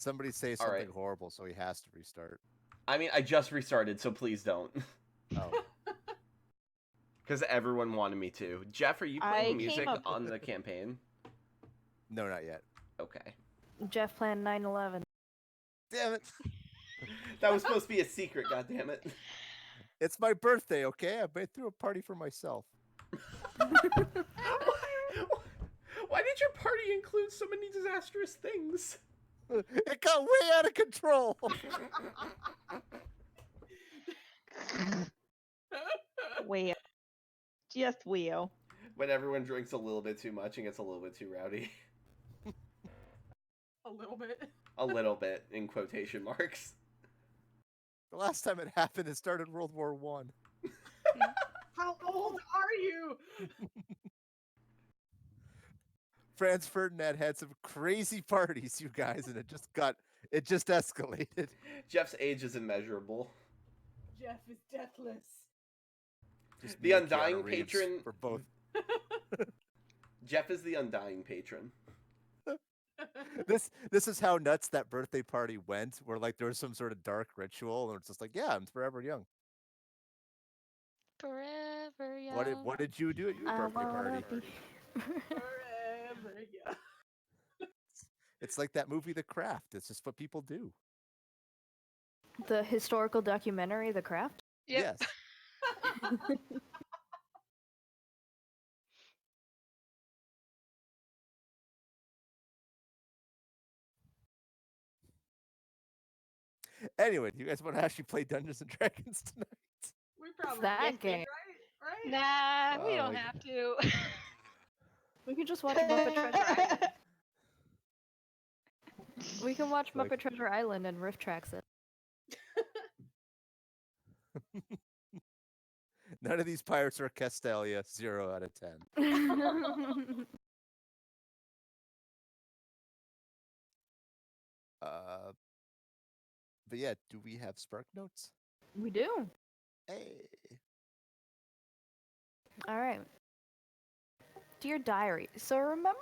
Somebody say All something right. horrible, so he has to restart. I mean, I just restarted, so please don't. Oh. Because everyone wanted me to. Jeff, are you I playing came music up on the campaign? No, not yet. Okay. Jeff planned 9/11. Damn it. That was supposed to be a secret, goddammit. It's my birthday, okay? I threw a party for myself. Why did your party include so many disastrous things? It got way out of control. Weo. Just Weo. When everyone drinks a little bit too much and gets a little bit too rowdy. A little bit. A little bit, in quotation marks. The last time it happened, it started World War One. How old are you? Franz Ferdinand had some crazy parties, you guys, and it just escalated. Jeff's age is immeasurable. Jeff is deathless. Just The me and undying Keanu Reeves patron. for both. Jeff is the undying patron. This is how nuts that birthday party went, where like there was some sort of dark ritual, and it's just like, yeah, I'm forever young. Forever young. What did you do at your birthday party? Forever, yeah. It's like that movie, The Craft. It's just what people do. The historical documentary, The Craft. Yep. Yes. Anyway, do you guys want to actually play Dungeons and Dragons tonight? We probably that did, game. Right? Nah, we Oh, don't my have to. We can just watch Muppet Treasure Island. We can watch Like- Muppet Treasure Island and riff tracks it. None of these pirates are Castelia. 0 out of 10. But yeah, do we have Spark Notes? We do. Hey. All right. Dear Diary, so remember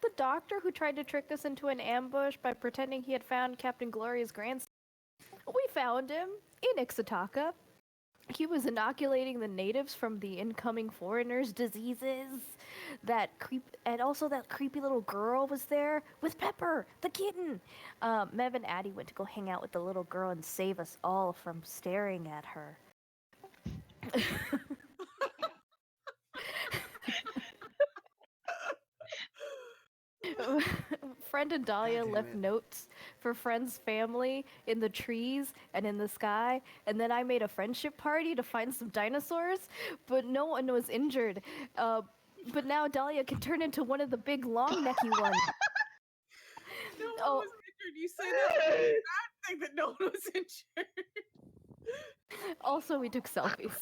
the doctor who tried to trick us into an ambush by pretending he had found Captain Gloria's grandson? We found him in Ixataka. He was inoculating the natives from the incoming foreigners' diseases. And also that creepy little girl was there with Pepper, the kitten. Mev and Addie went to go hang out with the little girl and save us all from staring at her. Friend and Dahlia God damn left it. notes for Friend's family in the trees and in the sky, and then I made a friendship party to find some dinosaurs, but no one was injured. But now Dahlia can turn into one of the big long necky ones. No one Oh. was injured. You say that bad thing that no one was injured. Also, we took selfies.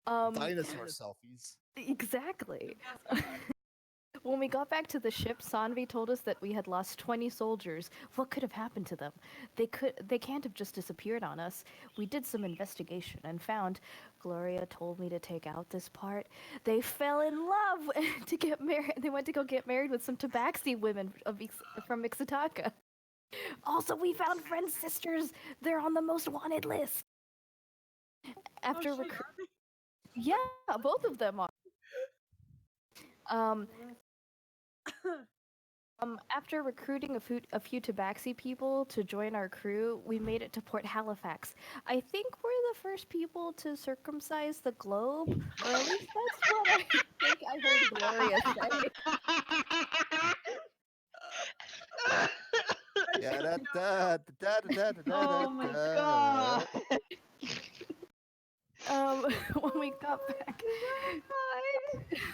Dinosaur selfies. Exactly. When we got back to the ship, Sanvi told us that we had lost 20 soldiers. What could have happened to them? They can't have just disappeared on us. We did some investigation and found, Gloria told me to take out this part, they fell in love to get married. They went to go get married with some Tabaxi women from Ixataka. Also, we found Friend's sisters. They're on the most wanted list. After Oh, shit, recru- are they? Yeah, both of them are. After recruiting a few Tabaxi people to join our crew, we made it to Port Halifax. I think we're the first people to circumcise the globe, or at least that's what I think I heard Gloria say. Yeah, da, da, da, da, da, da, Oh my da. god. When we got back,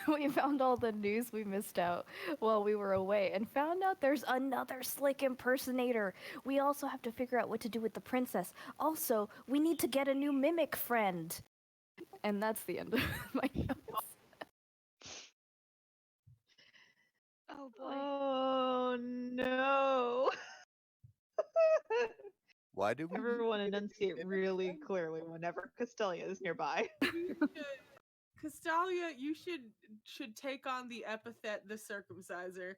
we found all the news we missed out while we were away and found out there's another slick impersonator. We also have to figure out what to do with the princess. Also, we need to get a new mimic friend. And that's the end of my notes. Oh boy. Oh no. Why do we? Everyone enunciate really clearly whenever Castelia is nearby. Castalia, you should take on the epithet the circumciser.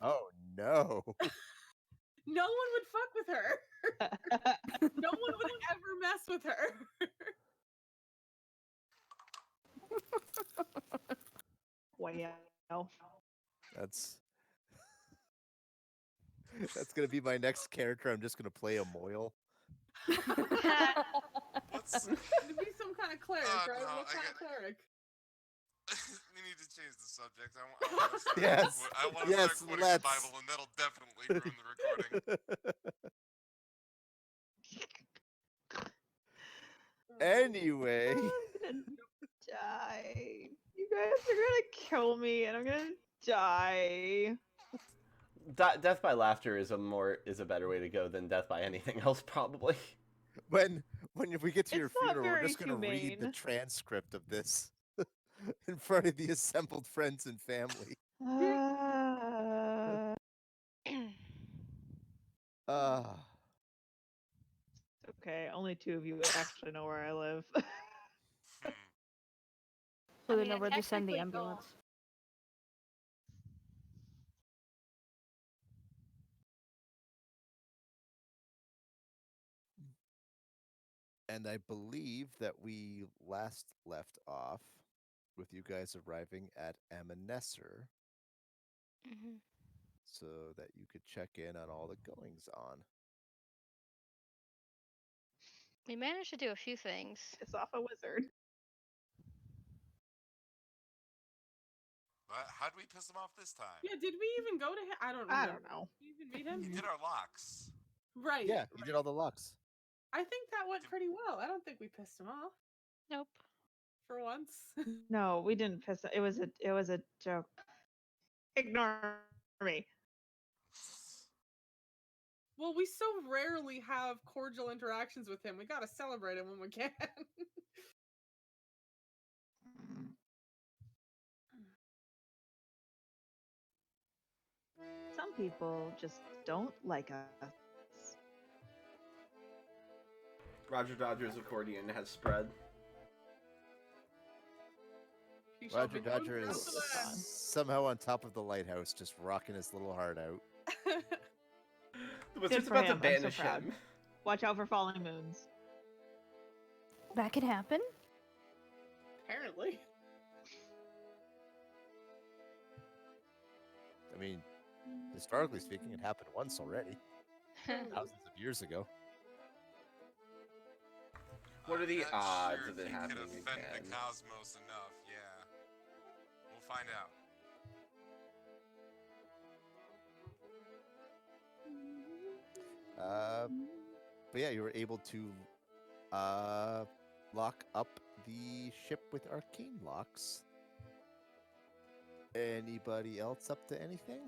Oh no. No one would fuck with her. No one would ever mess with her. Wow. That's gonna be my next character. I'm just gonna play a Moyle. What's It'd be some kind of cleric, right? no, What kind of cleric? we need to change the subject. I want to start, Yes. I want to Yes, start quoting let's. the Bible, and that'll definitely ruin the recording. Anyway, I'm gonna die. You guys are gonna kill me, and I'm gonna die. Death by laughter is a better way to go than death by anything else, probably. when we get to your It's not funeral, we're very just gonna read the humane. transcript of this in front of the assembled friends and family. Okay, only 2 of you actually know where I live. So I they mean, know I where to send the technically ambulance. And I believe that we last left off with you guys arriving at Ammonesser Mhm. so that you could check in on all the goings on. We managed to do a few things. Piss off a wizard. But how'd we piss him off this time? Yeah, did we even go to him? I don't I remember. don't know. Did we even meet him? He did our locks. Right. Yeah, you did all the locks. I think that went pretty well. I don't think we pissed him off Nope. for once. No, we didn't piss. It was a joke. Ignore me. Well, we so rarely have cordial interactions with him. We gotta celebrate him when we can. Some people just don't like us. Roger Dodger's accordion has spread. He shall Roger be known Dodger throughout is the land. somehow on top of the lighthouse, just rocking his little heart out. The wizard's for about to him, I'm so banish proud. him. Watch out for falling moons. That could happen. Apparently. I mean, historically speaking, it happened once already, thousands of years ago. What are the I'm not odds sure of if it he happening could offend again? the cosmos enough, yeah. We'll find out. But yeah, you were able to lock up the ship with arcane locks. Anybody else up to anything?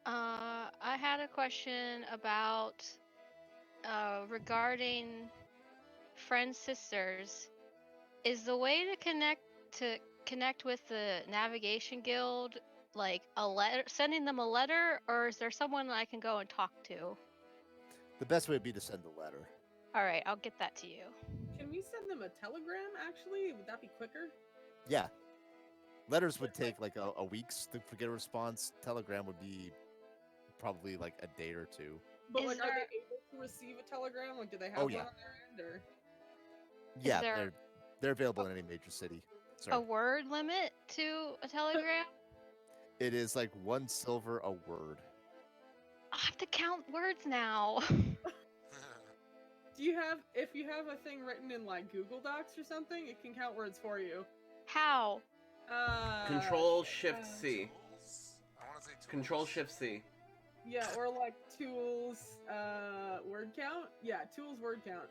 I had a question about regarding friend sisters. Is the way to connect with the navigation guild like a letter, sending them a letter, or is there someone I can go and talk to? The best way would be to send a letter. All right, I'll get that to you. Can we send them a telegram, actually? Would that be quicker? Yeah. Letters would take like a week's to get a response. Telegram would be probably like a day or two. But Is like, are there- they able to receive a telegram? Like, do they have Oh, one yeah. on their end, or? Yeah, there- they're available in any major city. Sorry. A word limit to a telegram? It is like 1 silver a word. I have to count words now. Do you have, if you have a thing written in like Google Docs or something, it can count words for you. How? Control Shift C. Tools? I want to say tools. Control Shift C. Yeah, or like tools, word count? Yeah, tools word count.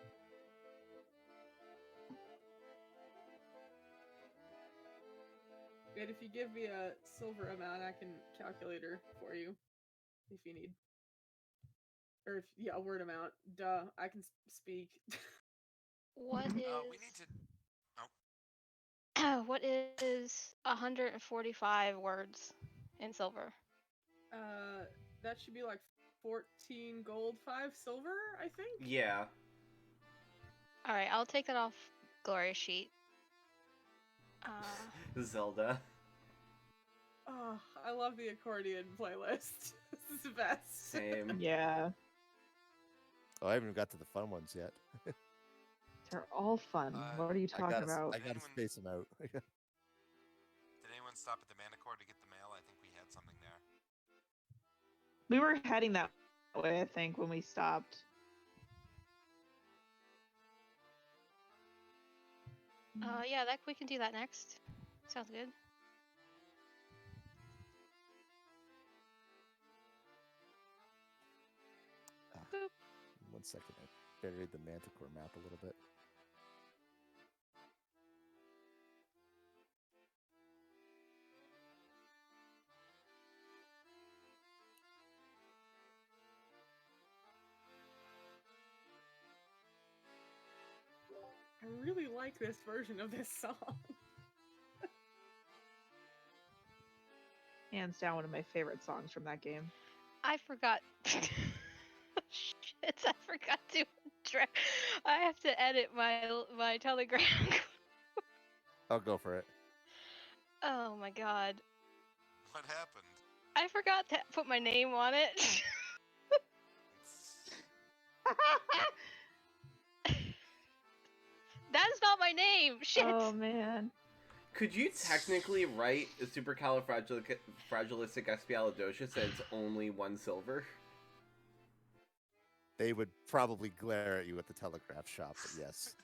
And if you give me a silver amount, I can calculator for you if you need. Or if, yeah, a word amount. Duh, I can speak. What is We need to. what is 145 words in silver? That should be like 14 gold, 5 silver, I think. Yeah. All right, I'll take that off Gloria's sheet. Zelda. Oh, I love the accordion playlist. This is the best. Same. Yeah, Oh, I haven't even got to the fun ones yet. they're all fun. What are you talking about? I gotta Anyone- space them out. Did anyone stop at the Manicore to get the mail? I think we had something there. We were heading that way, I think, when we stopped. Yeah, that we can do that next. Sounds good. Boop. 1 second, I buried the Manticore map a little bit. I really like this version of this song. Hands down, one of my favorite songs from that game. I forgot. Shit, I forgot to. I have to edit my Telegram. I'll go for it. Oh my god. What happened? I forgot to put my name on it. That is not my name. Shit. Oh man. Could you technically write a supercalifragilisticexpialidocious and it's only 1 silver? They would probably glare at you at the telegraph shop, but yes.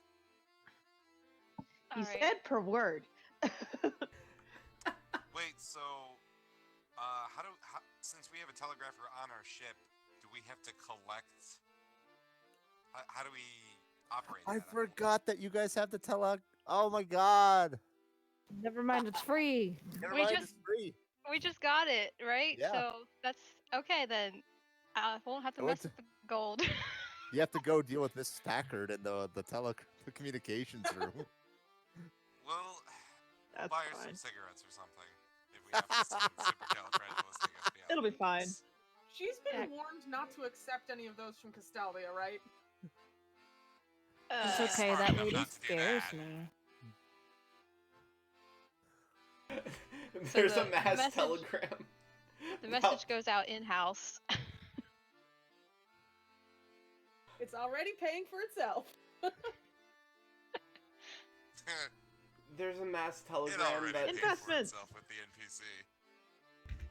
You Alright. said per word. Wait, so, since we have a telegrapher on our ship, do we have to collect? How do we operate? I that? forgot that you guys have the Oh my god! Never mind, it's free. Never We mind, just- it's free. We just got it, right? Yeah. So that's okay then. I won't have to I went mess with the gold. You have to go deal with Miss Packard and the communications room. We'll That's buy her fine. some cigarettes or something. If we have to send supercalifragilisticexpialidocious. It'll be fine. She's been Heck. warned not to accept any of those from Castalia, right? It's Uh, okay, smart that enough lady not to do scares that. me. There's a the mass message- telegram. The Now- message goes out in house. It's already paying for itself. There's a mass It telegram already that paid for Investments. itself with the NPC.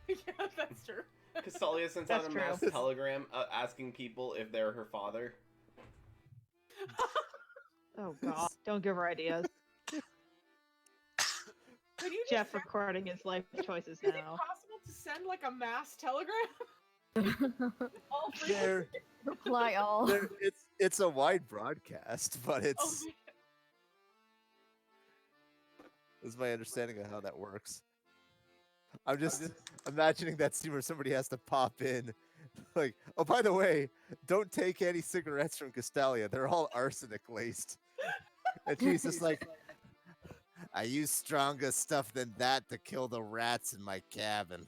Yeah, that's true. Castalia sent out That's a mass true. telegram asking people if they're her father. Oh god. Don't give her ideas. Could you just Jeff send- recording his life choices Is it now. possible to send like a mass telegram? All free? There, Reply all. it's a wide broadcast, but Oh, it's man. is my understanding of how that works. I'm just imagining that scene where somebody has to pop in, like, oh, by the way, don't take any cigarettes from Castalia. They're all arsenic laced. And she's just like, I use stronger stuff than that to kill the rats in my cabin.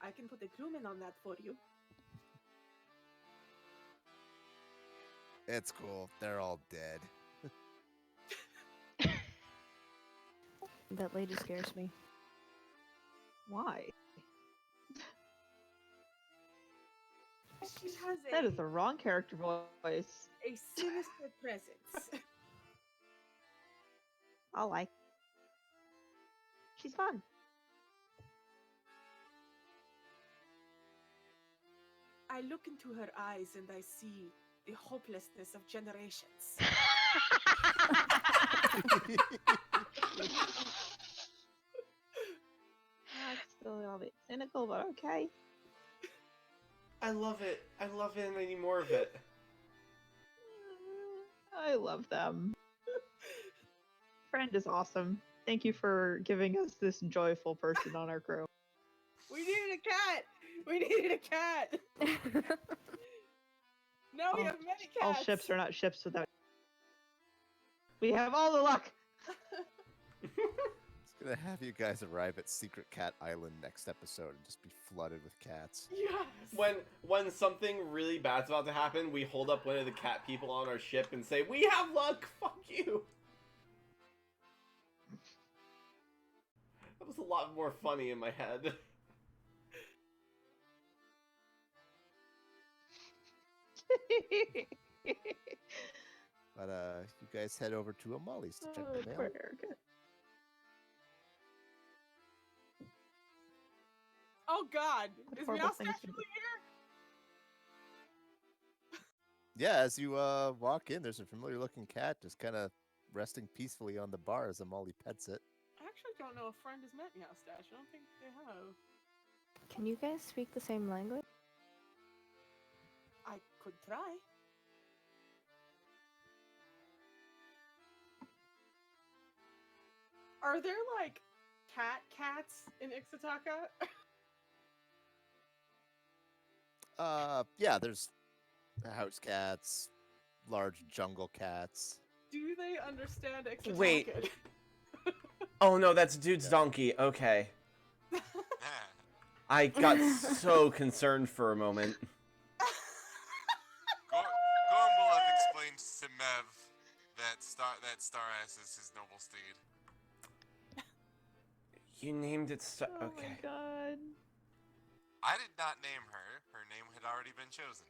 I can put a crewman on that for you. It's cool. They're all dead. That lady scares me. Why? She has That is the wrong character voice. a sinister presence. I like. She's fun. I look into her eyes and I see the hopelessness of generations. That's still a little bit cynical, but okay. I love it. I love it and I need more of it. I love them. Friend is awesome. Thank you for giving us this joyful person on our crew. We needed a cat. We needed a cat. Now we All- have many All cats. ships are not ships without. We have all the luck. It's gonna have you guys arrive at Secret Cat Island next episode and just be flooded with cats. Yes. When something really bad's about to happen, we hold up one of the cat people on our ship and say, "We have luck. Fuck you." a lot more funny in my head. But you guys head over to Amali's to check Oh, the mail. poor Erica. Oh God, What is horrible Meowstache things to do. really here? Yeah, as you walk in, there's a familiar-looking cat just kind of resting peacefully on the bar as Amali pets it. I actually don't know if friend has met Meowstache. I don't think they have. Can you guys speak the same language? I could try. Are there like cats in Ixtaka? Yeah, there's house cats, large jungle cats. Do they understand Ixtaka? Wait. Oh no, that's dude's Yeah. donkey. Okay. I got so concerned for a moment. Gorm will have explained to Mev that Starass is his noble steed. You named it Star. Oh Okay. my god. I did not name her. Her name had already been chosen.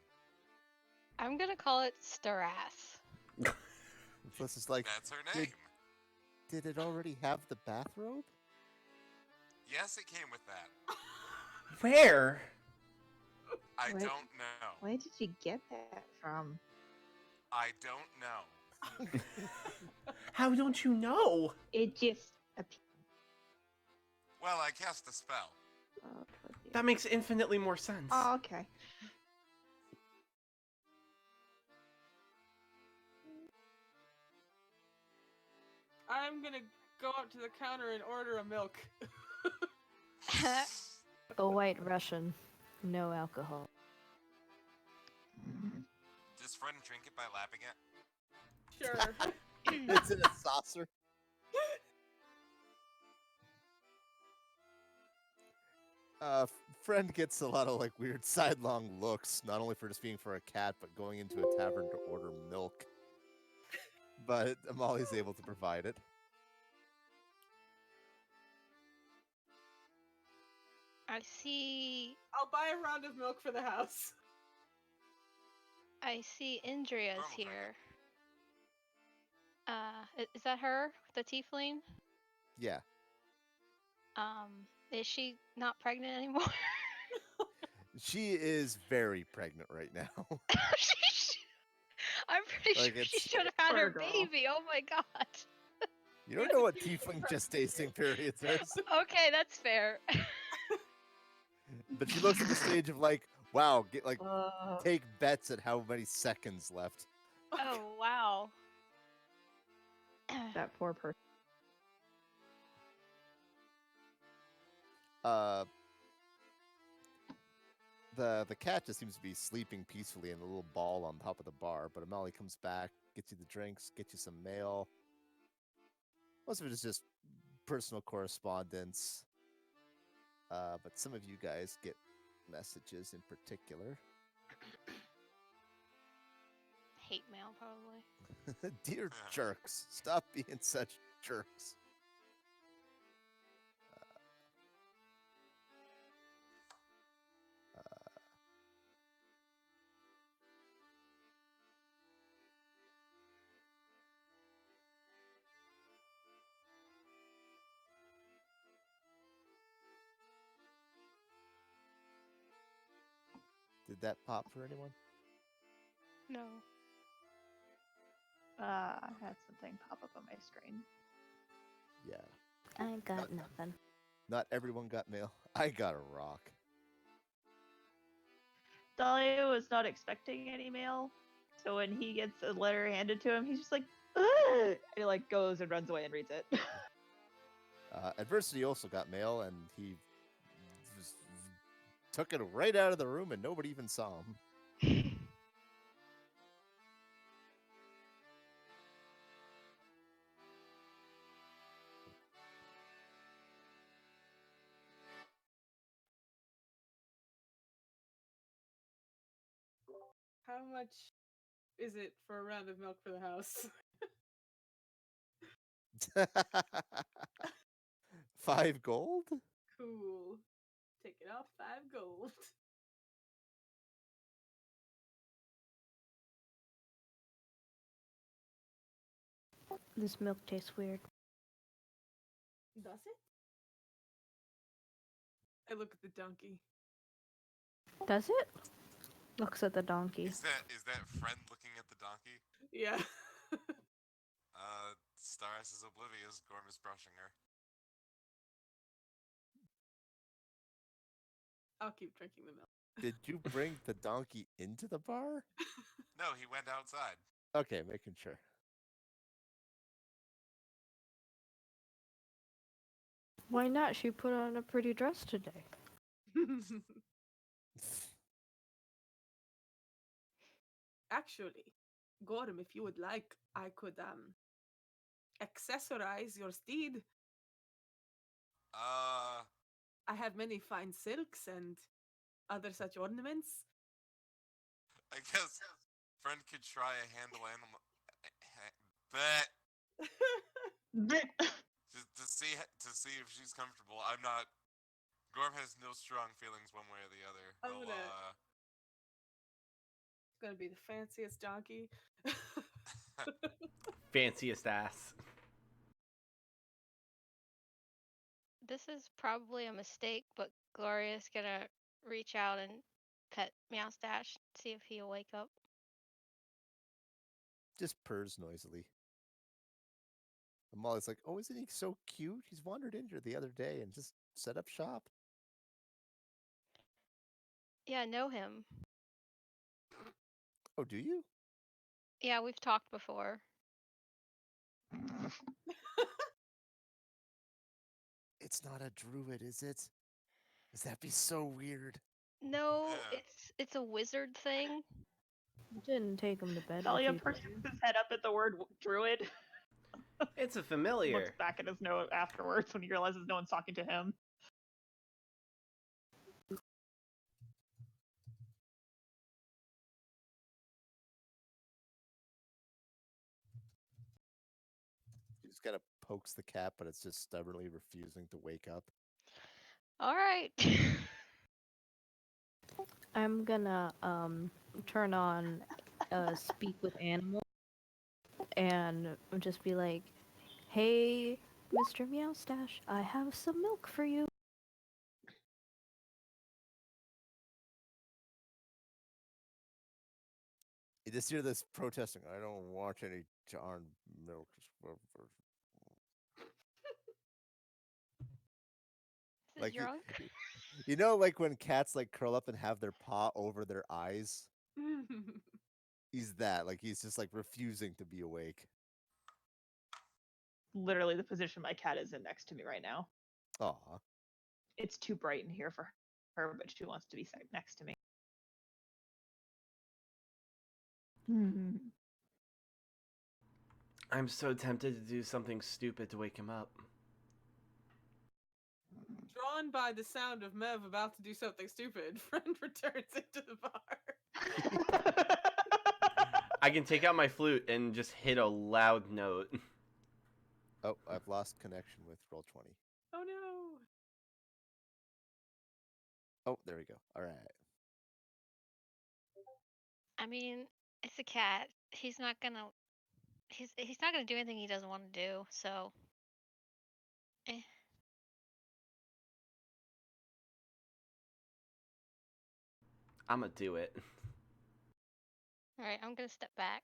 I'm gonna call it Starass. Plus, it's like, That's her name. did it already have the bathrobe? Yes, it came with that. Where? I What? don't know. Where did you get that from? I don't know. How don't you know? It just appeared. Well, I cast a spell. Oh, dear. That makes infinitely more sense. Oh, okay. I'm gonna go up to the counter and order a milk. A white Russian. No alcohol. Does friend drink it by lapping it? Sure. It's in a saucer. Friend gets a lot of like weird sidelong looks, not only for just being for a cat, but going into a tavern to order milk. But Amali's able to provide it. I see. I'll buy a round of milk for the house. I see Indria's Normal drink here. Is that her, the tiefling? Yeah. Is she not pregnant anymore? She is very pregnant right now. I'm pretty Like, sure she it's- should have had Poor her girl. baby. Oh my god. You don't know what tiefling gestation periods is. Okay, that's fair. But she looks at the stage of like, wow, get like Uh, take bets at how many seconds left. Oh wow. that poor person. The cat just seems to be sleeping peacefully in a little ball on top of the bar, but Amali comes back, gets you the drinks, gets you some mail. Most of it is just personal correspondence. But some of you guys get messages in particular. Hate mail, probably. Dear jerks, stop being such jerks. Did that pop for anyone? No. I had something pop up on my screen. Yeah. I got nothing. Not everyone got mail. I got a rock. Dahlia was not expecting any mail, so when he gets a letter handed to him, he's just like, "Ugh!" and he like goes and runs away and reads it. Adversity also got mail, and he just took it right out of the room, and nobody even saw him. How much is it for a round of milk for the house? 5 gold? Cool. Take it off 5 gold. This milk tastes weird. Does it? I look at the donkey. Does it? Looks at the donkey. Is that friend looking at the donkey? Yeah. Staris is oblivious. Gorm is brushing her. I'll keep drinking the milk. Did you bring the donkey into the bar? No, he went outside. Okay, making sure. Why not? She put on a pretty dress today. Actually, Gorm, if you would like, I could accessorize your steed. I have many fine silks and other such ornaments. I guess friend could try a handle animal. Bet just to see if she's comfortable. I'm not. Gorm has no strong feelings one way or the other. It's gonna be the fanciest donkey. Fanciest ass. This is probably a mistake, but Gloria's gonna reach out and pet Meowstache, see if he'll wake up. Just purrs noisily. And Molly's like, oh, isn't he so cute? He's wandered in here the other day and just set up shop. Yeah, I know him. Oh, do you? Yeah, we've talked before. It's not a druid, is it? Does that be so weird? No, Yeah. it's a wizard thing. Didn't take him to bed. Talia with you. perks his head up at the word druid. It's a familiar. Looks back at his note afterwards when he realizes no one's talking to him. He just kind of pokes the cat, but it's just stubbornly refusing to wake up. All right. I'm gonna turn on speak with animal and just be like, "Hey, Mr. Meowstache, I have some milk for you." You just hear this protesting. I don't want any darn milk. Is Like it drunk? you know, like when cats like curl up and have their paw over their eyes. He's that. Like he's just like refusing to be awake. Literally the position my cat is in next to me right now. Aw. It's too bright in here for her, but she wants to be next to me. I'm so tempted to do something stupid to wake him up. Drawn by the sound of Mev about to do something stupid, friend returns into the bar. I can take out my flute and just hit a loud note. Oh, I've lost connection with Roll20. Oh no. Oh, there we go. All right. I mean, it's a cat. He's not gonna do anything he doesn't want to do. So, I'm gonna do it. all right, I'm gonna step back.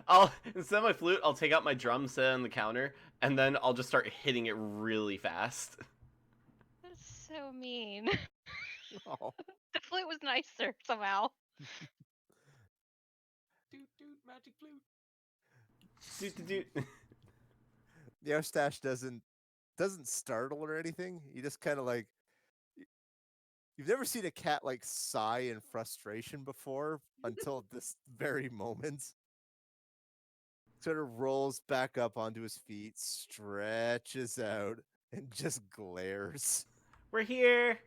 I'll instead of my flute, I'll take out my drum set on the counter, and then I'll just start hitting it really fast. That's so mean. Oh. The flute was nicer somehow. Doot doot magic flute. Doot. The Eustache doesn't startle or anything. He just kind of like you've never seen a cat like sigh in frustration before until this very moment. Sort of rolls back up onto his feet, stretches out, and just glares. We're here.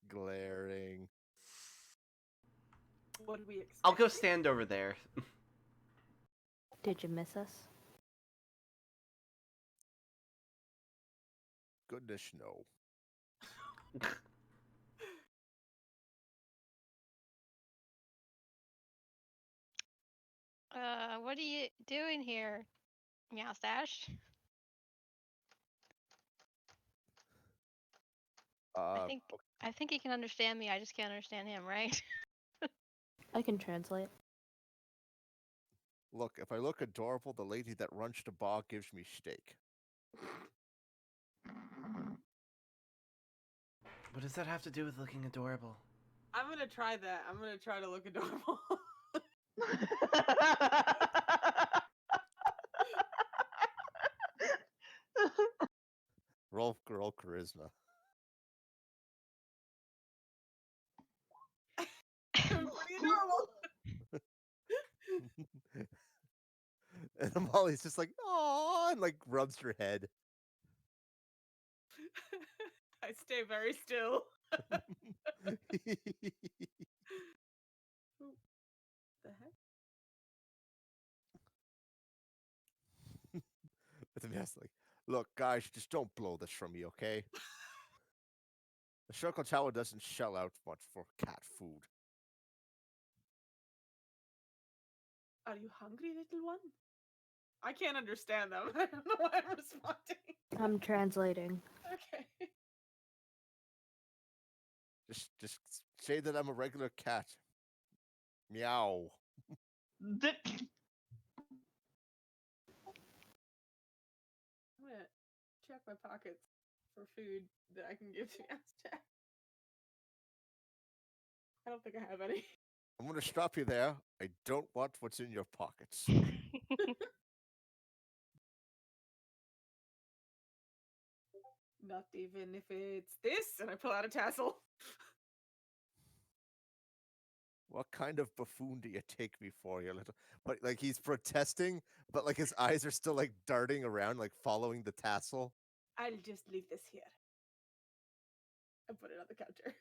Glaring. What did we expect? I'll go stand over there. Did you miss us? Goodness, no. What are you doing here, Meowstache? Uh, I think he can understand me. I just can't understand him, right? I can translate. look, if I look adorable, the lady that runs the bar gives me steak. What does that have to do with looking adorable? I'm gonna try that. I'm gonna try to look adorable. Roll girl charisma. I'm pretty adorable. And Molly's just like, oh, and like rubs her head. I stay very still. The heck? But the man's like, look, guys, just don't blow this from me, okay? The Circle Tower doesn't shell out much for cat food. Are you hungry, little one? I can't understand them. I don't know why I'm responding. I'm translating. Okay. Just say that I'm a regular cat. Meow. I'm gonna check my pockets for food that I can give to Aztec. I don't think I have any. I'm gonna stop you there. I don't want what's in your pockets. Not even if it's this, and I pull out a tassel. What kind of buffoon do you take me for, you little? But like he's protesting, but like his eyes are still like darting around, like following the tassel. I'll just leave this here. I put it on the counter.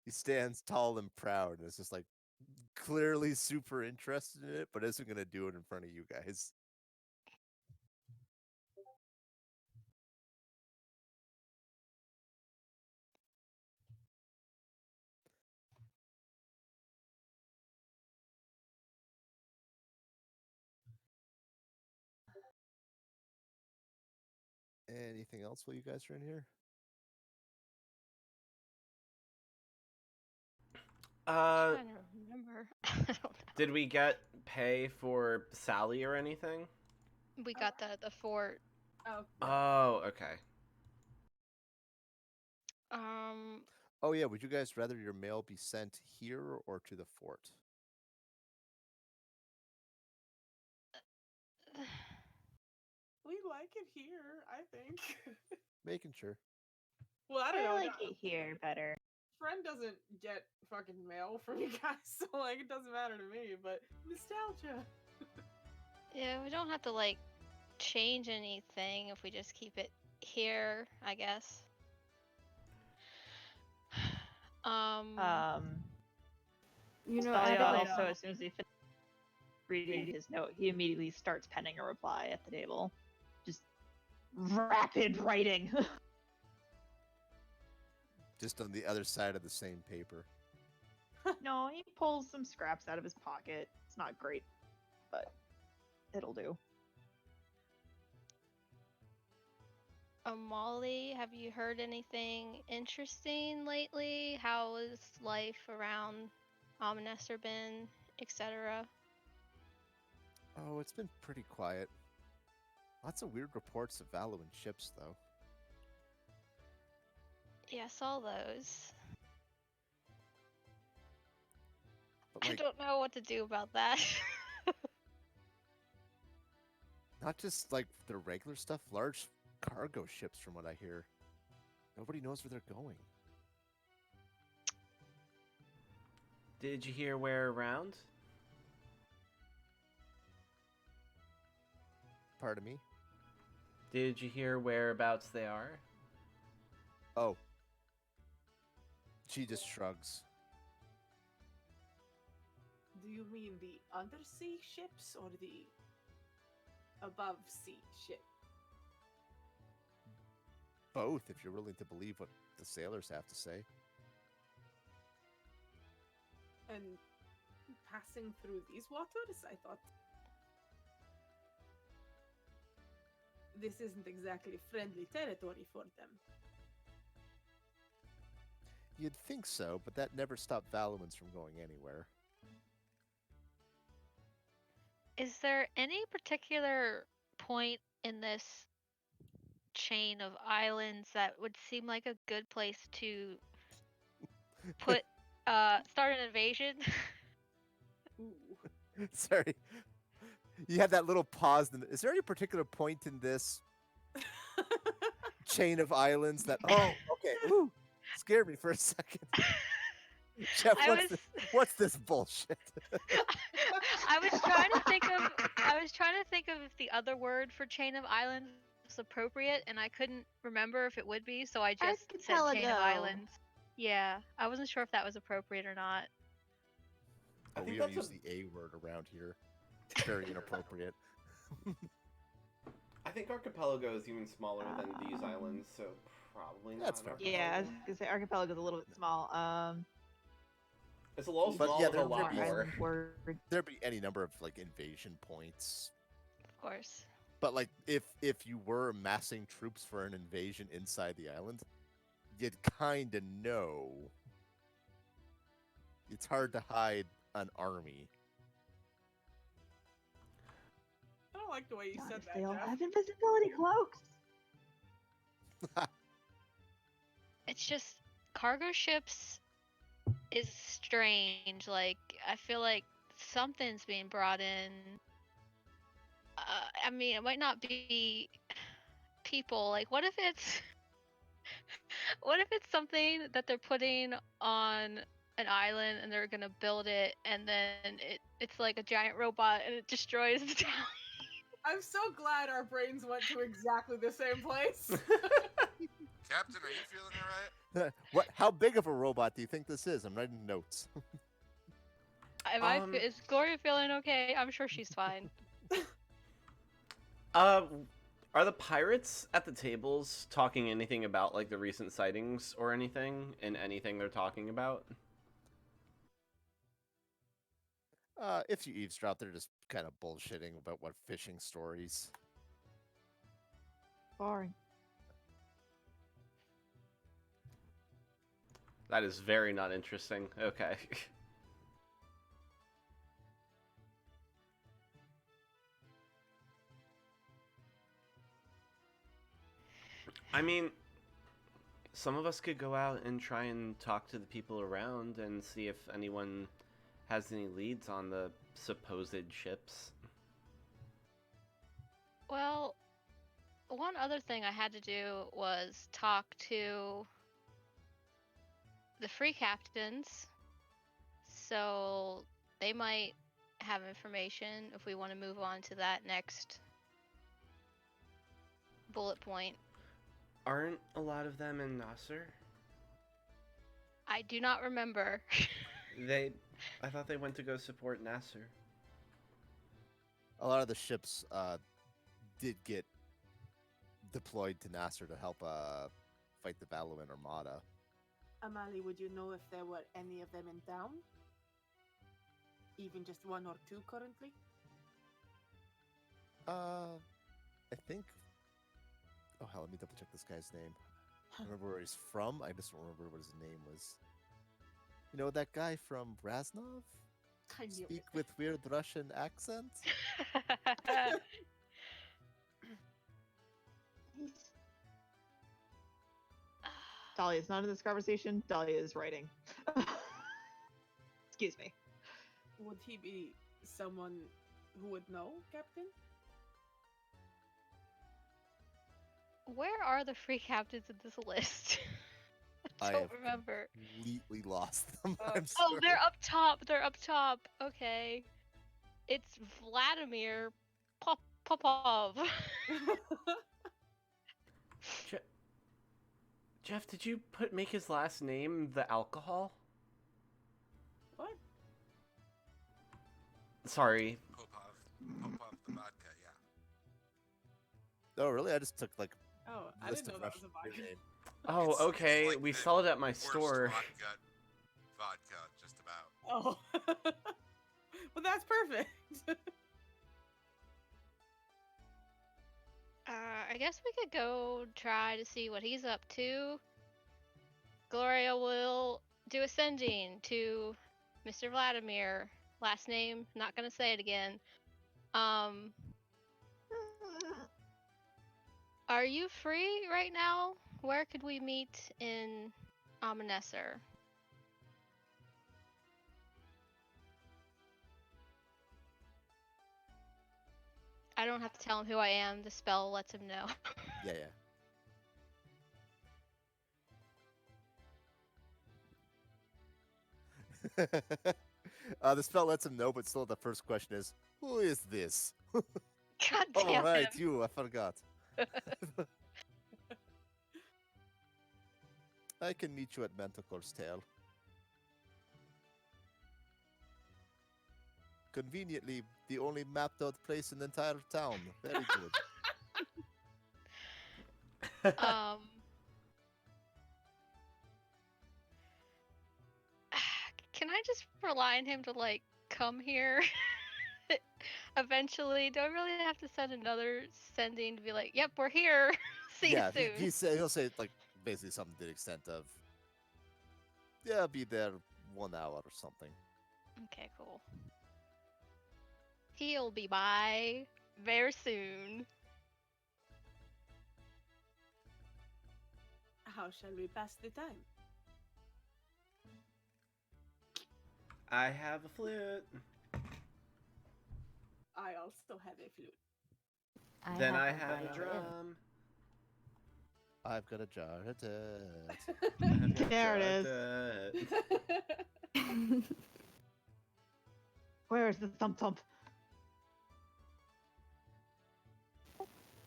He stands tall and proud and is just like clearly super interested in it, but isn't gonna do it in front of you guys. Anything else while you guys are in here? Uh, trying to remember. I don't know. did we get pay for Sally or anything? We got the fort. Oh. Oh, okay. Oh yeah, would you guys rather your mail be sent here or to the fort? We like it here, I think. Making sure. Well, I don't I know. like it here better. Friend doesn't get fucking mail from you guys, so like it doesn't matter to me, but nostalgia. Yeah, we don't have to like change anything if we just keep it here, I guess. You know, Stalia I also, as soon as he finishes reading his note, he immediately starts penning a reply at the table. Just rapid writing. Just on the other side of the same paper. No, he pulls some scraps out of his pocket. It's not great, but it'll do. Molly, have you heard anything interesting lately? How has life around Omnestor been, etc.? Oh, it's been pretty quiet. Lots of weird reports of Valuan ships, though. Yeah, I saw those. But I like, don't know what to do about that. not just like the regular stuff, large cargo ships, from what I hear. Nobody knows where they're going. Did you hear where around? Pardon me? Did you hear whereabouts they are? Oh, She just shrugs. Do you mean the undersea ships or the above sea ship? Both, if you're willing to believe what the sailors have to say. And passing through these waters, I thought this isn't exactly friendly territory for them. You'd think so, but that never stopped Valuans from going anywhere. Is there any particular point in this chain of islands that would seem like a good place to put start an invasion? Ooh. Sorry. You had that little pause. Is there any particular point in this chain of islands that... Oh, okay. Ooh, scared me for a second. Jeff, what's this bullshit? I was trying to think of if the other word for chain of islands was appropriate, and I couldn't remember if it would be, so I just said chain of Archipelago. islands. Yeah, I wasn't sure if that was appropriate or not. Oh, we don't use the A word around here. It's very inappropriate. I think archipelago is even smaller than these islands, so probably not. That's fair. Yeah, I was archipelago. gonna say archipelago is a little bit small. It's a little But small yeah, with a there lot be- more. Word. There'd be any number of like invasion points. Of course. But like if you were amassing troops for an invasion inside the island, you'd kinda know. It's hard to hide an army. I don't like the way you God, said if that. they all Jeff. have invisibility cloaks. It's just cargo ships is strange. Like I feel like something's being brought in. I mean, it might not be people. Like, what if it's something that they're putting on an island and they're gonna build it, and then it's like a giant robot and it destroys the town. I'm so glad our brains went to exactly the same place. Captain, are you feeling alright? What? How big of a robot do you think this is? I'm writing notes. Is Gloria feeling okay? I'm sure she's fine. Are the pirates at the tables talking anything about like the recent sightings or anything in anything they're talking about? If you eavesdrop, they're just kind of bullshitting about what fishing stories. Boring. That is very not interesting. Okay. I mean, some of us could go out and try and talk to the people around and see if anyone has any leads on the supposed ships. Well, one other thing I had to do was talk to the free captains, so they might have information if we want to move on to that next bullet point. Aren't a lot of them in Nasser? I do not remember. I thought they went to go support Nasser. A lot of the ships did get deployed to Nasser to help fight the Valuan Armada. Amali, would you know if there were any of them in town? Even just one or two currently? I think. Oh hell, let me double check this guy's name. I remember where he's from. I just don't remember what his name was. You know that guy from Braznov? I knew Speak it. with weird Russian accent? Dahlia's not in this conversation. Dahlia is writing. Excuse me. Would he be someone who would know, Captain? Where are the free captains in this list? I I don't have remember. completely lost them. Oh, I'm oh, sorry. they're up top. They're up top. Okay. It's Vladimir Popov. Jeff, did you make his last name the alcohol? What? Sorry. Popov the vodka, yeah. Oh, really? I just took like Oh, a I list didn't of know that was Russian a vodka. beer name. Oh, It's okay. like We the sell it at my worst store. Vodka, just about. Oh. Well, that's perfect. I guess we could go try to see what he's up to. Gloria will do a sending to Mr. Vladimir. Last name, not gonna say it again. Are you free right now? Where could we meet in Amnesser? I don't have to tell him who I am. The spell lets him know. Yeah, yeah. The spell lets him know, but still the first question is, who is this? God Oh, damn right, him. you. I forgot. I can meet you at Manticore's tail. Conveniently, the only mapped out place in the entire town. Very good. Can I just rely on him to like come here eventually? Do I really have to send another sending to be like, "Yep, we're here. See Yeah, you soon." he'll say like basically something to the extent of, yeah, I'll be there 1 hour or something. Okay, cool. He'll be by very soon. How shall we pass the time? I have a flute. I also have a flute. Then I a have a violin. drum. I've got a jar of dirt. There it is. Where is the thump thump?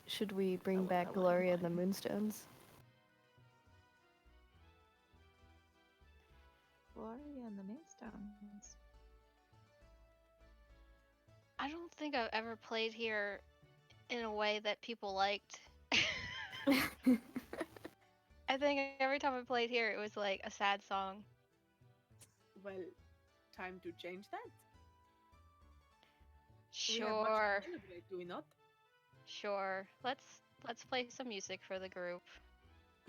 Should we bring back Gloria and the Moonstones? Gloria and the Moonstones. I don't think I've ever played here in a way that people liked. I think every time I played here, it was like a sad song. Well, time to change that. We have much Sure, to celebrate, do we not? sure. Let's play some music for the group.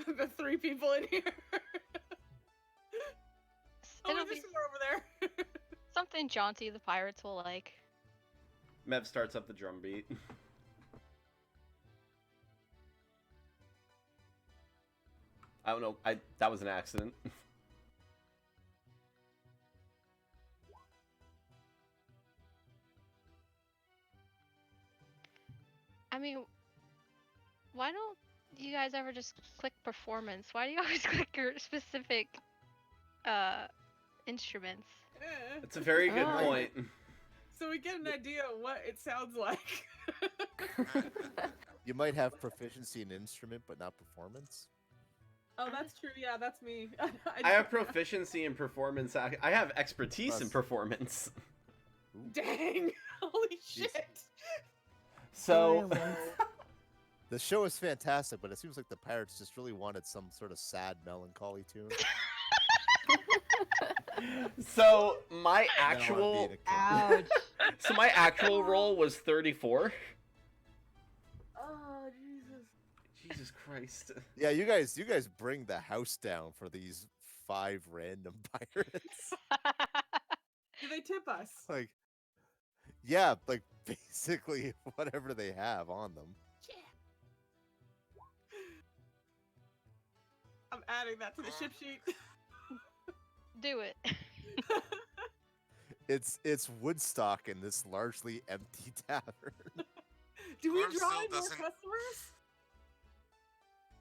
The 3 people in here. Oh, It'll there's be some more over there. something jaunty the pirates will like. Mev starts up the drum beat. I don't know. That was an accident. I mean, why don't you guys ever just click performance? Why do you always click your specific instruments? That's a very good Oh. point. So we get an idea of what it sounds like. You might have proficiency in instrument, but not performance. Oh, that's true. Yeah, that's me. I have proficiency in performance. I have expertise in Plus- performance. Dang! Holy shit! So, Violence. The show is fantastic, but it seems like the pirates just really wanted some sort of sad, melancholy tune. so my They don't wanna be actual, in a kid- Ouch. so my actual roll was 34. Oh Jesus! Jesus Christ. Yeah, you guys bring the house down for these 5 random pirates. Do they tip us? Like, yeah, like basically whatever they have on them. I'm adding that to the ship sheet. Do it. It's Woodstock in this largely empty tavern. Do we Gorm draw still in more doesn't- customers?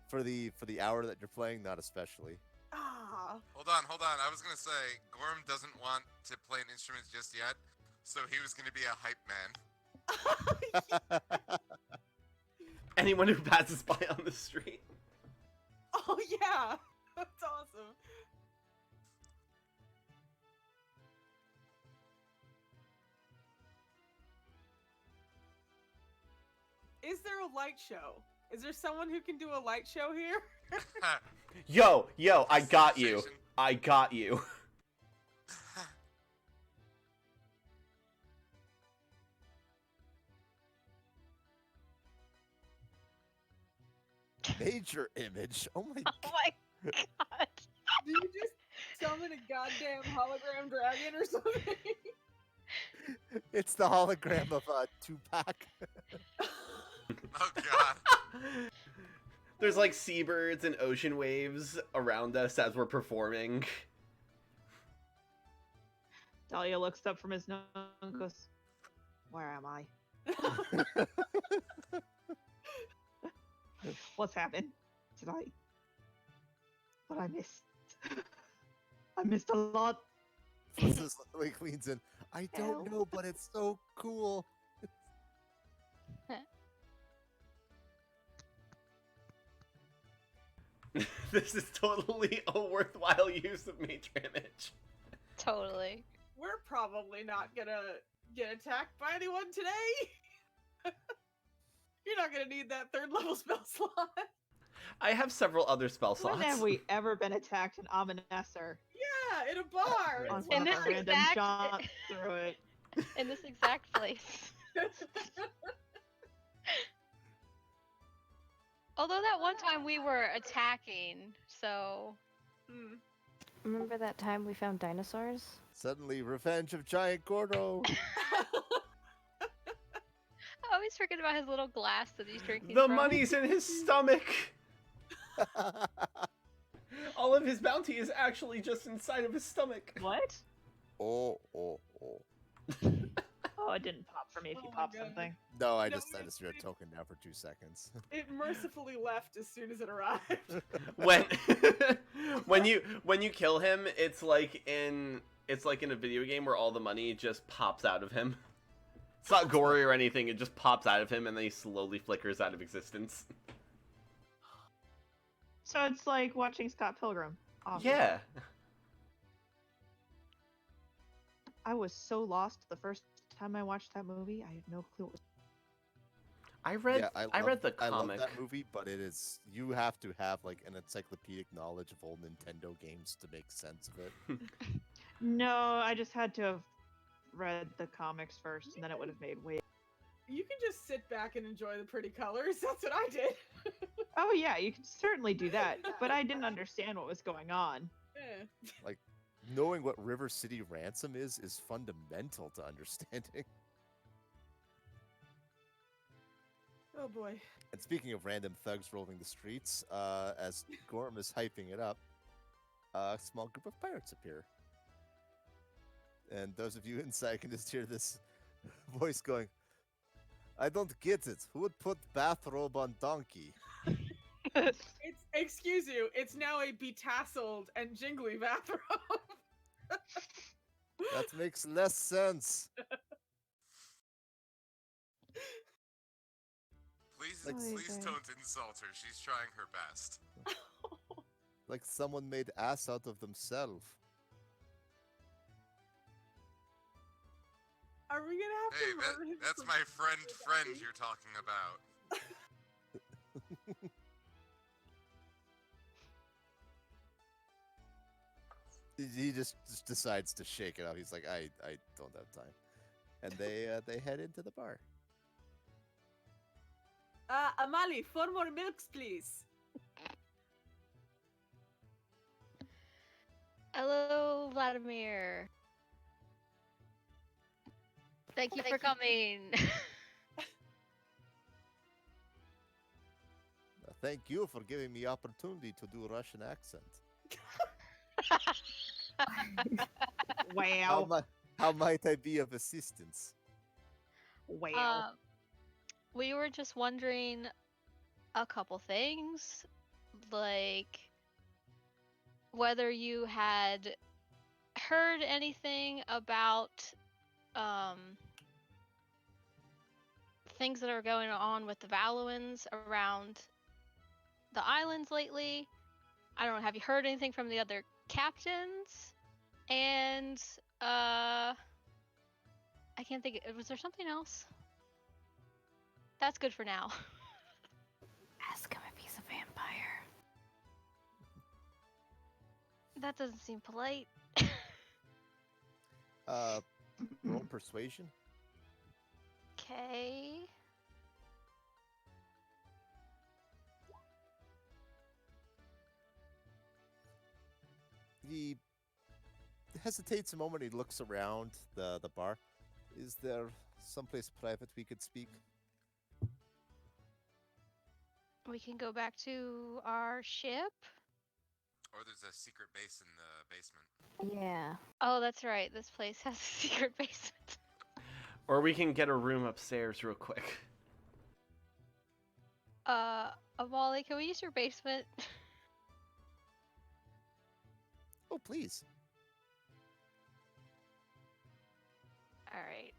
for the hour that you're playing, not especially. Ah, Hold on. I was gonna say Gorm doesn't want to play an instrument just yet, so he was gonna be a hype man. Anyone who passes by on the street. Oh yeah, that's awesome. Is there a light show? Is there someone who can do a light show here? Yo, I got you. Sensation. I got you. Major image. Oh my Oh my god. Do you just summon a goddamn hologram dragon or something? It's the hologram of Tupac. Oh god. There's like seabirds and ocean waves around us as we're performing. Dahlia looks up from his note and goes, "Where am I? What's happened? What I missed? I missed a lot." Francis like leans in. I don't know, but it's so cool. This is totally a worthwhile use of major image. Totally. We're probably not gonna get attacked by anyone today. You're not gonna need that 3rd level spell slot. I have several other spell slots. When have we ever been attacked in Ominesser? Yeah, in a bar. On It's In this a random exact- shot through it. In this exact place. Although that one time we were attacking, so Mm. Remember that time we found dinosaurs? Suddenly, revenge of Giant Gordo. I always forget about his little glass that he's drinking The from. money's in his stomach. All of his bounty is actually just inside of his stomach. What? Oh. Oh, it didn't pop for me if you Oh my pop God. something. No, I No, just threw a it- token down for 2 seconds. It mercifully left as soon as it arrived. When when you kill him, it's like in a video game where all the money just pops out of him. It's not gory or anything, it just pops out of him and then he slowly flickers out of existence. So it's like watching Scott Pilgrim. Awesome. Yeah. I was so lost the first time I watched that movie. I had no clue. I read the I love comic. that movie, but you have to have like an encyclopedic knowledge of old Nintendo games to make sense of it. No, I just had to have read the comics first, and then it would have made way. You can just sit back and enjoy the pretty colors. That's what I did. Oh yeah, you can certainly do that, but I didn't understand what was going on. Yeah. Knowing what River City Ransom is fundamental to understanding. Oh boy. And speaking of random thugs roaming the streets, as Gorm is hyping it up, a small group of pirates appear. And those of you inside can just hear this voice going, I don't get it. Who would put bathrobe on donkey? Excuse you, it's now a betasseled and jingly bathrobe. That makes less sense. Please, Like- please don't insult her. She's trying her best. Like someone made ass out of themselves. Are we gonna have Hey, to murder him that's for- my friend for friend body? you're talking about. He just decides to shake it up. He's like, I don't have time. And they head into the bar. Amali, 4 more milks, please. Hello, Vladimir. Thank you for coming. Thank you for giving me opportunity to do Russian accent. Wow. How might I be of assistance? Wow. We were just wondering a couple things, like whether you had heard anything about things that are going on with the Valuans around the islands lately, I don't know. Have you heard anything from the other captains? And I can't think. Was there something else? That's good for now. Ask him if he's a vampire. That doesn't seem polite. Roll persuasion. Okay. He hesitates a moment. He looks around the bar. Is there someplace private we could speak? We can go back to our ship. Or there's a secret base in the basement. Yeah. Oh, that's right. This place has a secret basement. Or we can get a room upstairs real quick. Amali, can we use your basement? Oh, please. All right.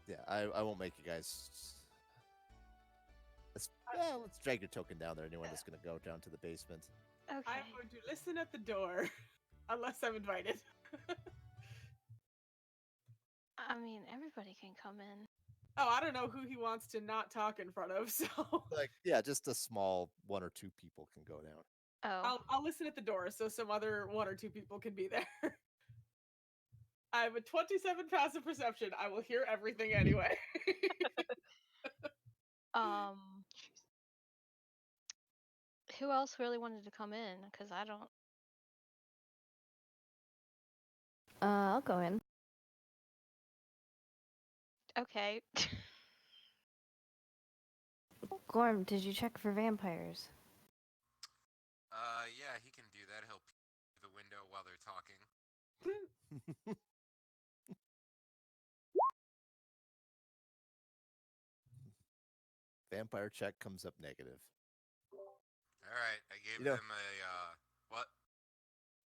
Yeah, I won't make you guys. Let's drag your token down there. Anyone that's gonna go down to the basement. Okay. I'm going to listen at the door, unless I'm invited. I mean, everybody can come in. Oh, I don't know who he wants to not talk in front of, so Like, yeah, just a small 1 or 2 people can go down. Oh. I'll listen at the door so some other 1 or 2 people can be there. I have a 27 passive perception. I will hear everything anyway. Who else really wanted to come in? Because I don't. I'll go in. Okay. Gorm, did you check for vampires? Yeah, he can do that. He'll peek through the window while they're talking. Vampire check comes up negative. All right, I gave You know- him a what?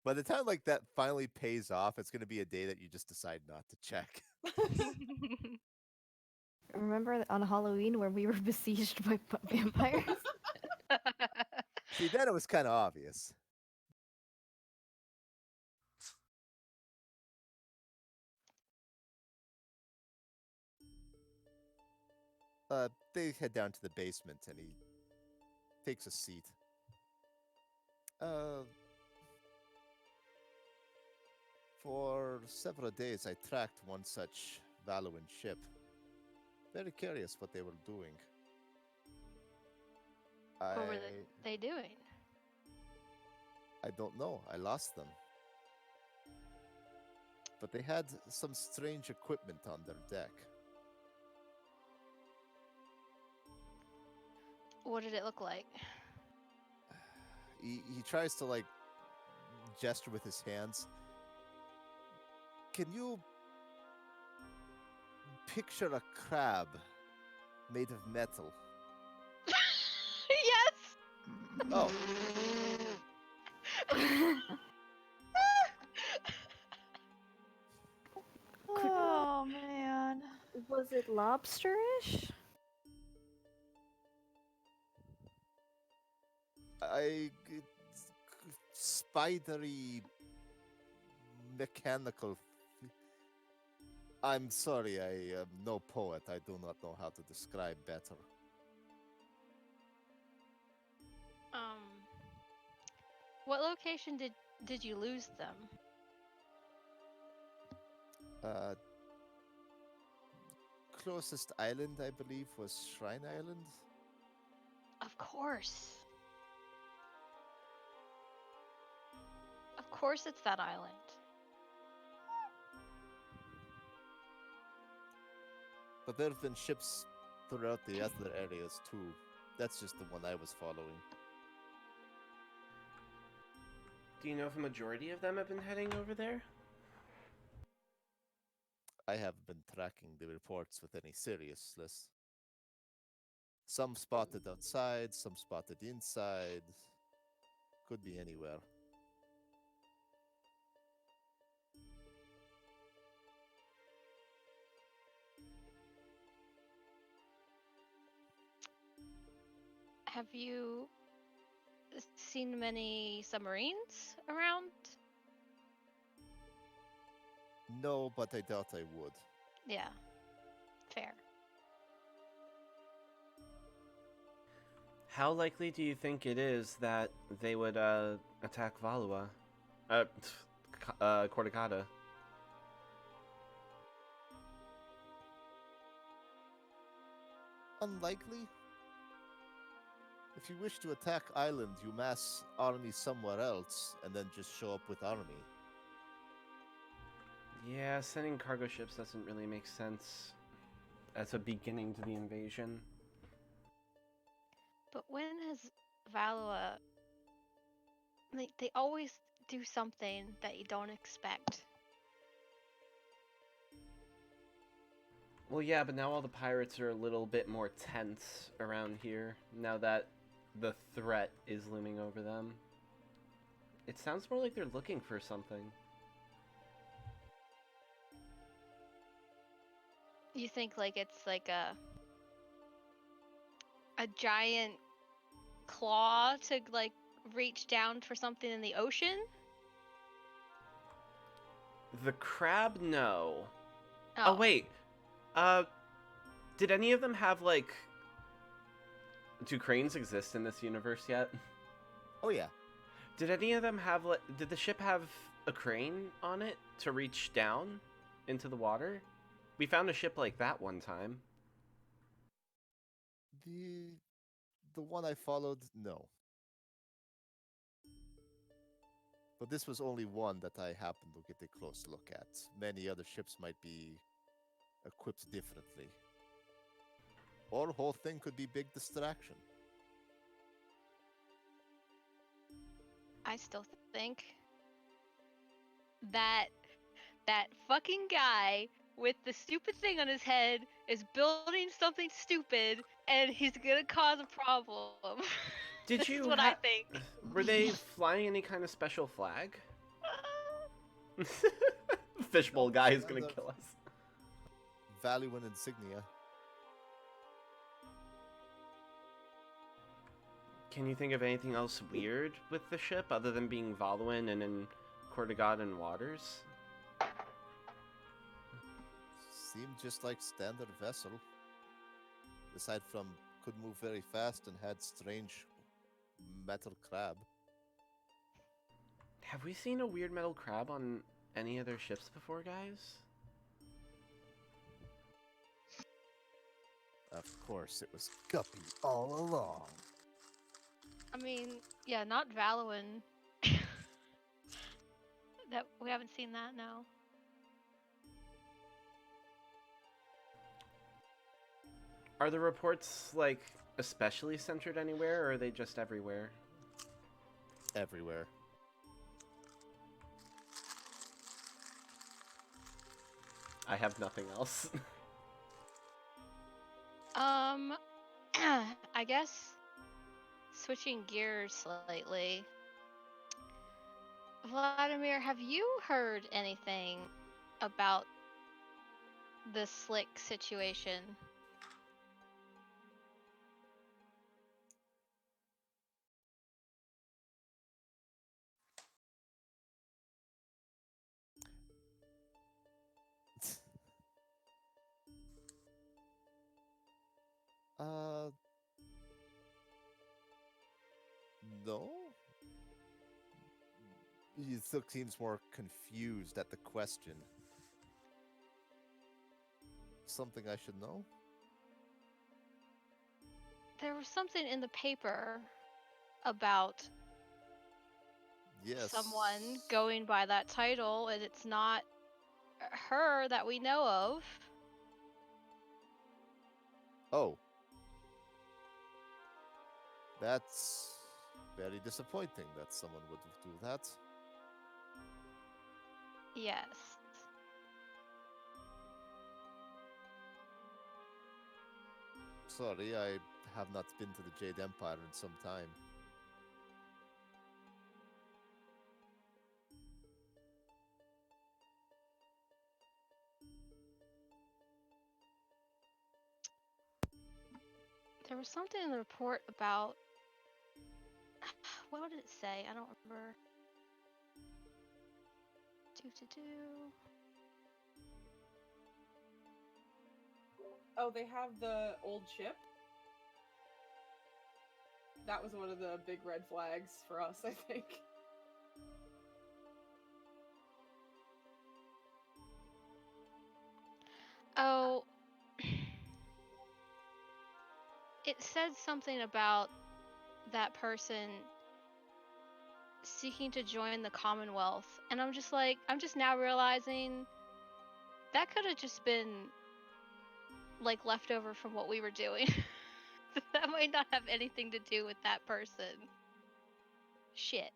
By the time like that finally pays off, it's gonna be a day that you just decide not to check. Remember on Halloween where we were besieged by vampires? See, then it was kind of obvious. They head down to the basement, and he takes a seat. For several days, I tracked one such Valuan ship. Very curious what they were doing. What were they doing? I don't know. I lost them. But they had some strange equipment on their deck. What did it look like? He tries to like gesture with his hands. Can you picture a crab made of metal? Yes. Oh, Oh man. Was it lobsterish? Spidery, mechanical. I'm sorry, I am no poet. I do not know how to describe better. What location did you lose them? Closest island, I believe, was Shrine Island. Of course. Of course it's that island. But there have been ships throughout the other areas too. That's just the one I was following. Do you know if a majority of them have been heading over there? I haven't been tracking the reports with any seriousness. Some spotted outside, some spotted inside. Could be anywhere. Have you seen many submarines around? No, but I doubt I would. Yeah, fair. How likely do you think it is that they would attack Valua? Corticata. Unlikely. If you wish to attack island, you mass army somewhere else, and then just show up with army. Yeah, sending cargo ships doesn't really make sense as a beginning to the invasion. But when has Valua... They always do something that you don't expect. Well, yeah, but now all the pirates are a little bit more tense around here, now that the threat is looming over them. It sounds more like they're looking for something. You think like it's like a giant claw to like reach down for something in the ocean? The crab, no. Oh, Wait. Did any of them have, like... Do cranes exist in this universe yet? Oh yeah. Did any of them have, like... Did the ship have a crane on it to reach down into the water? We found a ship like that one time. The one I followed, no. But this was only one that I happened to get a close look at. Many other ships might be equipped differently. Or the whole thing could be big distraction. I still think that that fucking guy with the stupid thing on his head is building something stupid and he's gonna cause a problem. Did This you is what I think. Were they flying any kind of special flag? Fishbowl guy is gonna kill us. Value and insignia. Can you think of anything else weird with the ship other than being Voluin and in Cortigadan waters? Seemed just like standard vessel. Aside from could move very fast and had strange metal crab. Have we seen a weird metal crab on any other ships before, guys? Of course, it was Guppy all along. I mean, yeah, not Valuin. That we haven't seen that, no. Are the reports, like, especially centered anywhere, or are they just everywhere? Everywhere. I have nothing else. I guess switching gears slightly. Vladimir, have you heard anything about the Slick situation? No? He still seems more confused at the question. Something I should know? There was something in the paper about Yes. someone going by that title, and it's not her that we know of. Oh. That's very disappointing that someone would do that. Yes. Sorry, I have not been to the Jade Empire in some time. There was something in the report about What did it say? I don't remember. Do. Oh, they have the old ship. That was one of the big red flags for us, I think. Oh, it said something about that person seeking to join the Commonwealth, and I'm just now realizing that could have just been like leftover from what we were doing. That might not have anything to do with that person. Shit.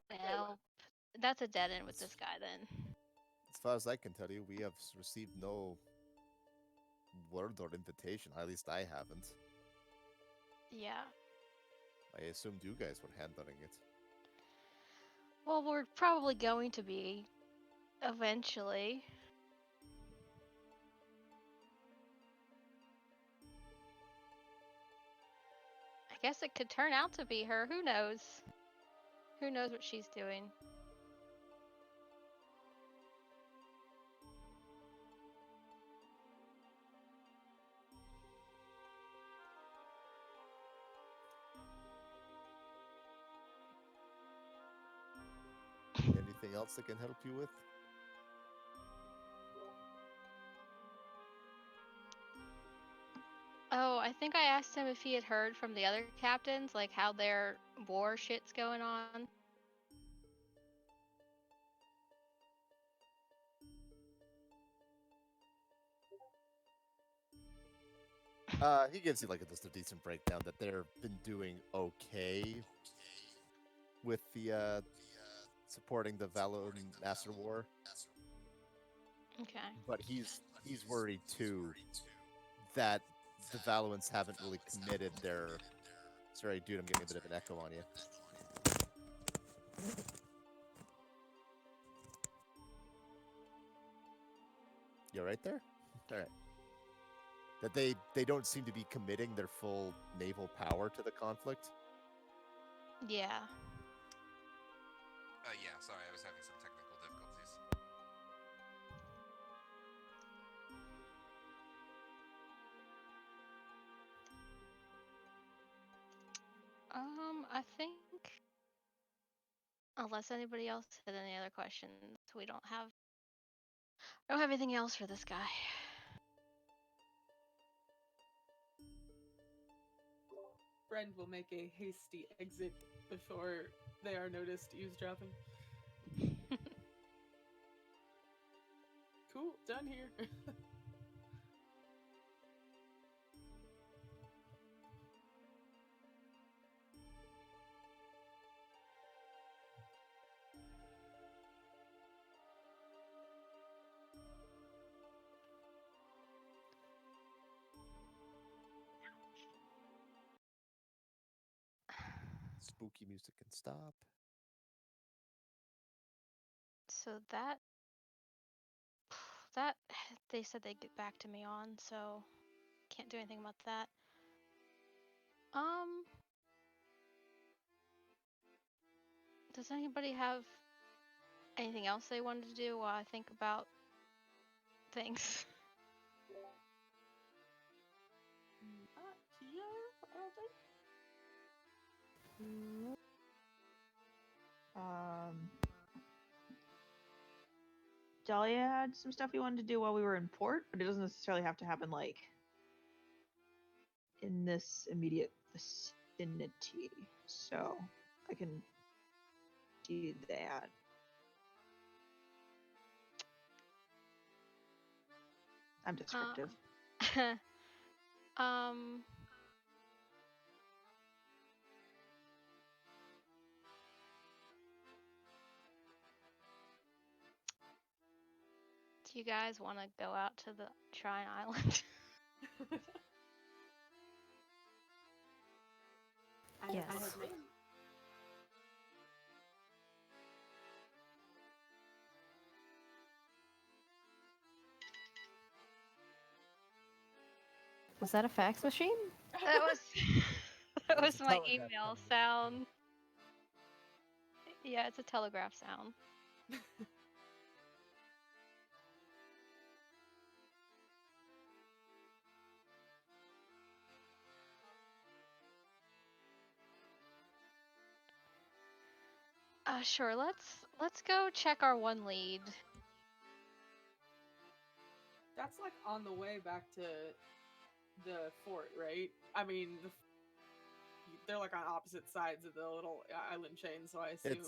Well, that's a dead end with this guy then. As far as I can tell you, we have received no word or invitation. At least I haven't. Yeah. I assumed you guys were handling it. Well, we're probably going to be eventually. I guess it could turn out to be her. Who knows? Who knows what she's doing? Anything else I can help you with? Oh, I think I asked him if he had heard from the other captains, like how their war shit's going on. He gives you like just a decent breakdown that they've been doing okay with the supporting the Valor Master War, Okay. but he's worried too that the Valuans haven't really committed their. Sorry, dude, I'm getting a bit of an echo on you. You're right there? Alright. That they don't seem to be committing their full naval power to the conflict. Yeah. Yeah, sorry, I was having some technical difficulties. I think unless anybody else had any other questions, we don't have anything else for this guy. Brend will make a hasty exit before they are noticed eavesdropping. Cool, done here. Spooky music can stop. So that they said they'd get back to me on, so can't do anything about that. Does anybody have anything else they wanted to do while I think about things? Not here, I don't think. Dahlia had some stuff he wanted to do while we were in port, but it doesn't necessarily have to happen like in this immediate vicinity. So I can do that. I'm descriptive. Do you guys want to go out to the Shrine Island? Yes. I have name. Was that a fax machine? That was that There's was a my telegraph email coming in. sound. Yeah, it's a telegraph sound. Sure. Let's go check our one lead. That's like on the way back to the fort, right? I mean, they're like on opposite sides of the little island chain, so I assume.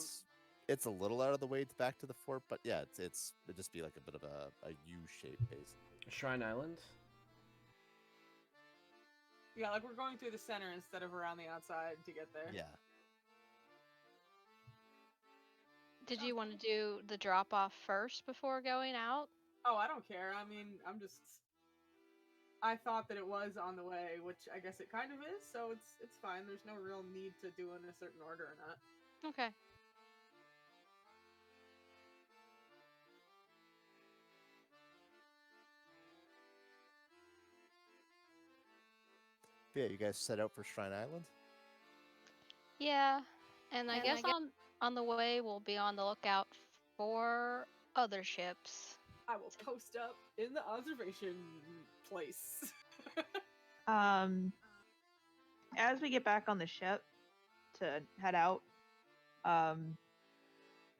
It's a little out of the way back to the fort, but yeah, it'd just be like a bit of a U shape base. Shrine Island? Yeah, like we're going through the center instead of around the outside to get there. Yeah. Did you want to do the drop off first before going out? Oh, I don't care. I mean, I thought that it was on the way, which I guess it kind of is, so it's fine. There's no real need to do in a certain order or not. Okay. Yeah, you guys set out for Shrine Island? Yeah, and I guess on the way we'll be on the lookout for other ships. I will post up in the observation place. As we get back on the ship to head out,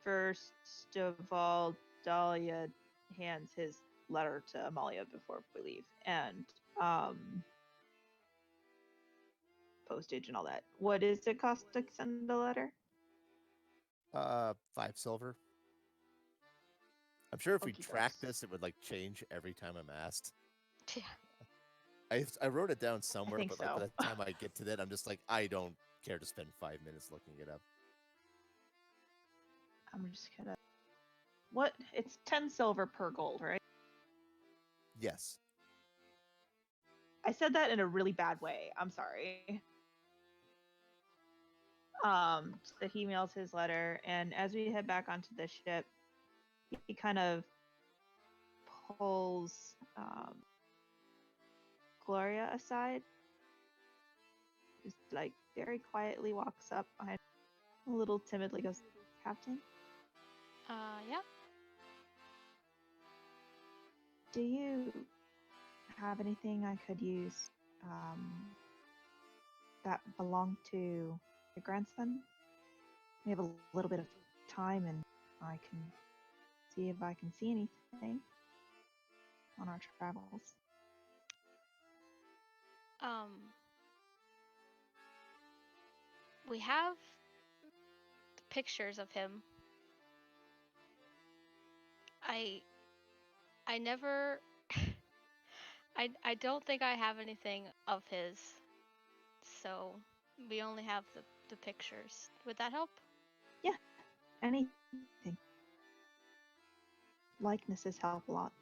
first of all, Dahlia hands his letter to Amalia before we leave, and postage and all that. What does it cost to send a letter? 5 silver. I'm sure if we Okey tracked dokes. this, it would like change every time I'm asked. Yeah. I wrote it down somewhere, think but like so. by the time I get to that, I'm just like, I don't care to spend 5 minutes looking it up. I'm just gonna. What? It's 10 silver per gold, right? Yes. I said that in a really bad way. I'm sorry. So he mails his letter, and as we head back onto the ship, he kind of pulls Gloria aside. Just like very quietly walks up behind, a little timidly goes, "Captain, Yeah. do you have anything I could use that belonged to your grandson? We have a little bit of time, and I can see if I can see anything on our travels." We have pictures of him. I never I don't think I have anything of his. So we only have the pictures. Would that help? Yeah, anything. Likenesses help a lot.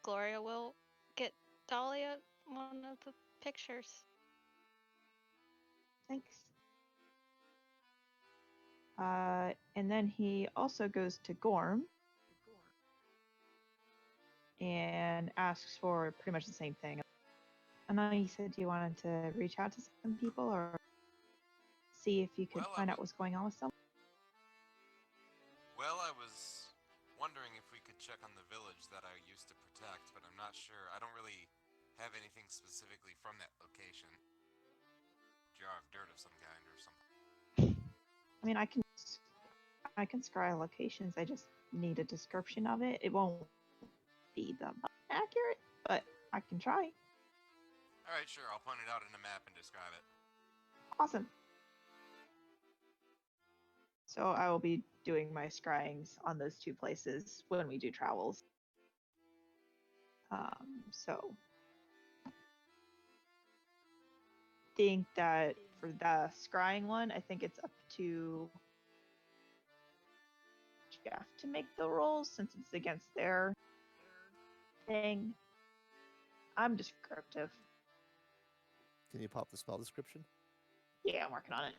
Gloria will get Dahlia one of the pictures. Thanks. And then he also goes to Gorm and asks for pretty much the same thing. I know you said you wanted to reach out to some people or see if you could Well, find out what's going on with someone. Well, I was wondering if we could check on the village that I used to protect, but I'm not sure. I don't really have anything specifically from that location. Jar of dirt of some kind or something. I mean, I can scry locations. I just need a description of it. It won't be the most accurate, but I can try. Alright, sure, I'll point it out in a map and describe it. Awesome. So I will be doing my scryings on those two places when we do travels. So think that for the scrying one, I think it's up to Jeff to make the rolls since it's against their thing. I'm descriptive. Can you pop the spell description? Yeah, I'm working on it.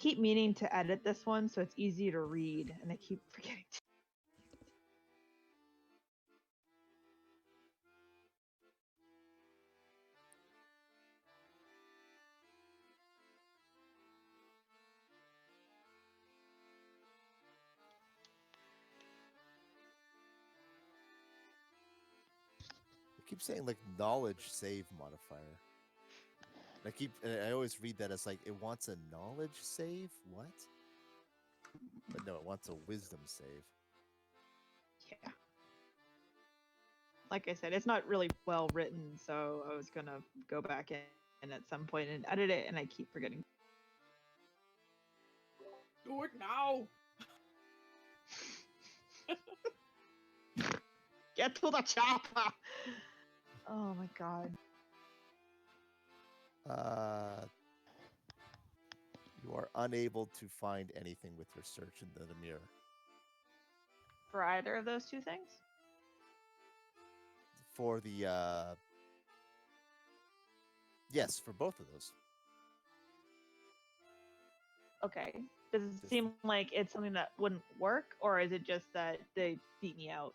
keep meaning to edit this one so it's easy to read, and I keep forgetting to. I keep saying like knowledge save modifier. And I always read that as like it wants a knowledge save. What? But no, it wants a wisdom save. Yeah. Like I said, it's not really well written, so I was gonna go back in at some point and edit it, and I keep forgetting. Do it now. Get to the chopper. Oh my god. You are unable to find anything with your search in the mirror. For either of those two things? For the yes, for both of those. Okay. Does it seem like it's something that wouldn't work, or is it just that they beat me out?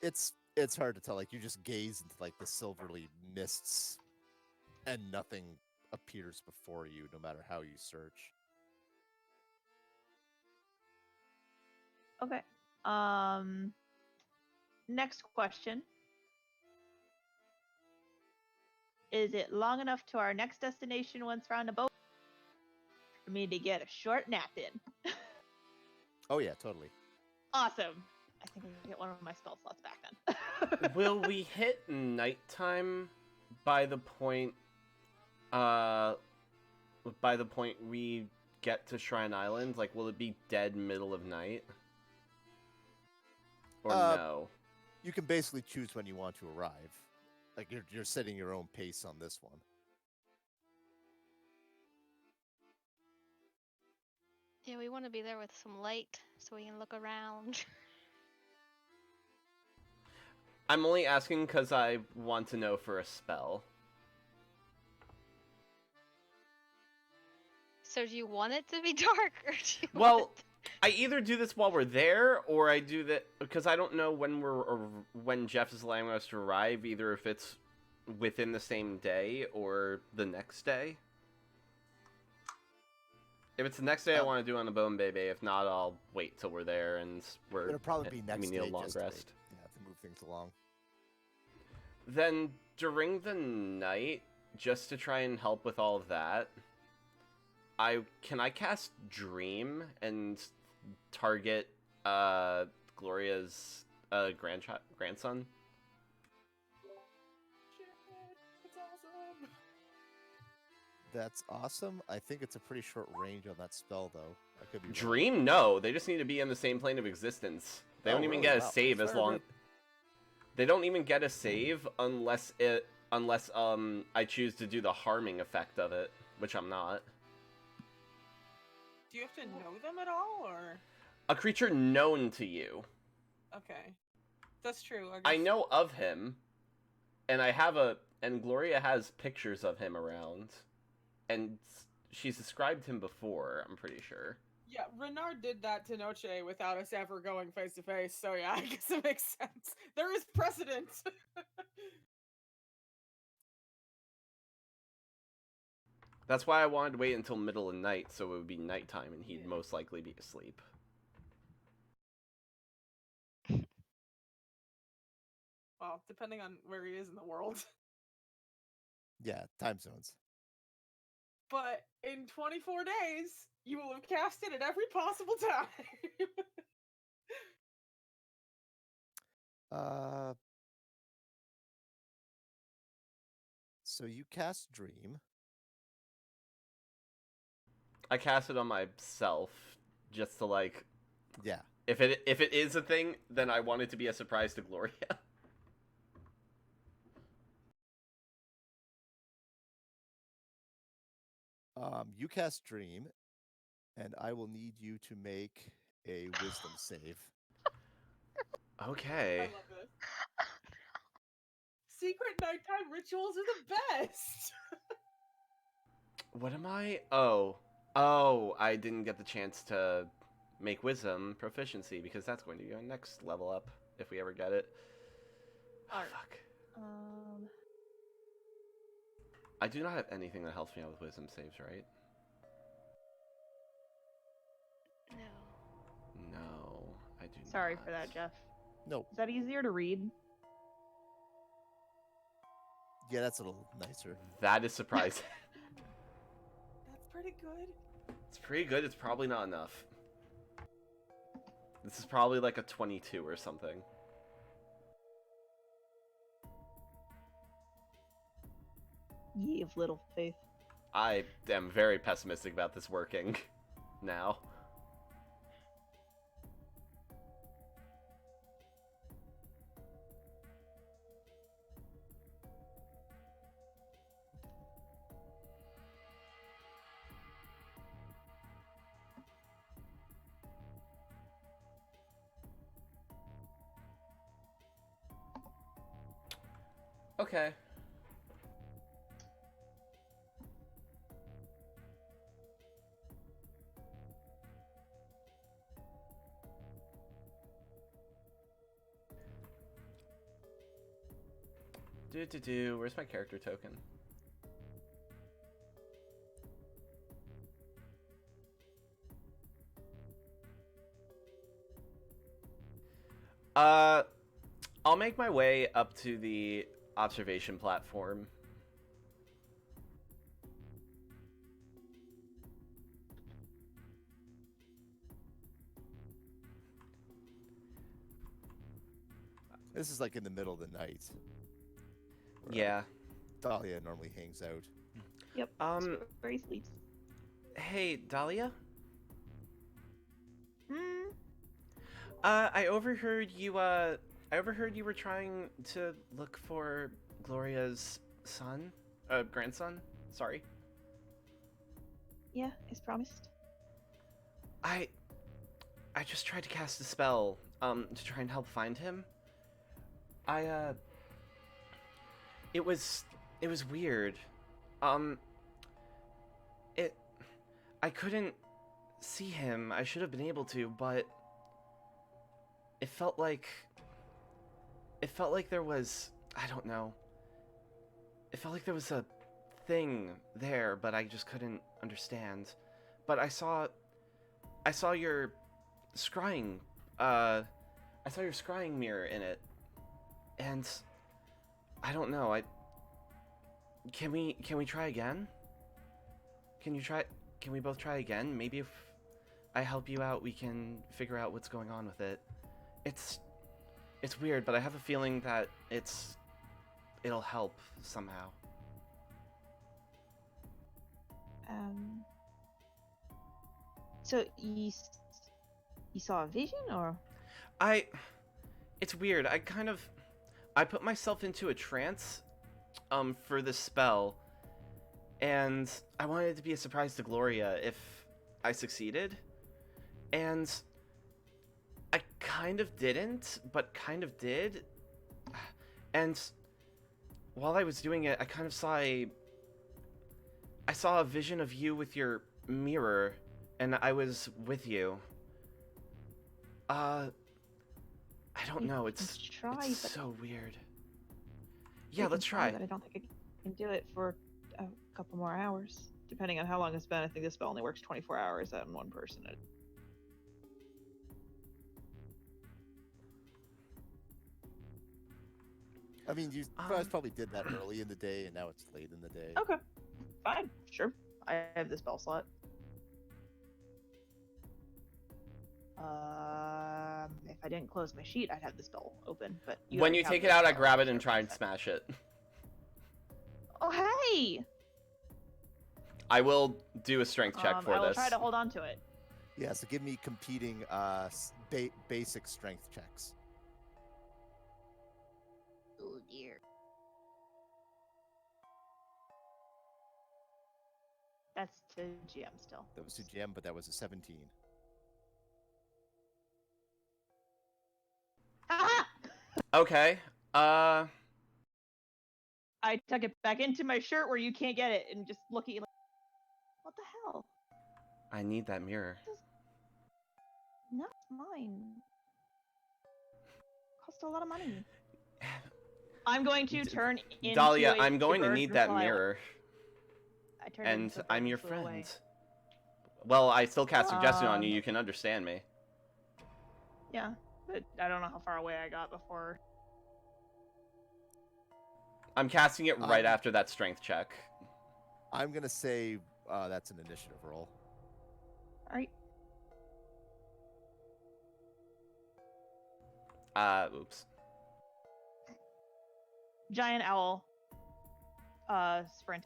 It's hard to tell. Like you just gaze into like the silvery mists, and nothing appears before you, no matter how you search. Okay. Next question. Is it long enough to our next destination once we're on the boat for me to get a short nap in? Oh yeah, totally. Awesome. I think I can get one of my spell slots back then. Will we hit nighttime by the point we get to Shrine Island? Like, will it be dead middle of night? Or no? You can basically choose when you want to arrive. Like you're setting your own pace on this one. Yeah, we want to be there with some light so we can look around. I'm only asking because I want to know for a spell. So do you want it to be dark, or do you Well, want I either do this while we're there, or I do that because I don't know when Jeff is allowing us to arrive. Either if it's within the same day or the next day. If it's the next day, I want to do on the Bone Baby. If not, I'll wait till we're there and It'll probably be next we need day. a long Just to rest. move things along. Then during the night, just to try and help with all of that, can I cast Dream and target Gloria's grandson? Shit, that's awesome. That's awesome. I think it's a pretty short range on that spell, though. I could be wrong. Dream? No, they just need to be in the same plane of existence. They don't even really? get a Wow. save as Fair long. bit. They don't even get a save unless I choose to do the harming effect of it, which I'm not. Do you have to know them at all, or? A creature known to you. Okay, that's true. I know of him, and and Gloria has pictures of him around, and she's described him before, I'm pretty sure. Yeah, Renard did that to Noche without us ever going face to face, so yeah, I guess it makes sense. There is precedent. That's why I wanted to wait until middle of night, so it would be nighttime, and he'd most likely be asleep. Well, depending on where he is in the world. Yeah, time zones. But in 24 days, you will have cast it at every possible time. So you cast Dream. I cast it on myself, just to like. Yeah. If it is a thing, then I want it to be a surprise to Gloria. You cast Dream, and I will need you to make a Wisdom save. I Okay. love this. Secret nighttime rituals are the best. What am I? Oh, I didn't get the chance to make wisdom proficiency because that's going to be our next level up if we ever get it. Oh, Alright. fuck. Um, I do not have anything that helps me out with wisdom saves, right? No. No, I do not. sorry for that, Jeff. Nope. Is that easier to read? Yeah, that's a little nicer. That is surprising. That's pretty good. It's pretty good. It's probably not enough. This is probably like a 22 or something. Ye of little faith. I am very pessimistic about this working now. Okay. Where's my character token? I'll make my way up to the observation platform. This is like in the middle of the night. where Yeah. Dahlia normally hangs out. Yep. that's where he sleeps. Hey, Dahlia? Hmm. I overheard you were trying to look for Gloria's son? Grandson? Sorry. Yeah, as promised. I just tried to cast a spell, to try and help find him. It was weird. I couldn't see him. I should have been able to, but it felt like there was, I don't know. It felt like there was a thing there, but I just couldn't understand. But I saw your scrying, I saw your scrying mirror in it, and I don't know. Can we try again? Can we both try again? Maybe if I help you out, we can figure out what's going on with it. It's weird, but I have a feeling that it'll help somehow. So you saw a vision, or? It's weird. I put myself into a trance, for this spell, and I wanted it to be a surprise to Gloria if I succeeded, and I kind of didn't, but kind of did, and while I was doing it, I kind of saw a vision of you with your mirror, and I was with you. I don't know. It's so weird. Yeah, let's try. But I don't think I can do it for a couple more hours, depending on how long it's been. I think this spell only works 24 hours on one person. I mean, you guys probably did that early in the day, and now it's late in the day. Okay, fine, sure. I have the spell slot. If I didn't close my sheet, I'd have the spell open. But when you take it out, I grab it and try and smash it. Oh, hey! I will do a strength check for I will this. try to hold on to it. Yeah, so give me competing basic strength checks. Oh dear. That's to GM still. That was to GM, but that was a 17. Ah! Okay. I tuck it back into my shirt where you can't get it, and just look at you. What the hell? I need that mirror. No, it's mine. Cost a lot of money. I'm going to turn into Dahlia, a I'm going to bird need and that fly away. mirror, I turned and into a bird I'm and your flew friend. away. Well, I still cast suggestion on you. Um, You can understand me. Yeah, but I don't know how far away I got before. I'm casting it right after that strength check. I'm gonna say that's an initiative roll. Alright. Oops. Giant owl. Sprint.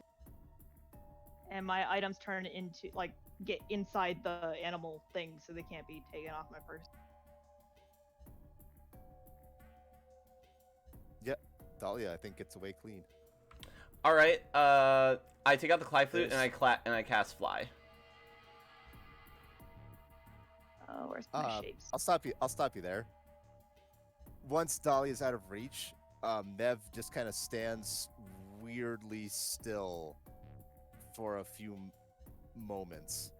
And my items turn into, like, get inside the animal thing so they can't be taken off my person. Yep, Dahlia, I think gets away clean. All right. I take out the Clyde flute and There's- I cast fly. Where's my shapes? I'll stop you there. Once Dahlia's out of reach, Nev just kind of stands weirdly still for a few moments,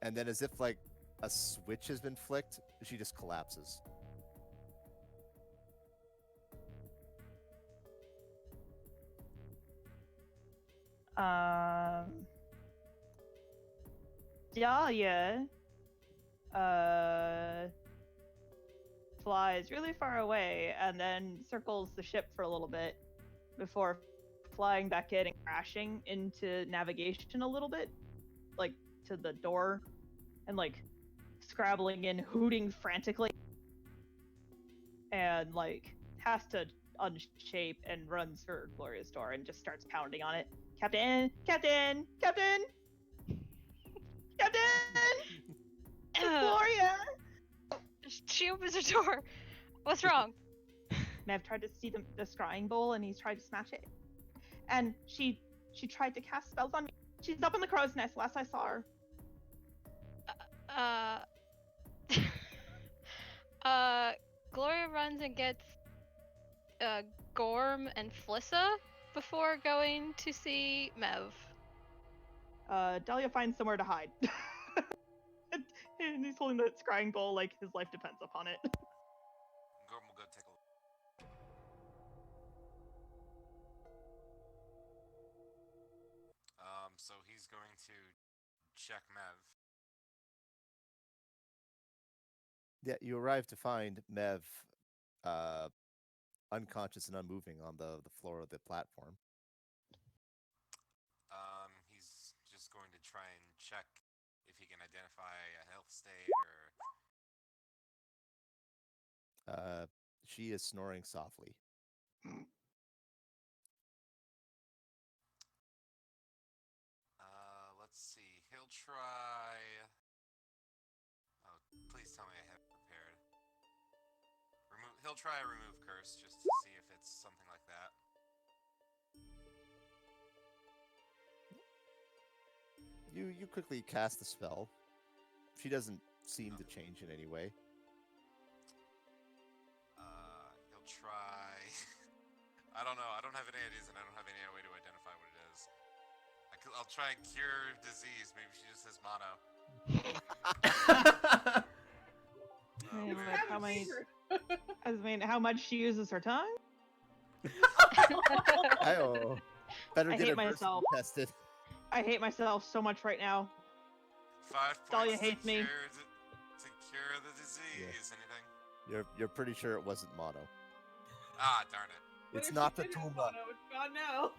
and then, as if like a switch has been flicked, she just collapses. Dahlia flies really far away and then circles the ship for a little bit before flying back in and crashing into navigation a little bit, like to the door, and like scrabbling and hooting frantically, and like has to unshape and runs for Gloria's door and just starts pounding on it. Captain! Captain! Captain! Captain! It's Gloria! She opens her door. What's wrong? Mev tried to see the scrying bowl and he's tried to smash it. And she tried to cast spells on me. She's up in the crow's nest last I saw her. Gloria runs and gets Gorm and Flissa before going to see Mev. Dahlia finds somewhere to hide. And he's holding the scrying bowl like his life depends upon it. Gordon will go take a look. So he's going to check Mev. Yeah, you arrive to find Mev unconscious and unmoving on the floor of the platform. He's just going to try and check if he can identify a health state or... She is snoring softly. Let's see. He'll try... Oh, please tell me I have it prepared. He'll try a remove curse just to see if it's something like that. You quickly cast the spell. She doesn't seem to change in any way. He'll try... I don't know. I don't have any ideas and I don't have any way to identify what it is. I'll try and cure disease. Maybe she just has mono. How much she uses her tongue? Oh, better I get hate her myself. tested. I hate myself so much right now. 5 Dahlia points hates to me. cure the disease. Anything? You're pretty sure it wasn't mono. Ah, darn it. But It's if not she the did have tumor. mono, it's gone now.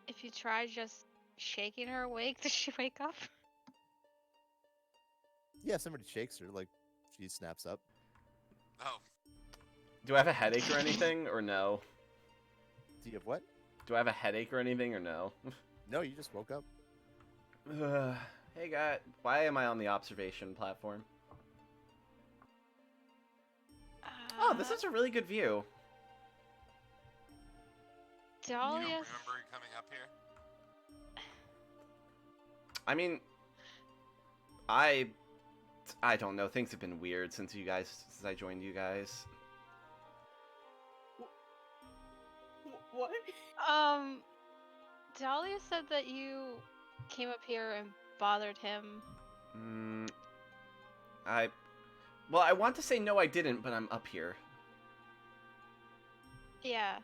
If you try just shaking her awake, does she wake up? Yeah, somebody shakes her, like she snaps up. Oh, Do I have a headache or anything, or no? Do you have what? Do I have a headache or anything, or no? No, you just woke up. Hey, guy. Why am I on the observation platform? Oh, this is a really good view. you don't Dahlia. remember coming up here? I mean, I don't know. Things have been weird since I joined you guys. What? Dahlia said that you came up here and bothered him. Well, I want to say no, I didn't, but I'm up here. Yeah.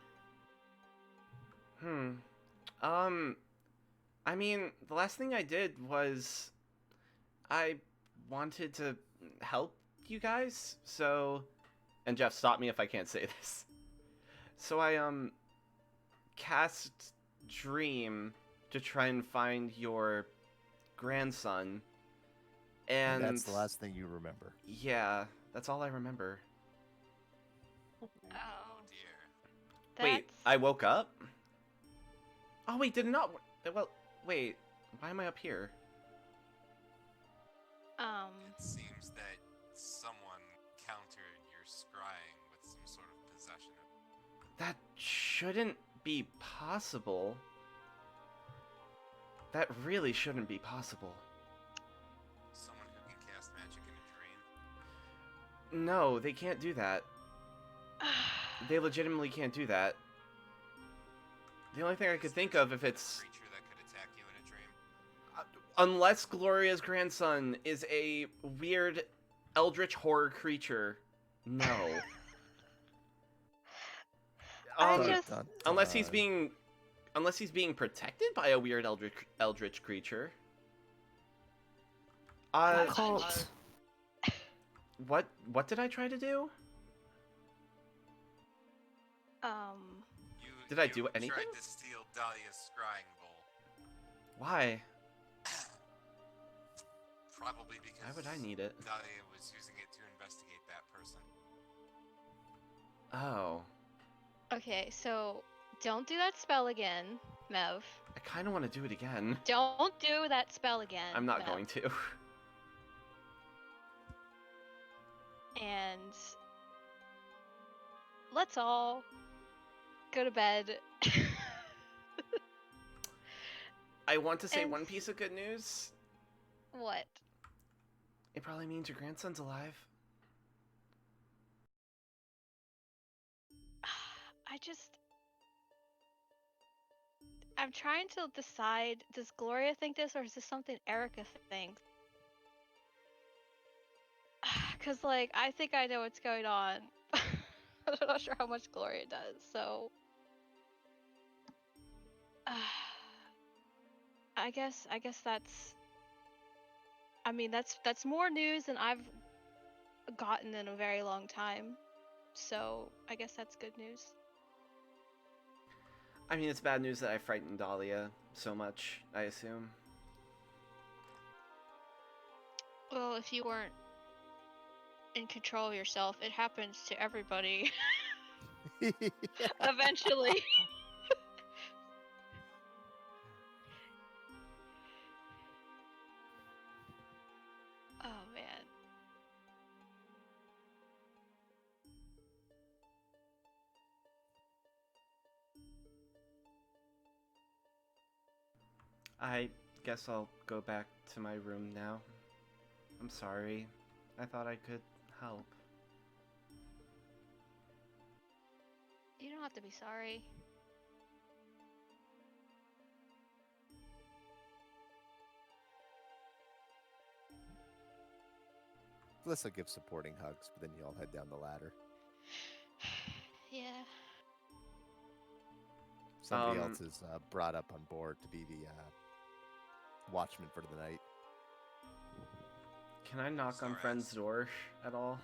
I mean, the last thing I did was I wanted to help you guys, so... And Jeff, stop me if I can't say this. So I, cast Dream to try and find your grandson, and... That's the last thing you remember. Yeah, that's all I remember. Oh. Dear. Wait, I woke up? Oh, wait, did it not... Well, wait, why am I up here? It seems that someone countered your scrying with some sort of possession. That shouldn't be possible. That really shouldn't be possible. Someone who can cast magic in a dream. No, they can't do that. They legitimately can't do that. The only thing I could think of if it's... Creature that could attack you in a dream. Unless Gloria's grandson is a weird eldritch horror creature. No. Unless he's being protected by a weird eldritch creature. Cult. What did I try to do? Did I do anything? Tried to steal Dahlia's scrying bowl. Why? Probably because Why would I need it? Dahlia was using it to investigate that person. Oh. Okay, so don't do that spell again, Mev. I kind of want to do it again. Don't do that spell again. I'm not Mev. going to. And let's all go to bed. I want to say And- one piece of good news. What? It probably means your grandson's alive. I'm trying to decide, does Gloria think this or is this something Erica thinks? Because, like, I think I know what's going on. I'm not sure how much Gloria does, so... I guess that's... I mean, that's more news than I've gotten in a very long time. So, I guess that's good news. I mean, it's bad news that I frightened Dahlia so much, I assume. Well, if you weren't in control of yourself, it happens to everybody. Eventually. Oh, man. I guess I'll go back to my room now. I'm sorry. I thought I could help. You don't have to be sorry. Melissa gives supporting hugs, but then you all head down the ladder. Yeah. Somebody else is brought up on board to be the watchman for the night. Can I knock on Friend's door at all?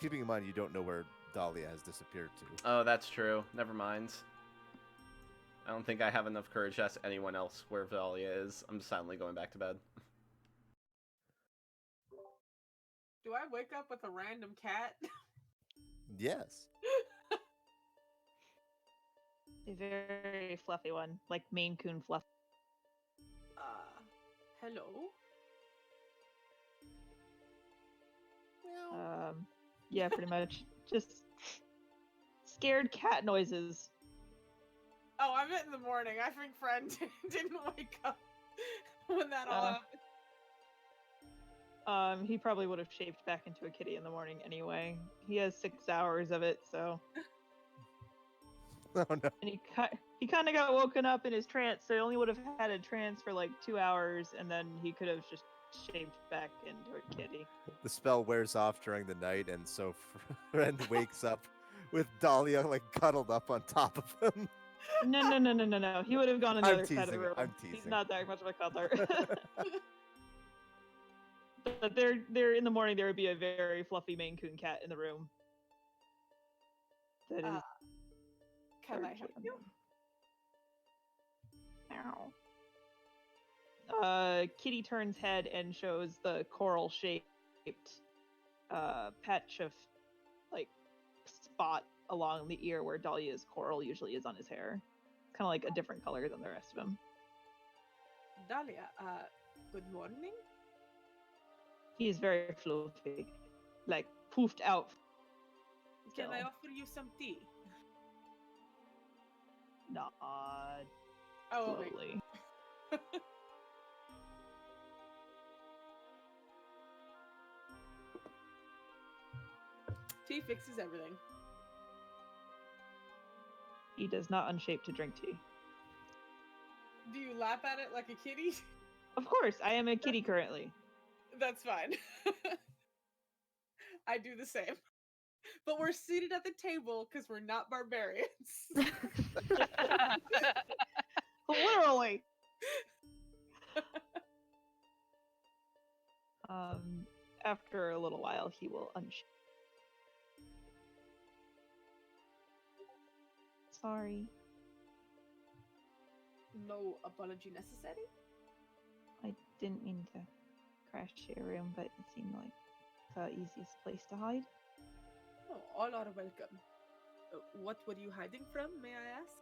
Keeping in mind you don't know where Dahlia has disappeared to. Oh, that's true. Never mind. I don't think I have enough courage to ask anyone else where Dahlia is. I'm silently going back to bed. Do I wake up with a random cat? Yes. A very fluffy one, like Maine Coon fluff. Hello? Yeah, pretty much. Just scared cat noises. Oh, I meant in the morning. I think friend didn't wake up when that all happened. He probably would have shaped back into a kitty in the morning anyway. He has 6 hours of it, so. Oh no. And he kind of got woken up in his trance, so he only would have had a trance for like 2 hours, and then he could have just shaped back into a kitty. The spell wears off during the night, and so Friend wakes up with Dahlia like cuddled up on top of him. No. He would have gone in the I'm other side of the teasing, room. I'm He's teasing. not that much of a cuddler. But there in the morning there would be a very fluffy Maine Coon cat in the room. That is. Can I help you? Ow. Kitty turns head and shows the coral-shaped patch of like spot along the ear where Dahlia's coral usually is on his hair. It's kind of like a different color than the rest of him. Dahlia, good morning. He is very fluffy, like poofed out. Can I So. offer you some tea? Nod Oh, wait. slowly. Tea fixes everything. He does not unshape to drink tea. Do you lap at it like a kitty? Of course, I am a kitty currently. That's fine. I do the same. But we're seated at the table because we're not barbarians. Literally. After a little while, he will unshape. Sorry, No apology necessary. I didn't mean to crash your room, but it seemed like the easiest place to hide. Oh, all are welcome. What were you hiding from, may I ask?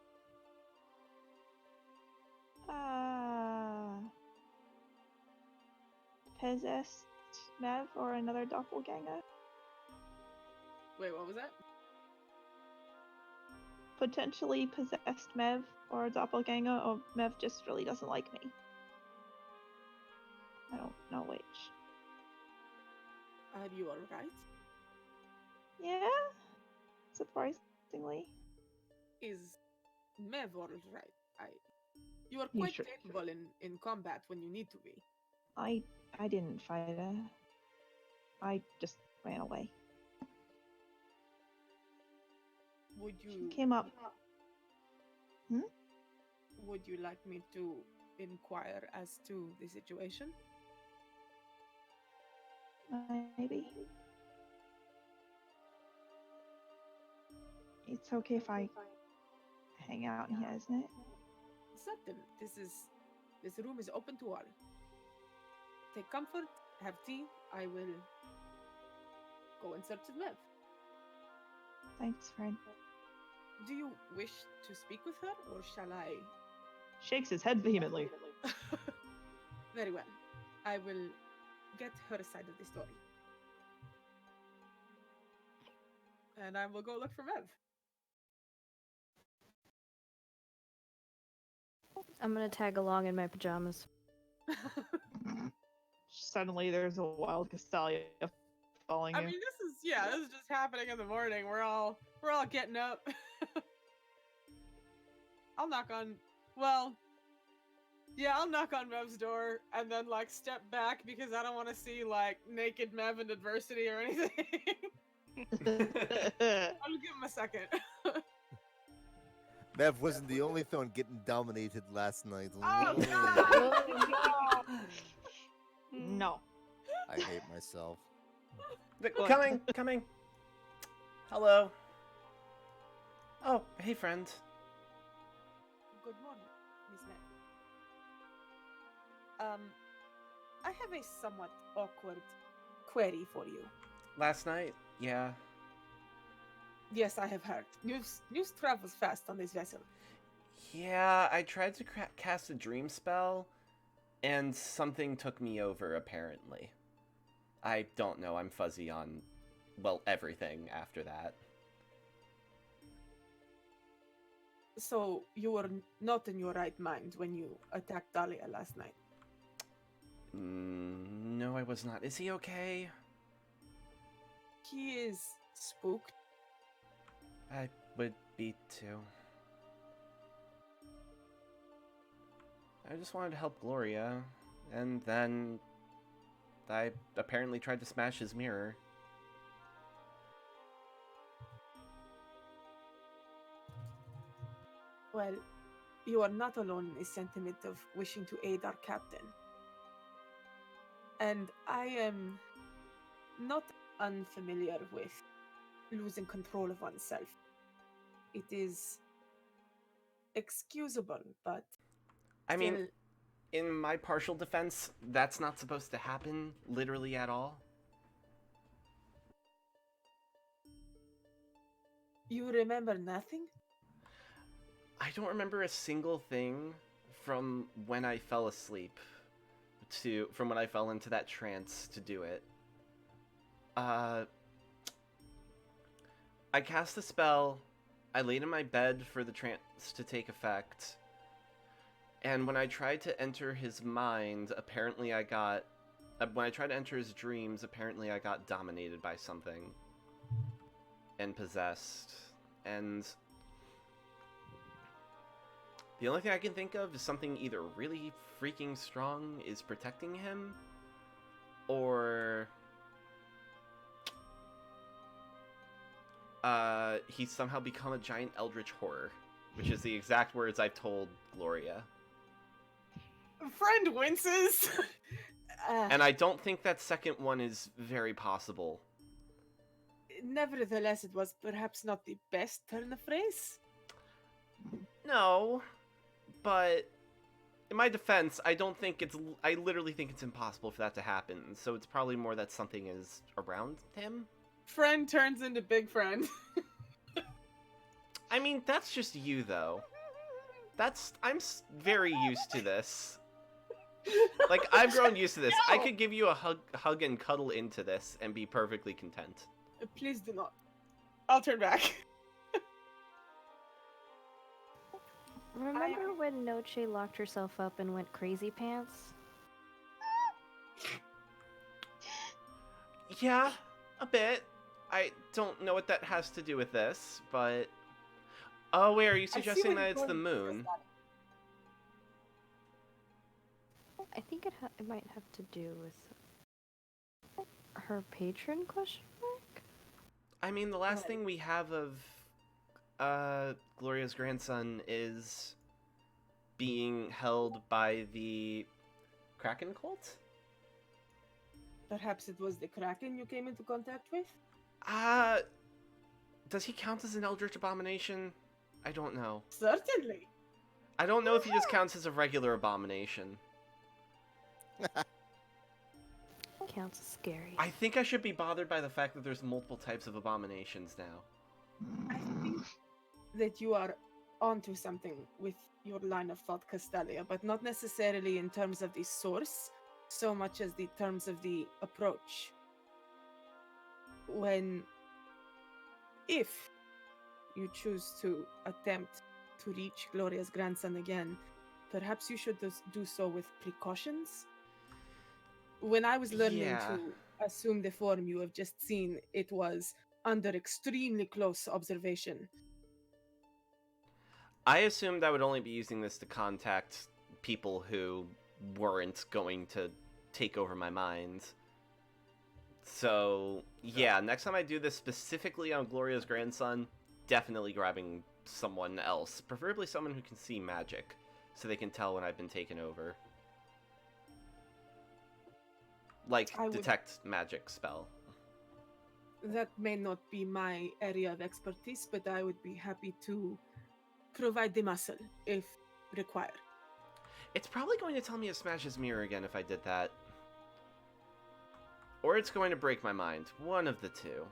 Possessed Mev or another doppelganger? Wait, what was that? Potentially possessed Mev or a doppelganger, or Mev just really doesn't like me. I don't know which. Are you alright? Yeah? Surprisingly. Is Mev alright? You are You quite should- capable in combat when you need to be. I didn't fight her. I just ran away. Would She you came up. Would you like me to inquire as to the situation? Maybe. It's okay if I hang out in here, isn't it? Certain. This room is open to all. Take comfort, have tea. I will go in search of Mev. Thanks, friend. Do you wish to speak with her, or shall I? Shakes his head vehemently. Very well. I will get her side of the story. And I will go look for Mev. I'm gonna tag along in my pajamas. Suddenly, there's a wild Castalia following I you. mean, this is just happening in the morning. We're all getting up. I'll knock on Mev's door and then like step back because I don't want to see like naked Mev in adversity or anything. I'll give him a second. Mev wasn't the only one getting dominated last night. Oh, Ooh, God! No. I hate myself. Coming. Hello. Oh, hey, friend. Good morning, Miss Mev. I have a somewhat awkward query for you. Last night, yeah. Yes, I have heard. News travels fast on this vessel. Yeah, I tried to cast a dream spell, and something took me over, apparently. I don't know, I'm fuzzy on, well, everything after that. So, you were not in your right mind when you attacked Dahlia last night? No, I was not. Is he okay? He is spooked. I would be too. I just wanted to help Gloria, and then I apparently tried to smash his mirror. Well, you are not alone in this sentiment of wishing to aid our captain. And I am not unfamiliar with losing control of oneself. It is excusable, but I mean, still, in my partial defense, that's not supposed to happen literally at all. you remember nothing? I don't remember a single thing from when I fell asleep from when I fell into that trance to do it. I cast the spell, I laid in my bed for the trance to take effect, and when I tried to enter his mind, apparently I got... when I tried to enter his dreams, apparently I got dominated by something. And possessed. And... the only thing I can think of is something either really freaking strong is protecting him, or... he's somehow become a giant eldritch horror, which is the exact words I've told Gloria. Friend winces. And I don't think that second one is very possible. Nevertheless, it was perhaps not the best turn of phrase. No, but in my defense, I don't think it's... I literally think it's impossible for that to happen, so it's probably more that something is around him. Friend turns into big friend. I mean, that's just you, though. I'm very used to this. Like, I've grown used to this. No! I could give you a hug and cuddle into this and be perfectly content. Please do not. I'll turn back. Remember when Noche locked herself up and went crazy pants? Yeah, a bit. I don't know what that has to do with this, but... Oh, wait, are you suggesting that it's the moon? I think it might have to do with her patron question mark? I mean, the last thing we have of Gloria's grandson is being held by the Kraken cult? Perhaps it was the Kraken you came into contact with? Does he count as an Eldritch Abomination? I don't know. Certainly. I don't know if he just counts as a regular abomination. Counts as scary. I think I should be bothered by the fact that there's multiple types of abominations now. I think that you are onto something with your line of thought, Castalia, but not necessarily in terms of the source, so much as the terms of the approach. If you choose to attempt to reach Gloria's grandson again, perhaps you should do so with precautions. When I was learning to assume the form you have just seen, it was under extremely close observation. I assumed I would only be using this to contact people who weren't going to take over my mind. So, yeah, next time I do this specifically on Gloria's grandson, definitely grabbing someone else, preferably someone who can see magic, so they can tell when I've been taken over. Like, detect magic spell. That may not be my area of expertise, but I would be happy to provide the muscle if required. It's probably going to tell me to smash his mirror again if I did that. Or it's going to break my mind. One of the two.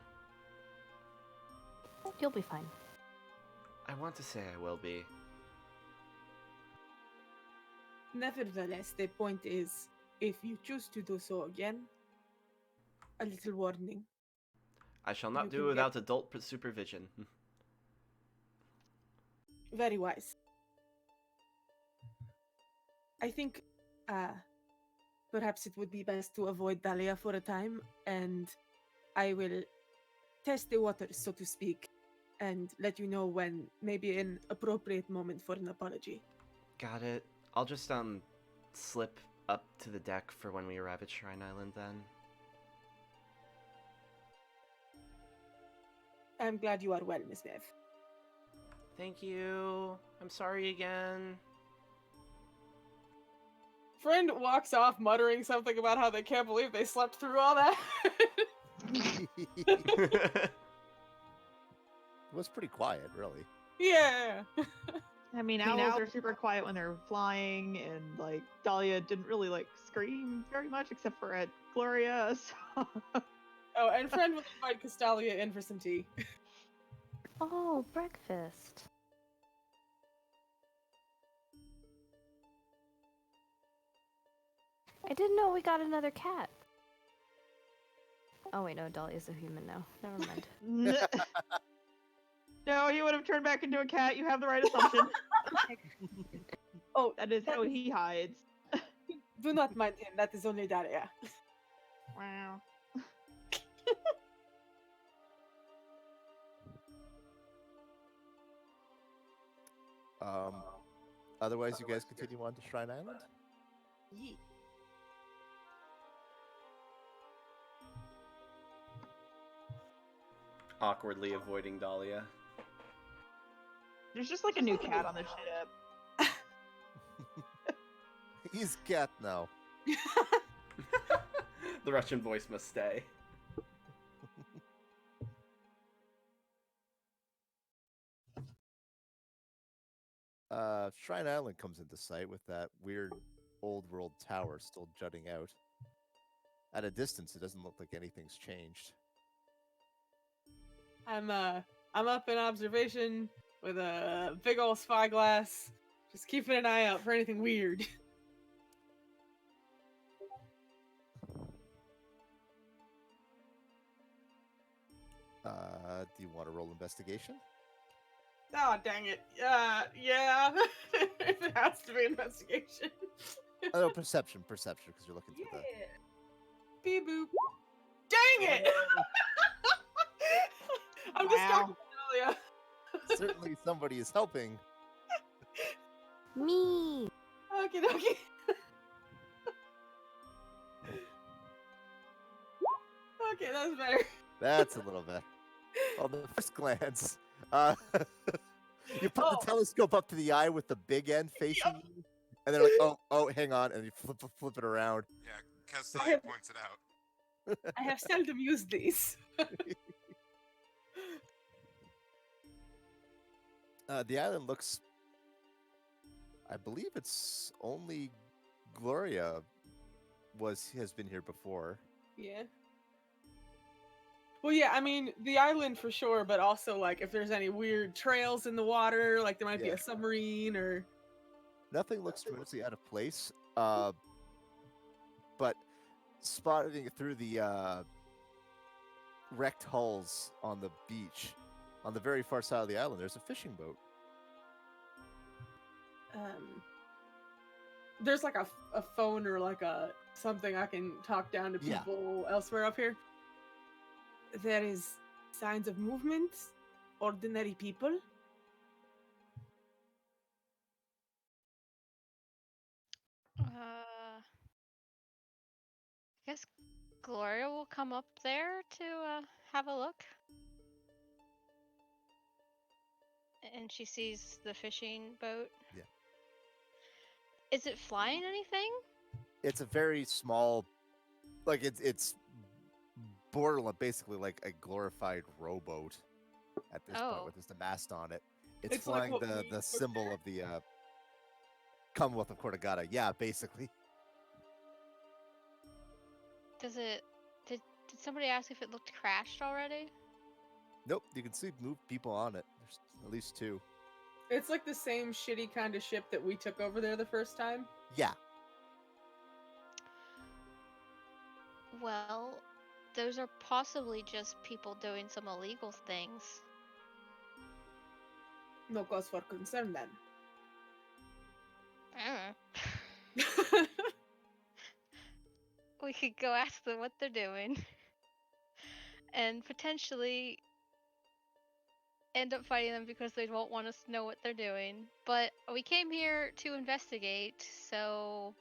You'll be fine. I want to say I will be. Nevertheless, the point is, if you choose to do so again, a little warning. I shall not do it without adult supervision. Very wise. I think perhaps it would be best to avoid Dahlia for a time, and I will test the waters, so to speak, and let you know when maybe an appropriate moment for an apology. Got it. I'll just slip up to the deck for when we arrive at Shrine Island then. I'm glad you are well, Miss Bev. Thank you. I'm sorry again. Friend walks off muttering something about how they can't believe they slept through all that. It was pretty quiet, really. Yeah. I mean, owls are super quiet when they're flying, and like Dahlia didn't really like scream very much except for at Gloria. So. Oh, and friend will invite Castalia in for some tea. Oh, breakfast. I didn't know we got another cat. Oh wait, no, Dahlia's a human now. Never mind. No, he would have turned back into a cat. You have the right assumption. Oh, That is how he hides. do not mind him. That is only Dahlia. Wow. Otherwise, you guys continue on to Shrine Island? Yee. Awkwardly avoiding Dahlia. There's just like a new cat on the ship. He's cat now. The Russian voice must stay. Shrine Island comes into sight with that weird old world tower still jutting out. At a distance, it doesn't look like anything's changed. I'm up in observation with a big old spyglass, just keeping an eye out for anything weird. Do you want to roll investigation? Oh, dang it. Yeah. If it has to be investigation. Oh, no, perception, because you're looking through the... Beep boop. Dang it! I'm distracted by Dahlia. Certainly somebody is helping. Me. Okay, okay. Okay, that's better. That's a little better. On the first glance, you put the Oh. telescope up to the eye with the big end facing you, and they're like, oh, hang on, and you flip it around. Yeah, Castalia points it out. I have seldom used these. The island looks... I believe it's only Gloria has been here before. Yeah. Well, yeah, I mean, the island for sure, but also, like, if there's any weird trails in the water, like there might be Yeah. a submarine or... Nothing looks tremendously out of place, but spotting through the wrecked hulls on the beach, on the very far side of the island, there's a fishing boat. There's like a phone or like a something I can talk down to Yeah. people elsewhere up here. There is signs of movement, ordinary people. I guess Gloria will come up there to have a look. And she sees the fishing boat. Yeah. Is it flying anything? It's a very small, like it's borderline, basically like a glorified rowboat at this point, Oh. with just a mast on it. It's It's like flying what the we the put symbol there. of the Commonwealth of Cortagata. Yeah, basically. Does it? Did somebody ask if it looked crashed already? Nope, you can see people on it. There's at least two. It's like the same shitty kind of ship that we took over there the first time. Yeah. Well, those are possibly just people doing some illegal things. No cause for concern then. I don't know. we could go ask them what they're doing. And potentially end up fighting them because they won't want us to know what they're doing. But we came here to investigate, so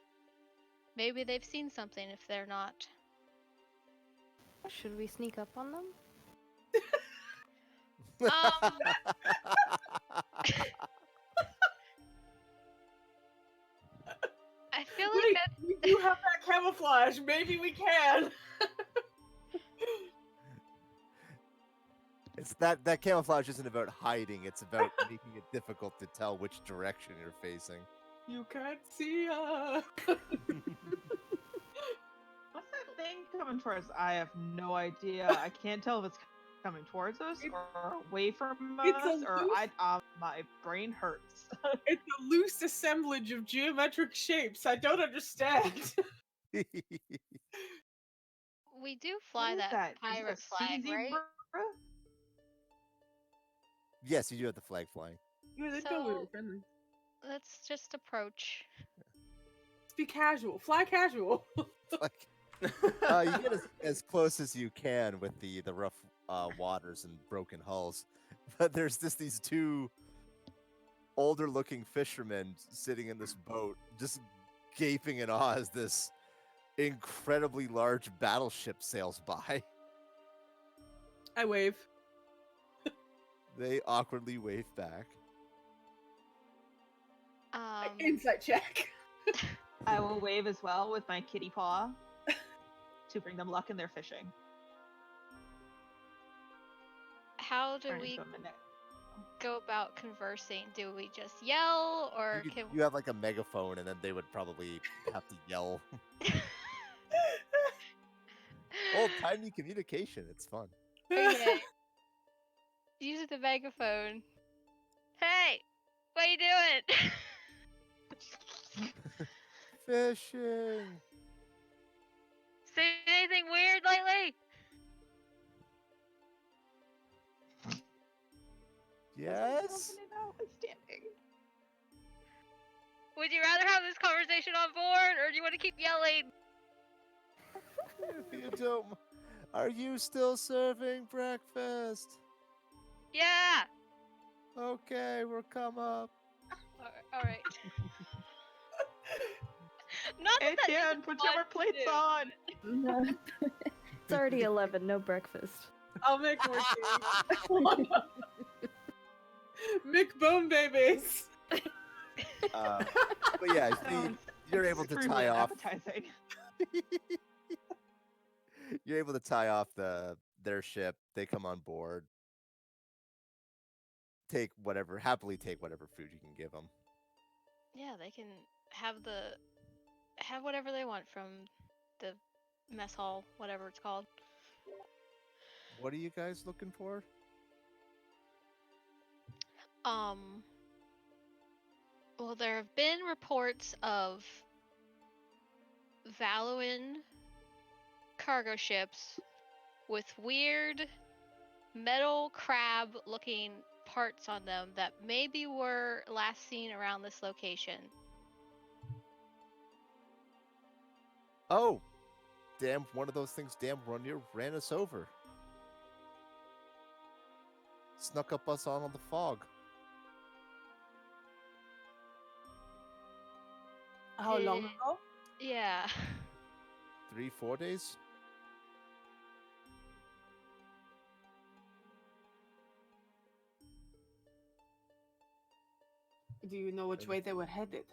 maybe they've seen something if they're not. Should we sneak up on them? I feel like Wait, that. we do have that camouflage. Maybe we can. It's that camouflage isn't about hiding, it's about making it difficult to tell which direction you're facing. You can't see us. What's that thing coming towards us? I have no idea. I can't tell if it's coming towards us or away from It's a us, or loose- my brain hurts. It's a loose assemblage of geometric shapes. I don't understand. We do fly What is that Is it a pirate sea flag, right? zebra? Yes, you do have the flag flying. You didn't know we were So- friendly. Let's just approach. Let's be casual. Fly casual. Like, you get as close as you can with the rough waters and broken hulls, but there's these two older-looking fishermen sitting in this boat, just gaping in awe as this incredibly large battleship sails by. I wave. They awkwardly wave back. Insight check. I will wave as well with my kitty paw to bring them luck in their fishing. How do Turn we into a minute. go about conversing? Do we just yell, or can You have like a megaphone, and then they would probably have to yell. Old-timey communication. It's fun. Okay. Use the megaphone. Hey, what you doing? Fishing. Seen anything weird lately? Yes. Notwithstanding. Would you rather have this conversation on board, or do you want to keep yelling? If you don't, are you still serving breakfast? Yeah. Okay, we'll come up. All right. Not that that Etienne, isn't put fun your to plates do. on. No. It's already 11, no breakfast. I'll make more tea. McBone babies. But yeah, Sounds you're able to extremely tie off. appetizing. You're able to tie off their ship. They come on board. Happily take whatever food you can give them. Yeah, they can have whatever they want from the mess hall, whatever it's called. What are you guys looking for? Well, there have been reports of Valuan cargo ships with weird metal crab looking parts on them that maybe were last seen around this location. Oh, damn! One of those things, ran us over. Snuck up us on the fog. How long Did- ago? Yeah. 3-4 days. Do you know which way they were headed?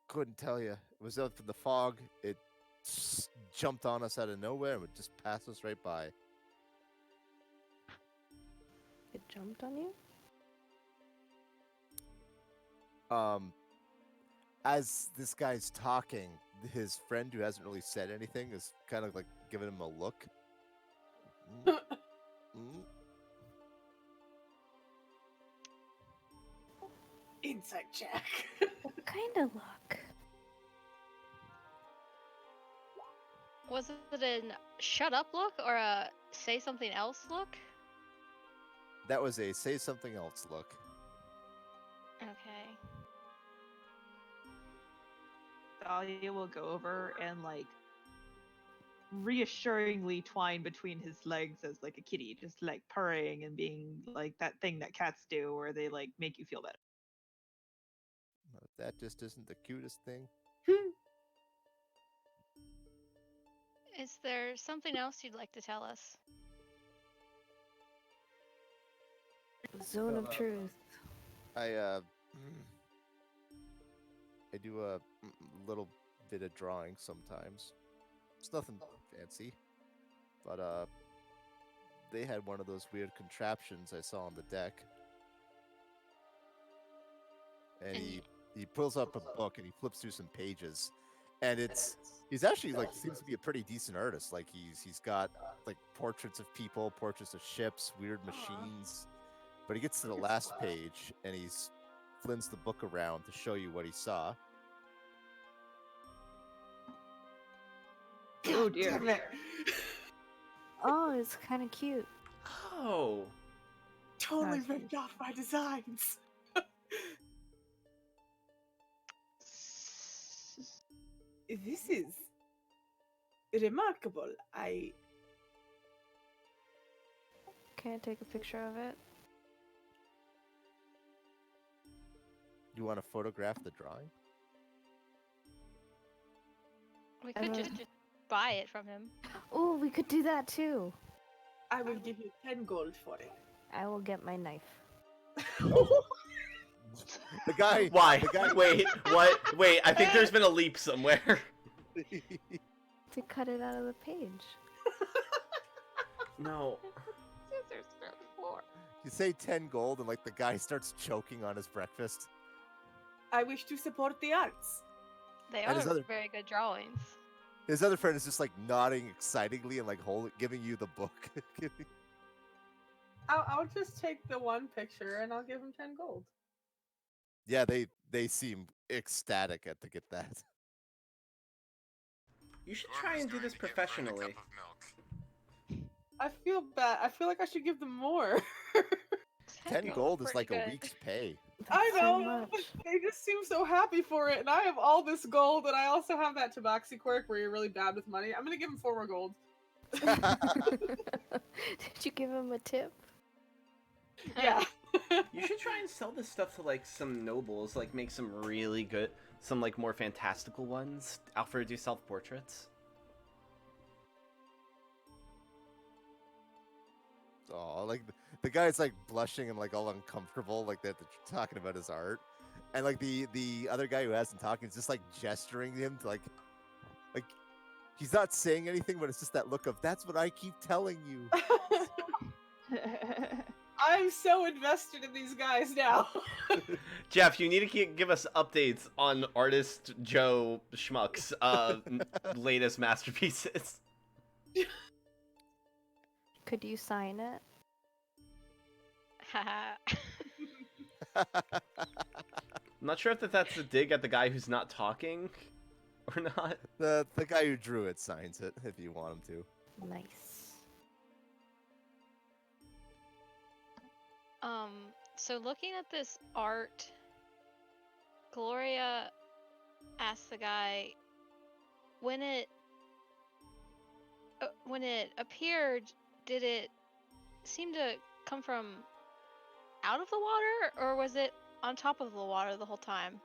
Couldn't tell you. It was out from the fog. It jumped on us out of nowhere and would just pass us right by. It jumped on you? As this guy's talking, his friend who hasn't really said anything is kind of like giving him a look. Mm. Insight check. What kind of luck? Was it an shut up look or a say something else look? That was a say something else look. Okay. Thalia will go over and like reassuringly twine between his legs as like a kitty, just like purring and being like that thing that cats do where they like make you feel better. That just isn't the cutest thing. Is there something else you'd like to tell us? Zone of truth. I do a little bit of drawing sometimes. It's nothing fancy, but they had one of those weird contraptions I saw on the deck, and And he pulls up a book and he flips through some pages, and he's actually like seems to be a pretty decent artist. Like he's got like portraits of people, portraits of ships, weird machines. But he gets to the last page and he's flings the book around to show you what he saw. Oh dear. Damn it. Oh, it's kind of cute. Oh. Totally That's ripped off my designs. This is remarkable. Can I take a picture of it? You want to photograph the drawing? we could just buy it from him. Oh, we could do that too. I will give you 10 gold for it. I will get my knife. The guy. Why? The guy. Wait, what? Wait, I think there's been a leap somewhere. To cut it out of the page. No. Scissors for the floor. You say 10 gold, and like the guy starts choking on his breakfast. I wish to support the arts. They And his are other- very good drawings. His other friend is just like nodding excitedly and like giving you the book. I'll just take the one picture and I'll give him 10 gold. Yeah, they seem ecstatic to get that. You should Gorm try is and do going this to give Vern a professionally. cup of milk. I feel bad. I feel like I should give them more. 10 gold is Pretty like a good. week's pay. I So know. much. They just seem so happy for it, and I have all this gold, and I also have that tabaxi quirk where you're really bad with money. I'm gonna give him 4 more gold. Did you give him a tip? Yeah. You should try and sell this stuff to like some nobles, like make some really good, some like more fantastical ones. Alfred, do self-portraits. Oh, like the guy's like blushing and like all uncomfortable, like that you're talking about his art, and like the other guy who hasn't talking is just like gesturing him to like he's not saying anything, but it's just that look of that's what I keep telling you. I'm so invested in these guys now. Jeff, you need to give us updates on artist Joe Schmuck's latest masterpieces. Could you sign it? I'm not sure if that's a dig at the guy who's not talking or not. The guy who drew it signs it if you want him to. Nice. So looking at this art, Gloria asked the guy when it appeared, did it seem to come from out of the water, or was it on top of the water the whole time?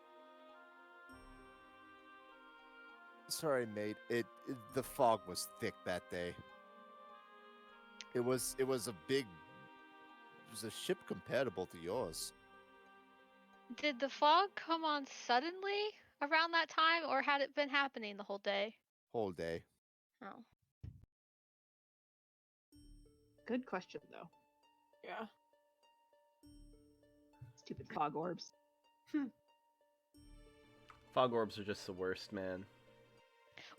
Sorry, mate. The fog was thick that day. It was a ship comparable to yours. Did the fog come on suddenly around that time, or had it been happening the whole day? Whole day. Oh. Good question though. Yeah. Stupid fog orbs. Fog orbs are just the worst, man.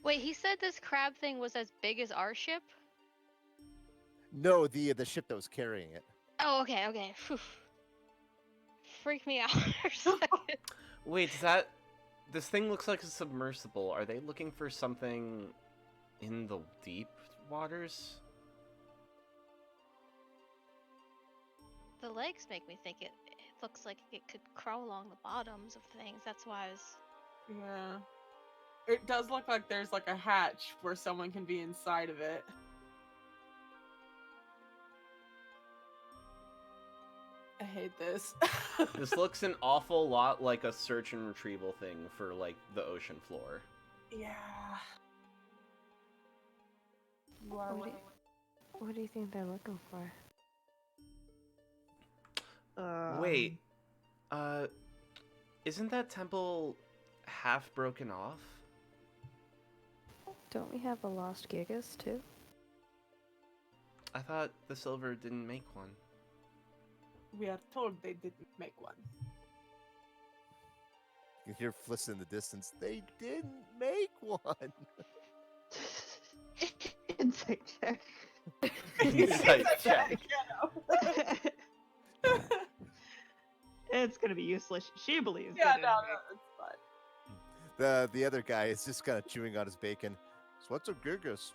Wait, he said this crab thing was as big as our ship? No, the ship that was carrying it. Oh, okay. Phew. Freak me out for a second. Wait, this thing looks like a submersible. Are they looking for something in the deep waters? The legs make me think it looks like it could crawl along the bottoms of things. That's why I was... Yeah. It does look like there's like a hatch where someone can be inside of it. I hate this. This looks an awful lot like a search and retrieval thing for like the ocean floor. Yeah. You are What do What do you think they're looking for? Wait, isn't that temple half broken off? Don't we have a lost Gigas too? I thought the silver didn't make one. We are told they didn't make one. You hear Fliss in the distance. They didn't make one. Insight check. Insight check. It's gonna be useless. She believes. Yeah, they no, didn't no, it's fine. The other guy is just kind of chewing on his bacon. So what's a gigas?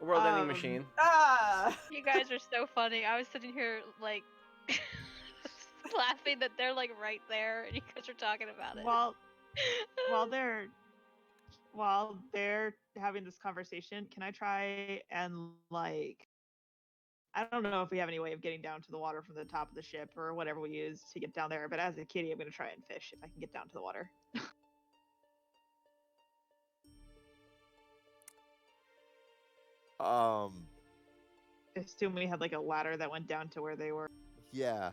World ending machine. Ah! You guys are so funny. I was sitting here like laughing that they're like right there, and you guys are talking about it. While they're having this conversation, can I try and like, I don't know if we have any way of getting down to the water from the top of the ship or whatever we use to get down there, but as a kitty, I'm gonna try and fish if I can get down to the water. Assume we had like a ladder that went down to where they were. Yeah.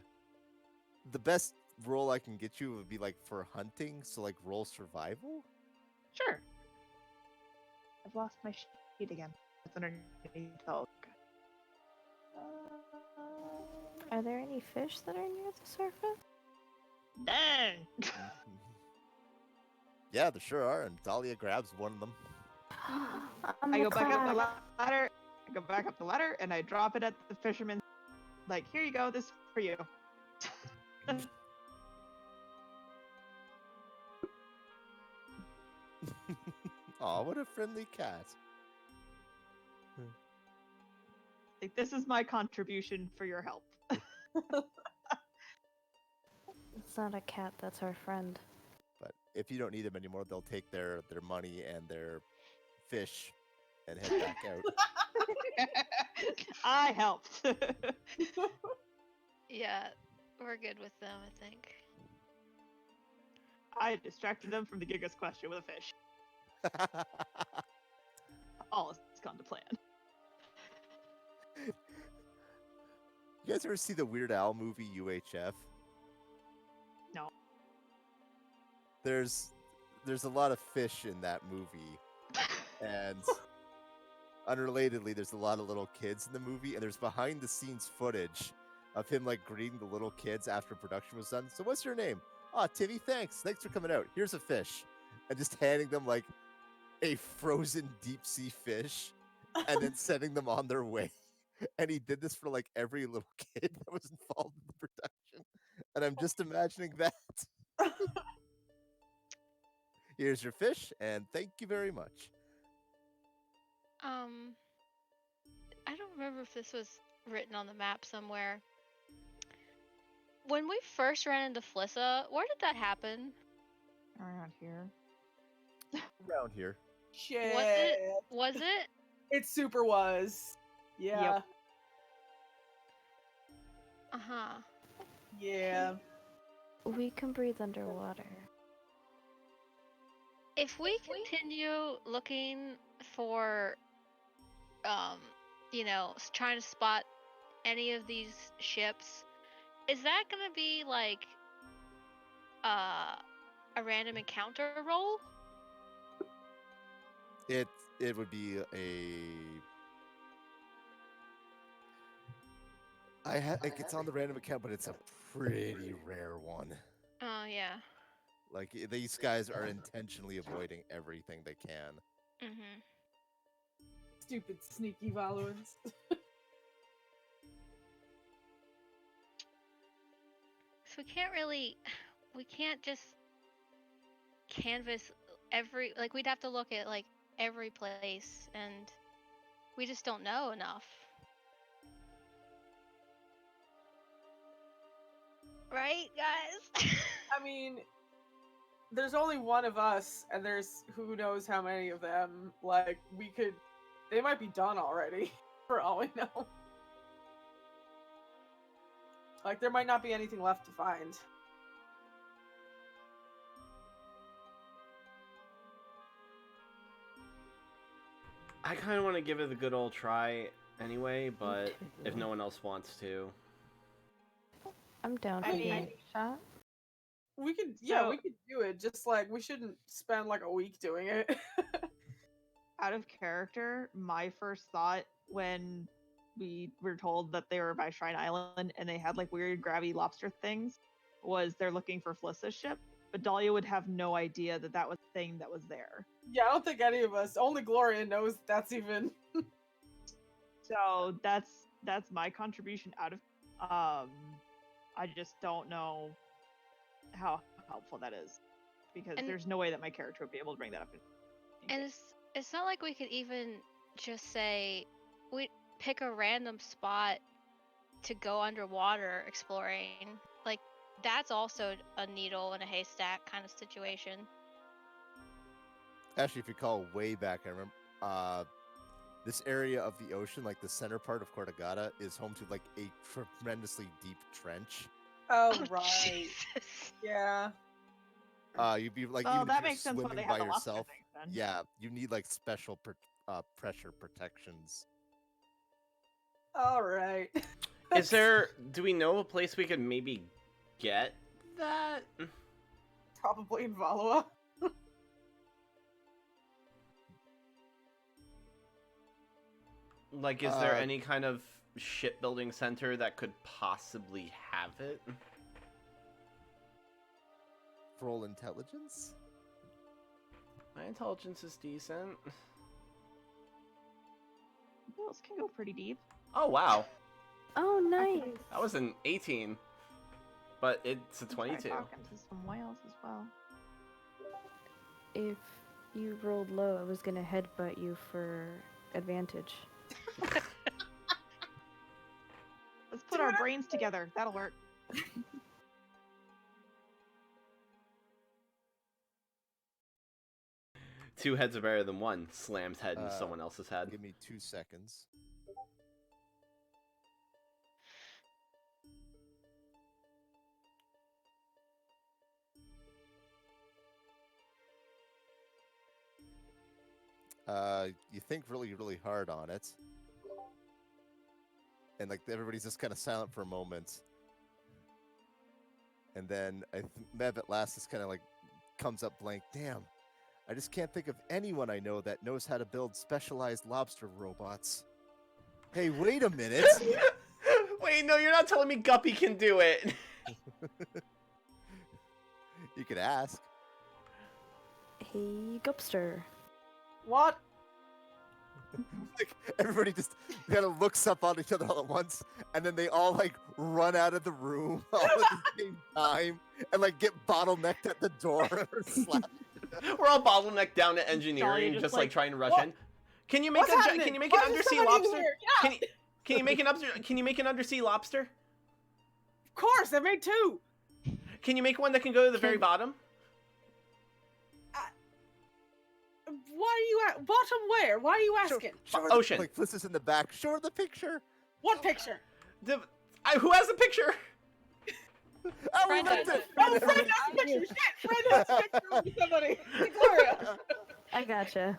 The best roll I can get you would be like for hunting, so like roll survival. Sure. I've lost my sheet again. It's underneath all. Are there any fish that are near the surface? Dang! Yeah, there sure are, and Dahlia grabs one of them. I go back up the ladder. I go back up the ladder and I drop it at the fisherman. Like, here you go. This is for you. Aw, what a friendly cat. Like, this is my contribution for your help. It's not a cat, that's our friend. But if you don't need them anymore, they'll take their money and their fish and head back out. I helped. Yeah, we're good with them, I think. I distracted them from the Gigas question with a fish. All has gone to plan. You guys ever see the Weird Al movie UHF? No. There's a lot of fish in that movie, and unrelatedly, there's a lot of little kids in the movie, and there's behind the scenes footage of him like greeting the little kids after production was done. So what's your name? Ah, Timmy, thanks for coming out. Here's a fish. And just handing them like a frozen deep sea fish and then sending them on their way. And he did this for like every little kid that was involved in the production. And I'm just imagining that. Here's your fish, and thank you very much. I don't remember if this was written on the map somewhere. When we first ran into Flissa, where did that happen? Around here. Around here. Shit. Was it? It super was. Yeah. Yep. Uh-huh. Yeah. We can breathe underwater. If we continue looking for, trying to spot any of these ships, is that gonna be like a random encounter roll? It would be it's on the random account, but it's a pretty rare one. Oh yeah. Like these guys are intentionally avoiding everything they can. Mhm. Stupid sneaky Valorans. So we can't just canvas we'd have to look at like every place, and we just don't know enough. Right, guys? I mean, there's only one of us, and there's who knows how many of them. Like, they might be done already, for all we know. Like, there might not be anything left to find. I kind of want to give it a good old try anyway, but if too. no one else wants to. I'm down I for mean- giving it a shot. We could, So- we could do it. Just like, we shouldn't spend like a week doing it. Out of character, my first thought when we were told that they were by Shrine Island and they had like weird grabby lobster things was they're looking for Flissa's ship, but Dahlia would have no idea that that was the thing that was there. Yeah, I don't think any of us. Only Gloria knows that's even. So that's my contribution out of I just don't know how helpful that is because And- there's no way that my character would be able to bring that up. And it's not like we could even just say we pick a random spot to go underwater exploring. Like that's also a needle in a haystack kind of situation. Actually, if you call way back, I remember this area of the ocean, like the center part of Cortagata, is home to like a tremendously deep trench. Oh, right. Jesus. Yeah. You'd be like, Oh, even if that you're makes sense why swimming they by have the lobster yourself, things then. yeah, you need like special pressure protections. All right. Is there? Do we know a place we could maybe get that? Probably in Valua? Like, is there Uh, any kind of shipbuilding center that could possibly have it? Roll intelligence. My intelligence is decent. Those can go pretty deep. Oh wow, Oh, nice. that was an 18, but it's a Try 22. talking to some whales as well. If you rolled low, I was gonna headbutt you for advantage. Let's put our brains together. That'll work. Two heads are better than one. Slams head in Uh, someone else's head. Give me 2 seconds. You think really, really hard on it. And like everybody's just kind of silent for a moment. And then Mev at last just kind of like comes up blank. Damn, I just can't think of anyone I know that knows how to build specialized lobster robots. Hey, wait a minute. Wait, no, you're not telling me Guppy can do it. You could ask. Hey, Gupster. What? Like everybody just kind of looks up on each other all at once, and then they all like run out of the room all at the same time, and like get bottlenecked at the door or slapped. We're all bottlenecked down to engineering, just just like like, trying to rush what? in. Can you make What's a happening? can you make Why an is undersea somebody in lobster? here? Yeah. Can you make an undersea lobster? Of course, I made two. Can you make one that can go to the very Can- bottom? Why are you at bottom? Where? Why are you asking? Show her Ocean. Like Fliss is in the back. Show her the picture. What picture? Who has the picture? Oh, Fred we meant has to- it. Oh, Fred has the picture. Shit, Fred has the picture with somebody. Gloria, I gotcha.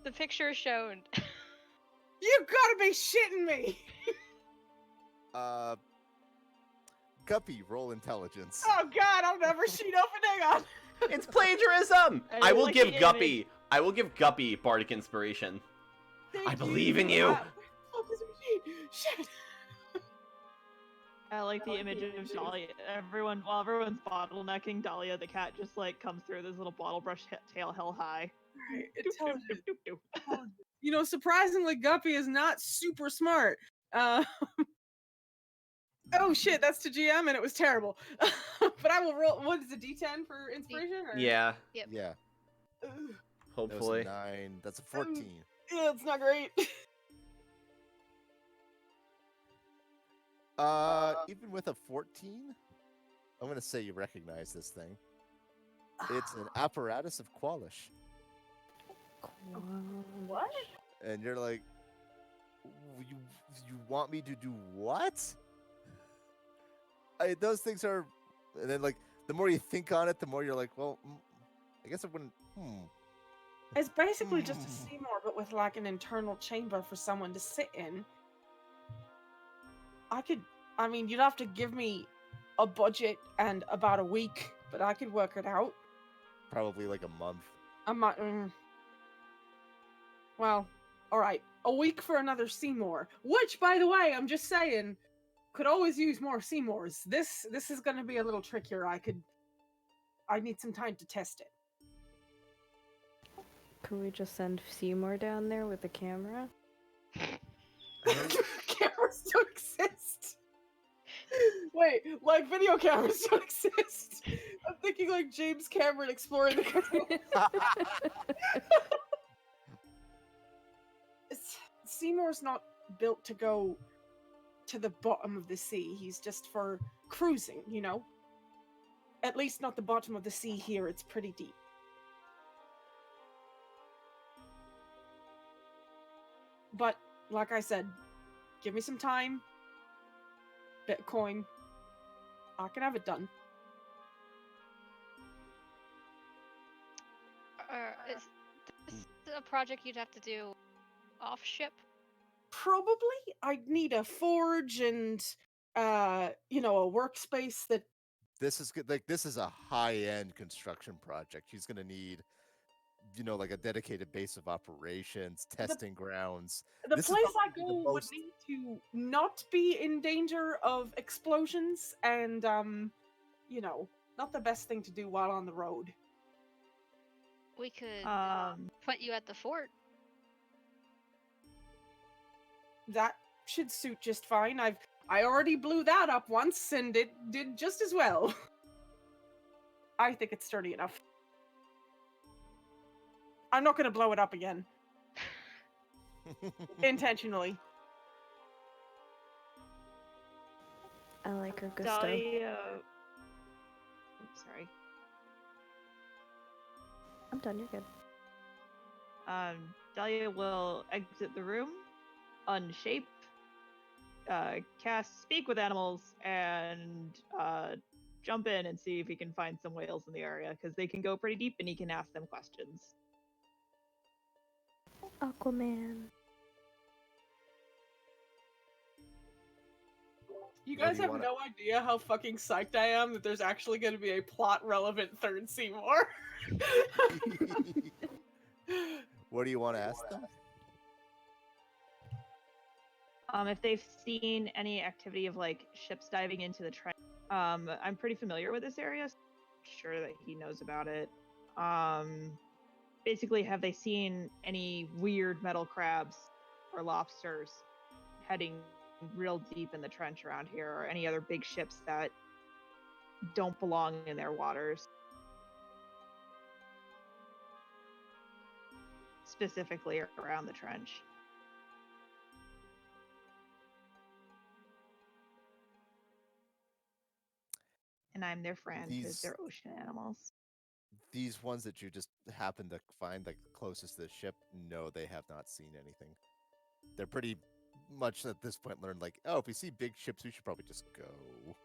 The picture is shown. you gotta be shitting me. Guppy, roll intelligence. Oh God, I'll never sheet open. Hang on. It's plagiarism. I I will like give the Guppy. I will give Guppy bardic inspiration. Thank I believe in you. Where the fuck is the machine? Shit. I like the image of Dahlia. While everyone's bottlenecking, Dahlia the cat just like comes through this little bottle brush tail hell high. Alright, Doop, doop, intelligent. doop, doop, doop. You know, surprisingly, Guppy is not super smart. Oh shit, that's to GM and it was terrible. But I will roll. What is a D10 for inspiration? Or? Yeah, Yeah, Ugh. that was a hopefully. 9. That's a 14. Yeah, it's not great. Even with a 14, I'm gonna say you recognize this thing. It's an apparatus of Qualish. What? And you're like, you you want me to do what? Those things are, and then like the more you think on it, the more you're like, well, I guess I wouldn't. It's basically just a Seymour, but with like an internal chamber for someone to sit in. I mean, you'd have to give me a budget and about a week, but I could work it out. Probably like a month. Well, all right, a week for another Seymour. Which, by the way, I'm just saying, could always use more Seymours. This is going to be a little trickier. I need some time to test it. Could we just send Seymour down there with the camera? Cameras don't exist. Wait, like video cameras don't exist. I'm thinking like James Cameron exploring the country. Seymour's not built to go to the bottom of the sea. He's just for cruising, you know? At least not the bottom of the sea here. It's pretty deep. But, like I said, give me some time. Bitcoin. I can have it done. Is this a project you'd have to do off ship? Probably. I'd need a forge and, a workspace that... This is good. Like, this is a high-end construction project. She's gonna need, like a dedicated base of operations, testing grounds. The This is place I probably the go would most- need to not be in danger of explosions and, not the best thing to do while on the road. We could Um, put you at the fort. That should suit just fine. I already blew that up once and it did just as well. I think it's sturdy enough. I'm not gonna blow it up again. Intentionally. I like her gusto. Dahlia. Oops, sorry. I'm done, you're good. Dahlia will exit the room, unshape, cast Speak with Animals, and jump in and see if he can find some whales in the area, because they can go pretty deep and he can ask them questions. Aquaman. You Where guys do you have wanna- no idea how fucking psyched I am that there's actually going to be a plot-relevant third Seymour. What do you want to ask them? If they've seen any activity of like ships diving into the trench, I'm pretty familiar with this area. So I'm sure that he knows about it. Basically, have they seen any weird metal crabs or lobsters heading real deep in the trench around here, or any other big ships that don't belong in their waters? Specifically around the trench. And I'm their friend because These- they're ocean animals. These ones that you just happen to find like closest to the ship, no, they have not seen anything. They're pretty much at this point learned like, oh, if we see big ships, we should probably just go.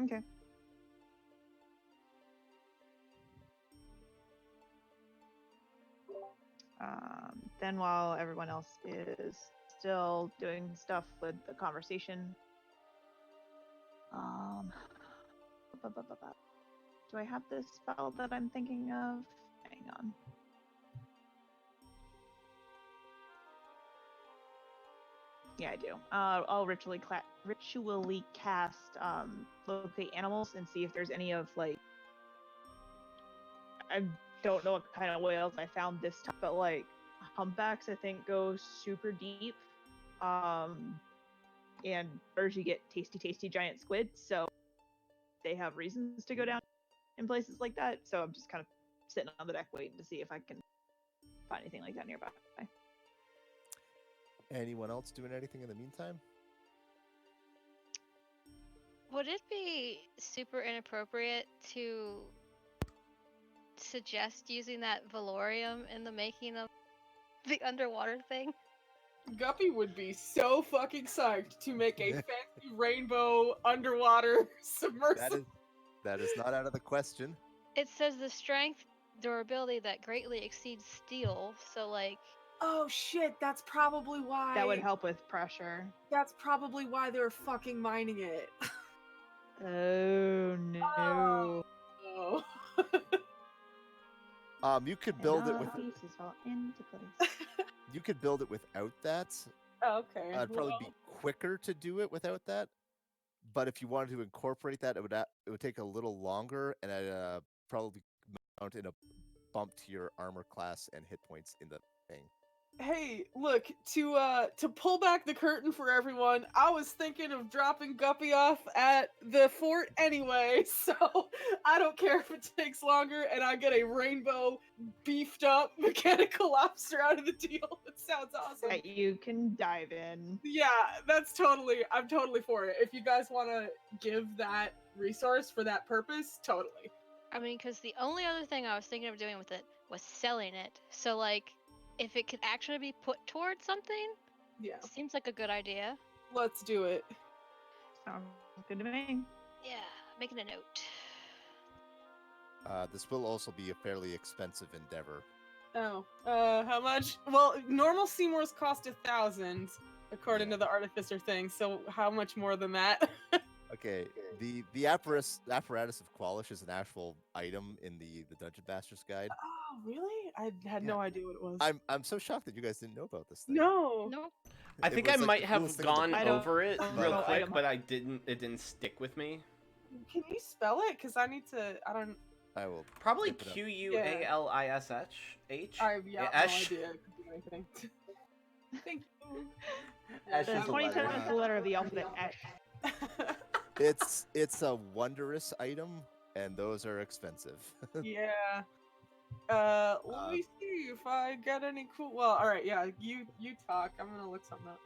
Okay. Then while everyone else is still doing stuff with the conversation, do I have this spell that I'm thinking of? Hang on. Yeah, I do. I'll ritually cast locate animals and see if there's any of like, I don't know what kind of whales I found this time, but like humpbacks I think go super deep. And birds you get tasty giant squid, so they have reasons to go down in places like that. So I'm just kind of sitting on the deck waiting to see if I can find anything like that nearby. Anyone else doing anything in the meantime? Would it be super inappropriate to suggest using that Valorium in the making of the underwater thing? Guppy would be so fucking psyched to make a fancy rainbow underwater submersible. That is not out of the question. It says the strength durability that greatly exceeds steel, so like Oh shit, that's probably why. That would help with pressure. That's probably why they're fucking mining it. Oh no. Oh. You could build it all with the pieces fall into place. you could build it without that. Okay. It'd probably well, be quicker to do it without that. But if you wanted to incorporate that, it would take a little longer, and it probably mount in a bump to your armor class and hit points in the thing. Hey, look, to pull back the curtain for everyone, I was thinking of dropping Guppy off at the fort anyway, so I don't care if it takes longer and I get a rainbow beefed up mechanical lobster out of the deal. It sounds awesome. That you can dive in. Yeah, I'm totally for it. If you guys want to give that resource for that purpose, totally. I mean, because the only other thing I was thinking of doing with it was selling it. So like, if it could actually be put towards something, Yeah, seems like a good idea. let's do it. Sounds good to me. Yeah, making a note. This will also be a fairly expensive endeavor. Oh, how much? Well, normal Seymour's cost 1,000, according to the artificer thing. So how much more than that? Okay, the apparatus of Qualish is an actual item in the Dungeon Master's Guide. Oh, really? I had Yeah. no idea what it was. I'm so shocked that you guys didn't know about this thing. No. Nope. I It think was, I like, might the have coolest thing in the gone I don't- over it I don't real know quick, item- but it didn't stick with me. Can you spell it? Because I need to. I don't. I will Probably type it up. Qualish. I have no Ash. idea. It could do anything. Thank you. Ash The is a 27th letter. is the letter of the alphabet Ash. It's a wondrous item, and those are expensive. Yeah. Let me see if I get any cool. Well, all right. Yeah, you talk. I'm gonna look something up.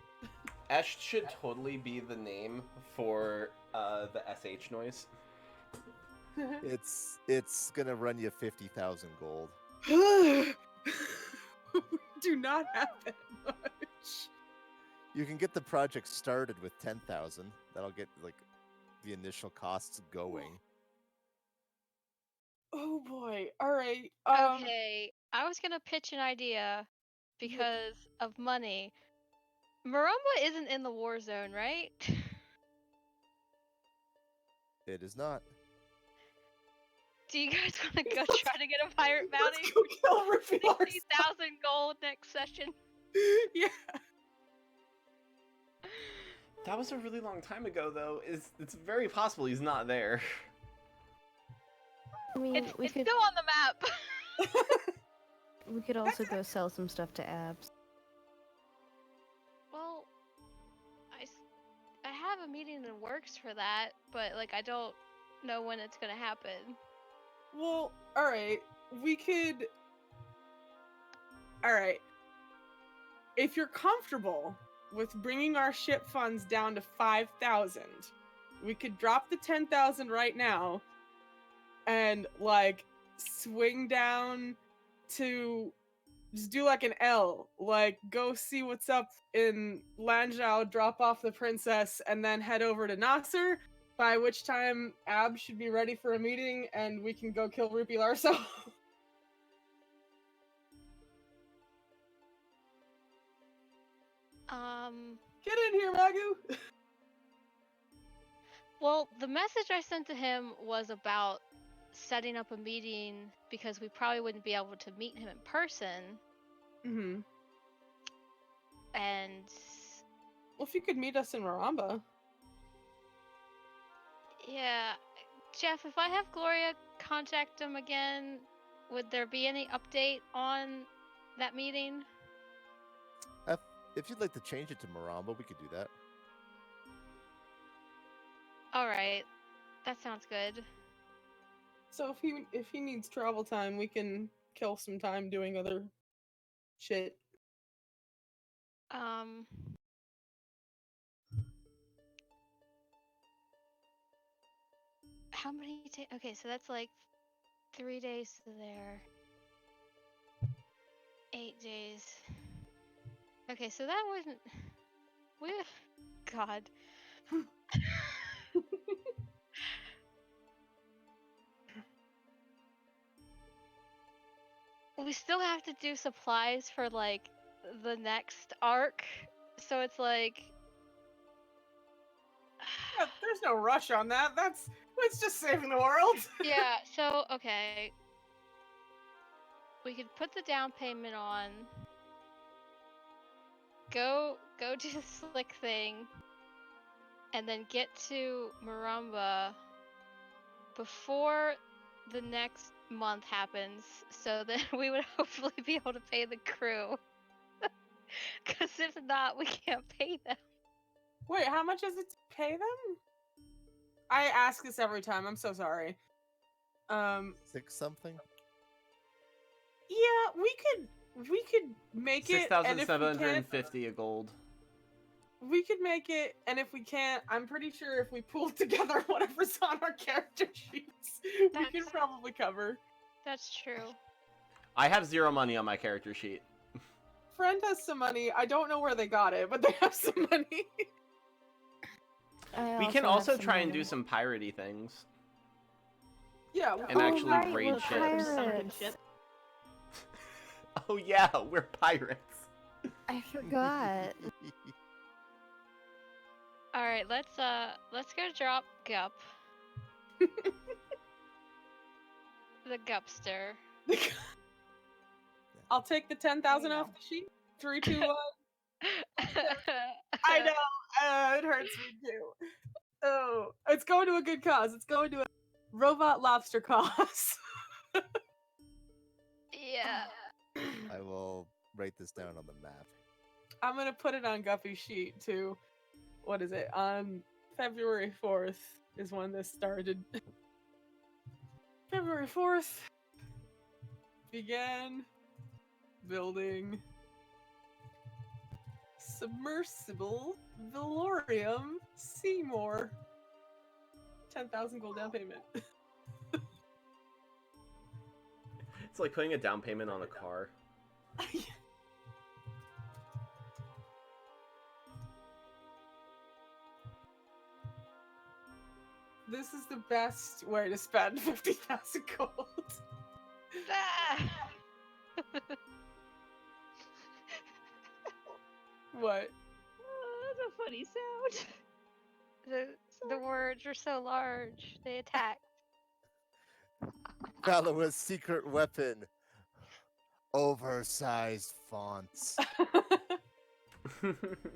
Ash should totally be the name for the SH noise. It's gonna run you 50,000 gold. Do not have that much. You can get the project started with 10,000. That'll get like the initial costs going. Oh boy. All right. Okay, I was gonna pitch an idea because of money. Marumba isn't in the war zone, right? It is not. Do you guys want to go try to get a pirate bounty? Let's go kill Ruffy 60,000 gold next session. Yeah. That was a really long time ago, though. It's very possible he's not there. I mean, It's we could still on the map. we could also go sell some stuff to Abs. Well, I have a meeting in works for that, but like I don't know when it's gonna happen. Well, all right. We could. All right. If you're comfortable with bringing our ship funds down to 5,000, we could drop the 10,000 right now and like swing down to just do like an L, like go see what's up in Lanzhou, drop off the princess, and then head over to Nasser. By which time Ab should be ready for a meeting, and we can go kill Rupi Larso. Get in here, Magu. Well, the message I sent to him was about setting up a meeting because we probably wouldn't be able to meet him in person. Mm-hmm. And Well, if you could meet us in Maramba. yeah, Jeff, if I have Gloria contact him again, would there be any update on that meeting? If you'd like to change it to Maramba, we could do that. All right, that sounds good. So if he needs travel time, we can kill some time doing other shit. how many days? Okay, so that's like 3 days to there. 8 days. Okay, so that wasn't. We. God. We still have to do supplies for like the next arc, so it's like. Yeah, there's no rush on that. That's just saving the world. Yeah, so okay. We could put the down payment on. Go do the slick thing. And then get to Marumba before the next month happens, so that we would hopefully be able to pay the crew. Cause if not, we can't pay them. Wait, how much is it to pay them? I ask this every time. I'm so sorry. 6 something. Yeah, we could make it, and if we can't, 6,750 a gold. we could make it, and if we can't, I'm pretty sure if we pool together whatever's on our character sheets, we can That's- probably cover. That's true. I have 0 money on my character sheet. Friend has some money. I don't know where they got it, but they have some money. We can also try and do some piratey things. Yeah, And actually right, raid we're ships. pirates. Ship. Oh yeah, we're pirates. I forgot. All right, let's go drop Gup. The Gupster. I'll take the 10,000 off the sheet. 3, 2, 1. I know. It hurts me too. Oh, it's going to a good cause. It's going to a robot lobster cause. Yeah. I will write this down on the map. I'm gonna put it on Guppy's sheet too. What is it? On February 4th is when this started. February 4th began building submersible Velorium Seymour. 10,000 gold down payment. It's like putting a down payment on a car. This is the best way to spend 50,000 gold. Ah! What? Oh, that's a funny sound. The words are so large. They attack. Galawa's secret weapon. Oversized fonts.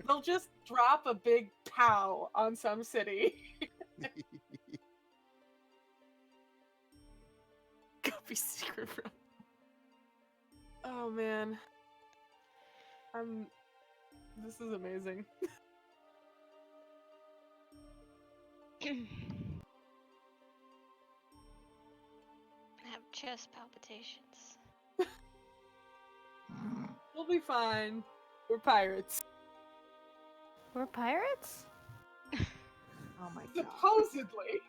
They'll just drop a big cow on some city. Guppy secret room. Oh man. This is amazing. I have chest palpitations. We'll be fine. We're pirates. We're pirates? Oh my god. Supposedly.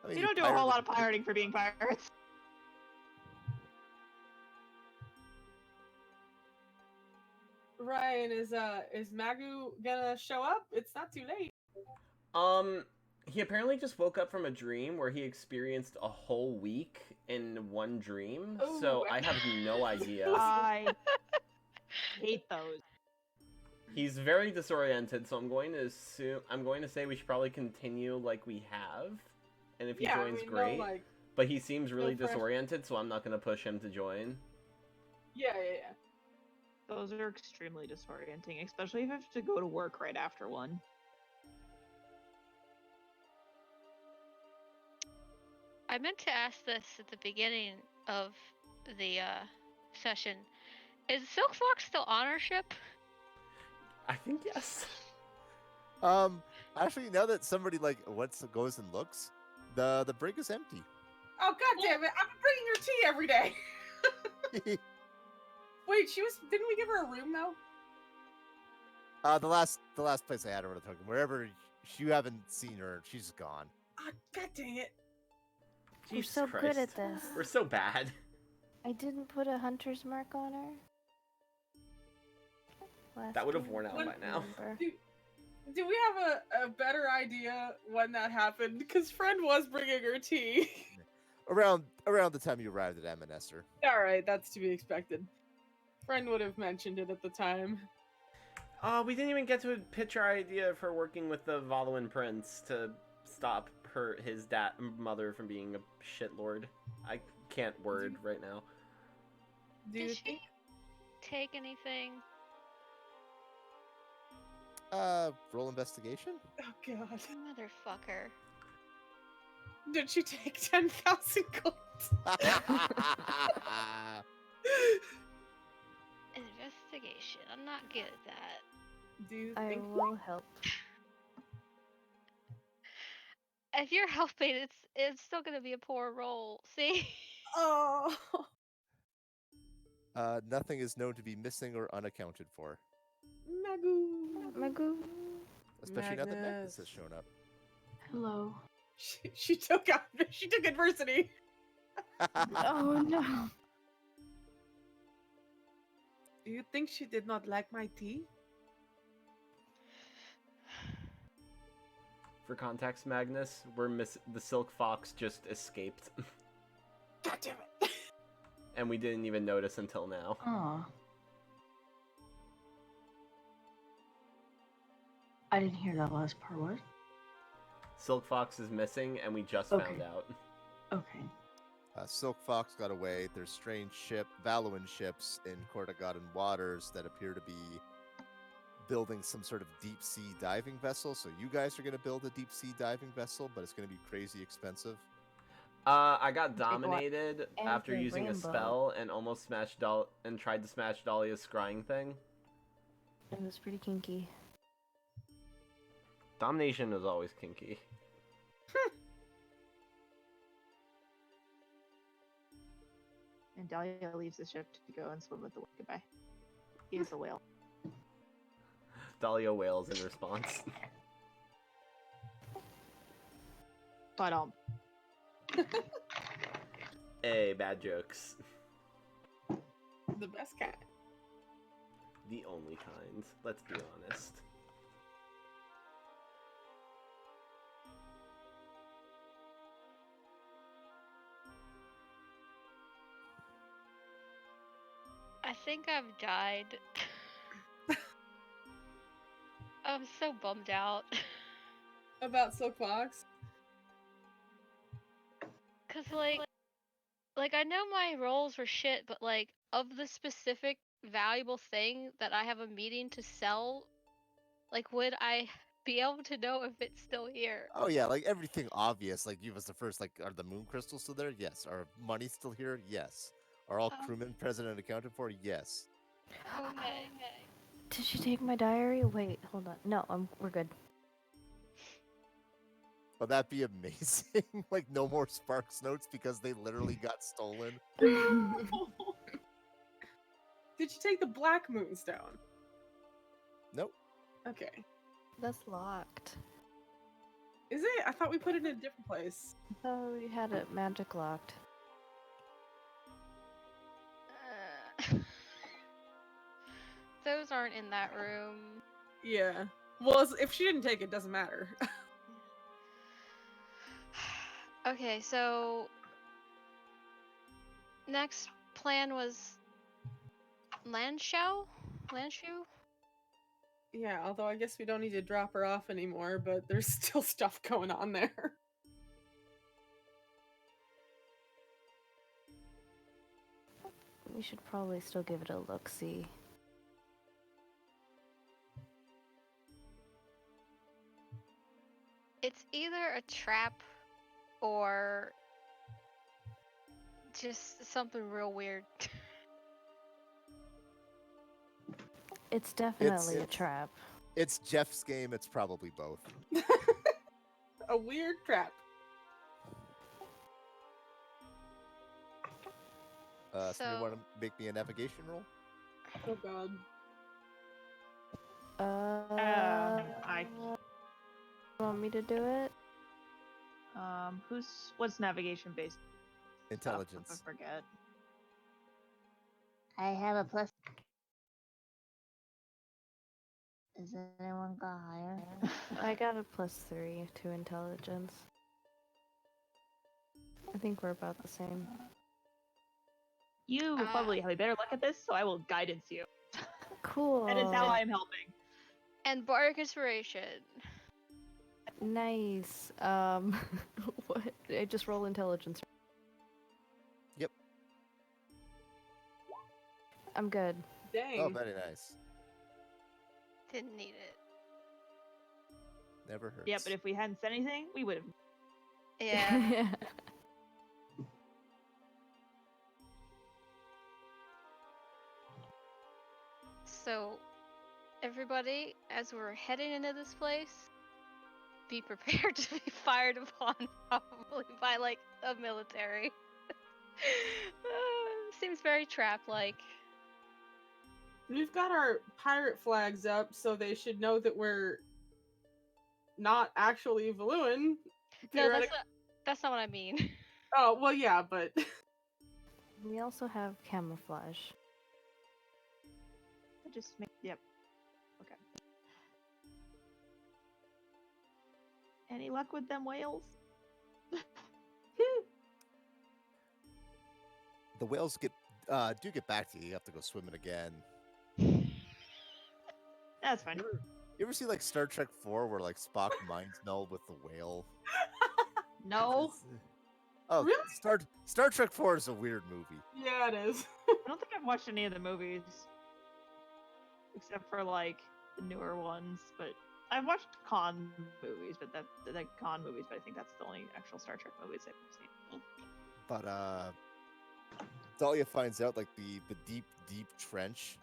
I mean, You don't do a whole lot of pirating for being pirates. Ryan, is Magu gonna show up? It's not too late. He apparently just woke up from a dream where he experienced a whole week in one dream. So Ooh. I have no idea. I hate those. He's very disoriented, so I'm going to say we should probably continue like we have. And if he joins, great. No, But he seems really no pressure. disoriented, so I'm not going to push him to join. yeah. Those are extremely disorienting, especially if you have to go to work right after one. I meant to ask this at the beginning of the session. Is Silk Fox still on our ship? I think yes. Actually, now that somebody goes and looks, the brig is empty. Oh god damn it! I'm bringing her tea every day. Wait, didn't we give her a room though? The last place I had her on the token, wherever You haven't seen her. She's gone. Ah, God dang it. We're Jesus so Christ. good at this. We're so bad. I didn't put a hunter's mark on her. That would have game, worn out I by now. remember. Do we have a better idea when that happened? Because friend was bringing her tea. Around the time you arrived at Amonester. All right, that's to be expected. Friend would have mentioned it at the time. We didn't even get to pitch our idea of her working with the Voluin Prince to stop his mother from being a shitlord. I can't word right now. Do you Did she think? take anything? Roll investigation. Oh God! Motherfucker. Did she take 10,000 gold? Investigation. I'm not good at that. Do you I think? will help. If you're helping, it's still gonna be a poor roll. See? Oh. Nothing is known to be missing or unaccounted for, Magoo. Magoo. especially now that Magnus Magnus. has shown up. Hello. She took adversity. Oh no. Do you think she did not like my tea? For context, Magnus, the Silk Fox just escaped, God damn it! and we didn't even notice until now. Aw. I didn't hear that last part. What? Silk Fox is missing, and we just Okay. found out. Okay. Silk Fox got away. There's strange Valuan ships in Cortagodan waters that appear to be building some sort of deep sea diving vessel. So you guys are going to build a deep sea diving vessel, but it's going to be crazy expensive. I got Take a while. dominated And after the using a rainbow. spell and almost smashed and tried to smash Dahlia's scrying thing. It was pretty kinky. Domination is always kinky. And Dahlia leaves the ship to go and swim with the whale. Goodbye. He is a whale. Dahlia wails in response. But Hey, bad jokes. The best cat. The only kind. Let's be honest. I think I've died. I'm so bummed out. About Silk Fox? Cause like I know my rolls were shit, but like of the specific valuable thing that I have a meeting to sell, like would I be able to know if it's still here? Oh yeah, like everything obvious. Like you was the first. Like, are the moon crystals still there? Yes. Are money still here? Yes. Are all crewmen present and accounted for? Yes. Okay. Did she take my diary? Wait, hold on. No, we're good. Would that be amazing? Like no more Sparks notes because they literally got stolen. Did you take the Black Moonstone? Nope. Okay. That's locked. Is it? I thought we put it in a different place. Oh, we had it magic locked. Those aren't in that room. Yeah. Well, if she didn't take it, doesn't matter. Okay, so next plan was Landshow? Yeah, although I guess we don't need to drop her off anymore, but there's still stuff going on there. We should probably still give it a look-see. It's either a trap or just something real weird. It's definitely a trap. It's Jeff's game. It's probably both. A weird trap. Somebody want to make me a navigation roll? Oh god. I Want me to do it? What's navigation based? Intelligence. I forget. I have a plus. Does anyone got higher? I got a +3 to intelligence. I think we're about the same. You will probably have a better luck at this, so I will guidance you. Cool. That is how I'm helping. And bardic inspiration. Nice. What? I just roll intelligence. Yep. I'm good. Dang. Oh, very nice. Didn't need it. Never hurts. Yeah, but if we hadn't said anything, we would have. Yeah. So, everybody, as we're heading into this place, be prepared to be fired upon probably by like a military. Seems very trap-like. We've got our pirate flags up, so they should know that we're not actually Valuan. No, that's not what I mean. Oh, well, yeah, but We also have camouflage. Just make. Yep. Okay. Any luck with them whales? The whales do get back to you. You have to go swimming again. That's fine. You ever see like Star Trek 4 where like Spock mind meld with the whale? No, Oh, Really? Star Trek 4 is a weird movie. yeah, it is. I don't think I've watched any of the movies, except for like the newer ones. But I've watched con movies, but like con movies. But I think that's the only actual Star Trek movies I've seen. But Dahlia finds out like the deep trench,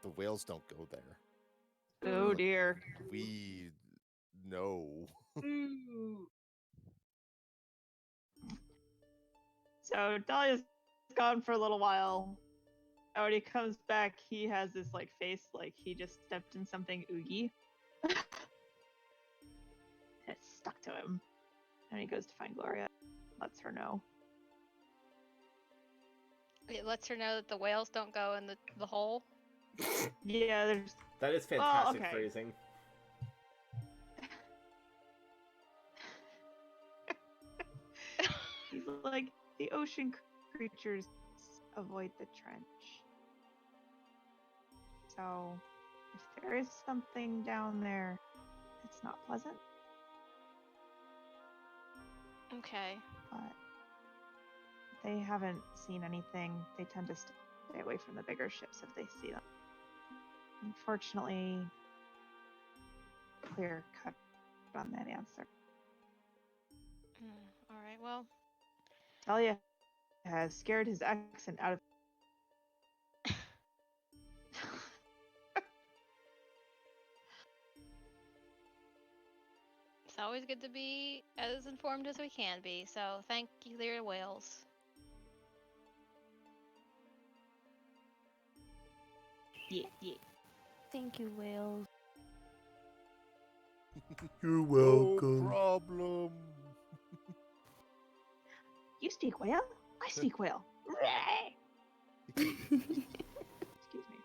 the whales don't go there. Oh dear. We know. Ooh. So Dahlia's gone for a little while. And when he comes back, he has this like face like he just stepped in something oogie. It's stuck to him. And he goes to find Gloria. Lets her know. It lets her know that the whales don't go in the hole. Yeah, there's That is fantastic fantastic okay. phrasing. he's like the ocean creatures avoid the trench. So if there is something down there, it's not pleasant. Okay. But they haven't seen anything. They tend to stay away from the bigger ships if they see them. Unfortunately, clear cut on that answer. All right. Well, Talia has scared his accent out of. it's always good to be as informed as we can be. So thank you, dear whales. Yeah. Thank you, whales. You're welcome. No problem. You speak whale? I speak whale. Excuse me.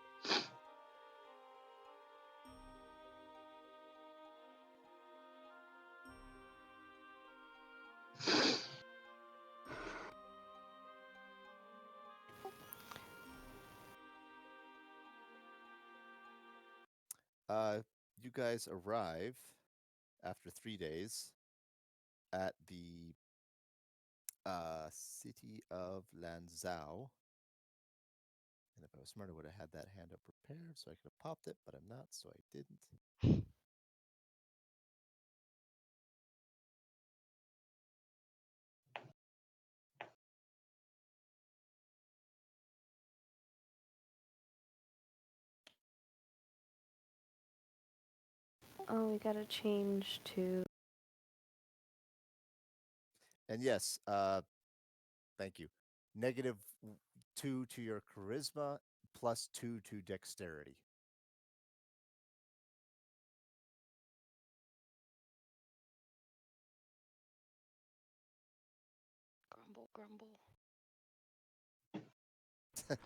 You guys arrive after 3 days at the city of Lanzhou. And if I was smart, I would have had that hand up prepared so I could have popped it, but I'm not, so I didn't. Oh, we gotta change to. And yes, thank you. -2 to your charisma, +2 to dexterity. grumble.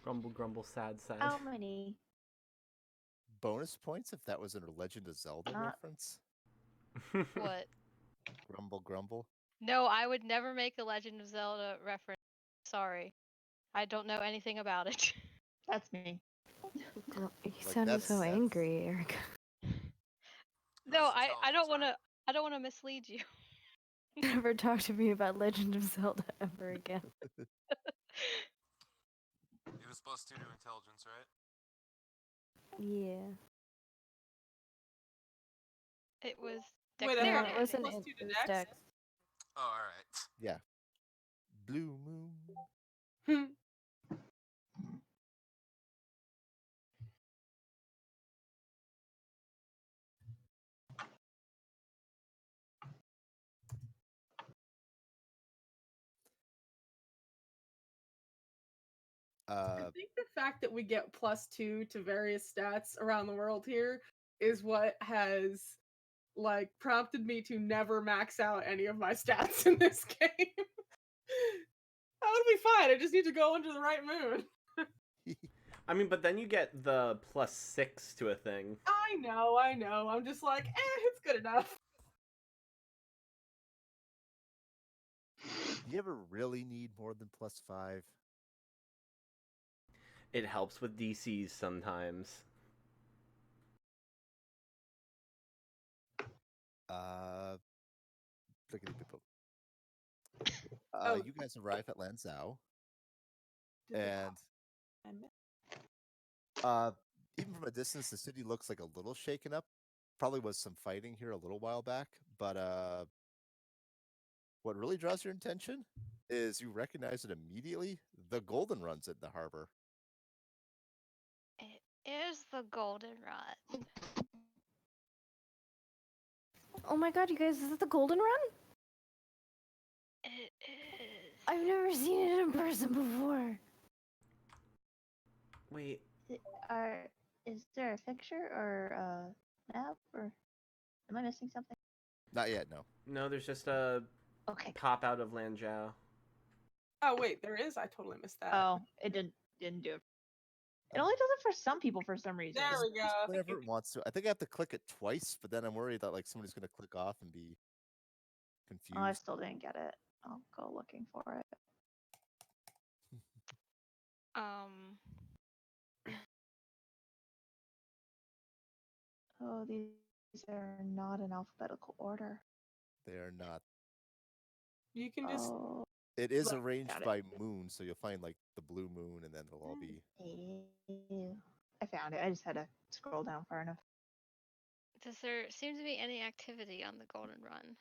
Grumble, grumble, sad, sad. How many? Bonus points if that was a Legend of Zelda Not- reference. What? Grumble, grumble. No, I would never make a Legend of Zelda reference. Sorry. I don't know anything about it. That's me. You Like, sounded so that's- angry, Erica. No, Who's I don't intelligence, want to. right? I don't want to mislead you. Never talk to me about Legend of Zelda ever again. It was plus 2 to intelligence, right? Yeah. It was Wait, I dexterity. thought it it was wasn't plus it, 2 it to was dex. Dex. Oh, alright. Yeah. Blue moon. I think the fact that we get plus 2 to various stats around the world here is what has like prompted me to never max out any of my stats in this game. That would be fine. I just need to go under the right moon. I mean, but then you get the +6 to a thing. I know. I'm just like, it's good enough. You ever really need more than +5? It helps with DCs sometimes. Clickety-pip-pop. Oh. You guys arrive at Lanzhou, Did the and even from a distance, the city looks like a little shaken up. Probably was some fighting here a little while back, but what really draws your attention is you recognize it immediately. The Golden Run's in the harbor. It is the Golden Run. Oh my god, you guys, is it the Golden Run? It is. I've never seen it in person before. Wait, Is there a picture or a map, or am I missing something? Not yet, no. no, there's just a Okay. pop out of Lanzhou. Oh wait, there is. I totally missed that. Oh, it didn't do it. It only does it for some people for some reason. There we go. Just I think whenever it wants to. I think I have to click it twice, but then I'm worried that like somebody's gonna click off and be confused. Oh, I still didn't get it. I'll go looking for it. Oh, these are not in alphabetical order. They are not. you can just. Oh, It is Look, arranged got it. by moon, so you'll find like the blue moon, and then it'll all be. ew. I found it. I just had to scroll down far enough. Does there seem to be any activity on the Golden Run?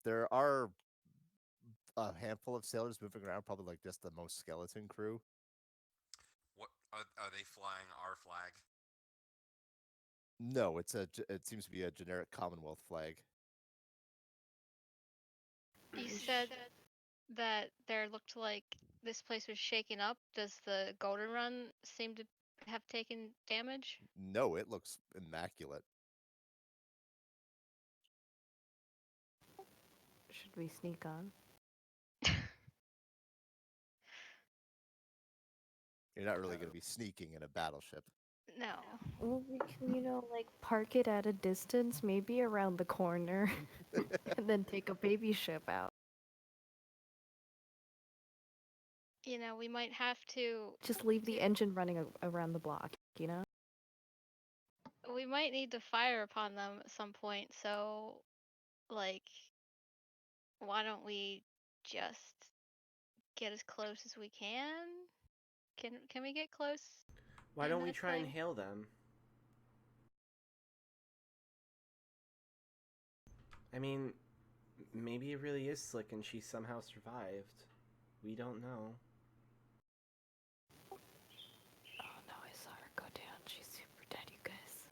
There are a handful of sailors moving around, probably like just the most skeleton crew. What are they flying our flag? No, it seems to be a generic Commonwealth flag. You said that there looked like this place was shaken up. Does the Golden Run seem to have taken damage? No, it looks immaculate. Should we sneak on? You're not really going to be sneaking in a battleship. No. Well, we can, like, park it at a distance, maybe around the corner, and then take a baby ship out. You know, we might have to. Just leave the engine running around the block, you know? We might need to fire upon them at some point. So, like, why don't we just get as close as we can? Can we get close? Why in don't we that try and time? hail them? I mean, maybe it really is Slick and she somehow survived. We don't know. Oh no, I saw her go down. She's super dead, you guys.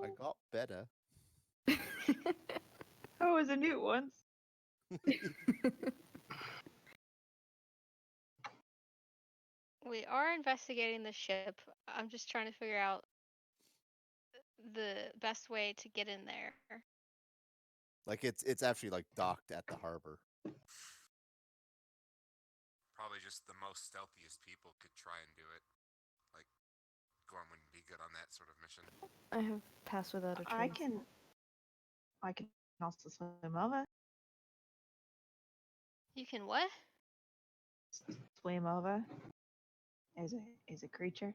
I got better. I was a newt once. We are investigating the ship. I'm just trying to figure out the best way to get in there? Like it's actually like docked at the harbor. Probably just the most stealthiest people could try and do it. Like, Gorm wouldn't be good on that sort of mission. I have passed without a trace. I can also swim over. You can what? Swim over. Is a creature.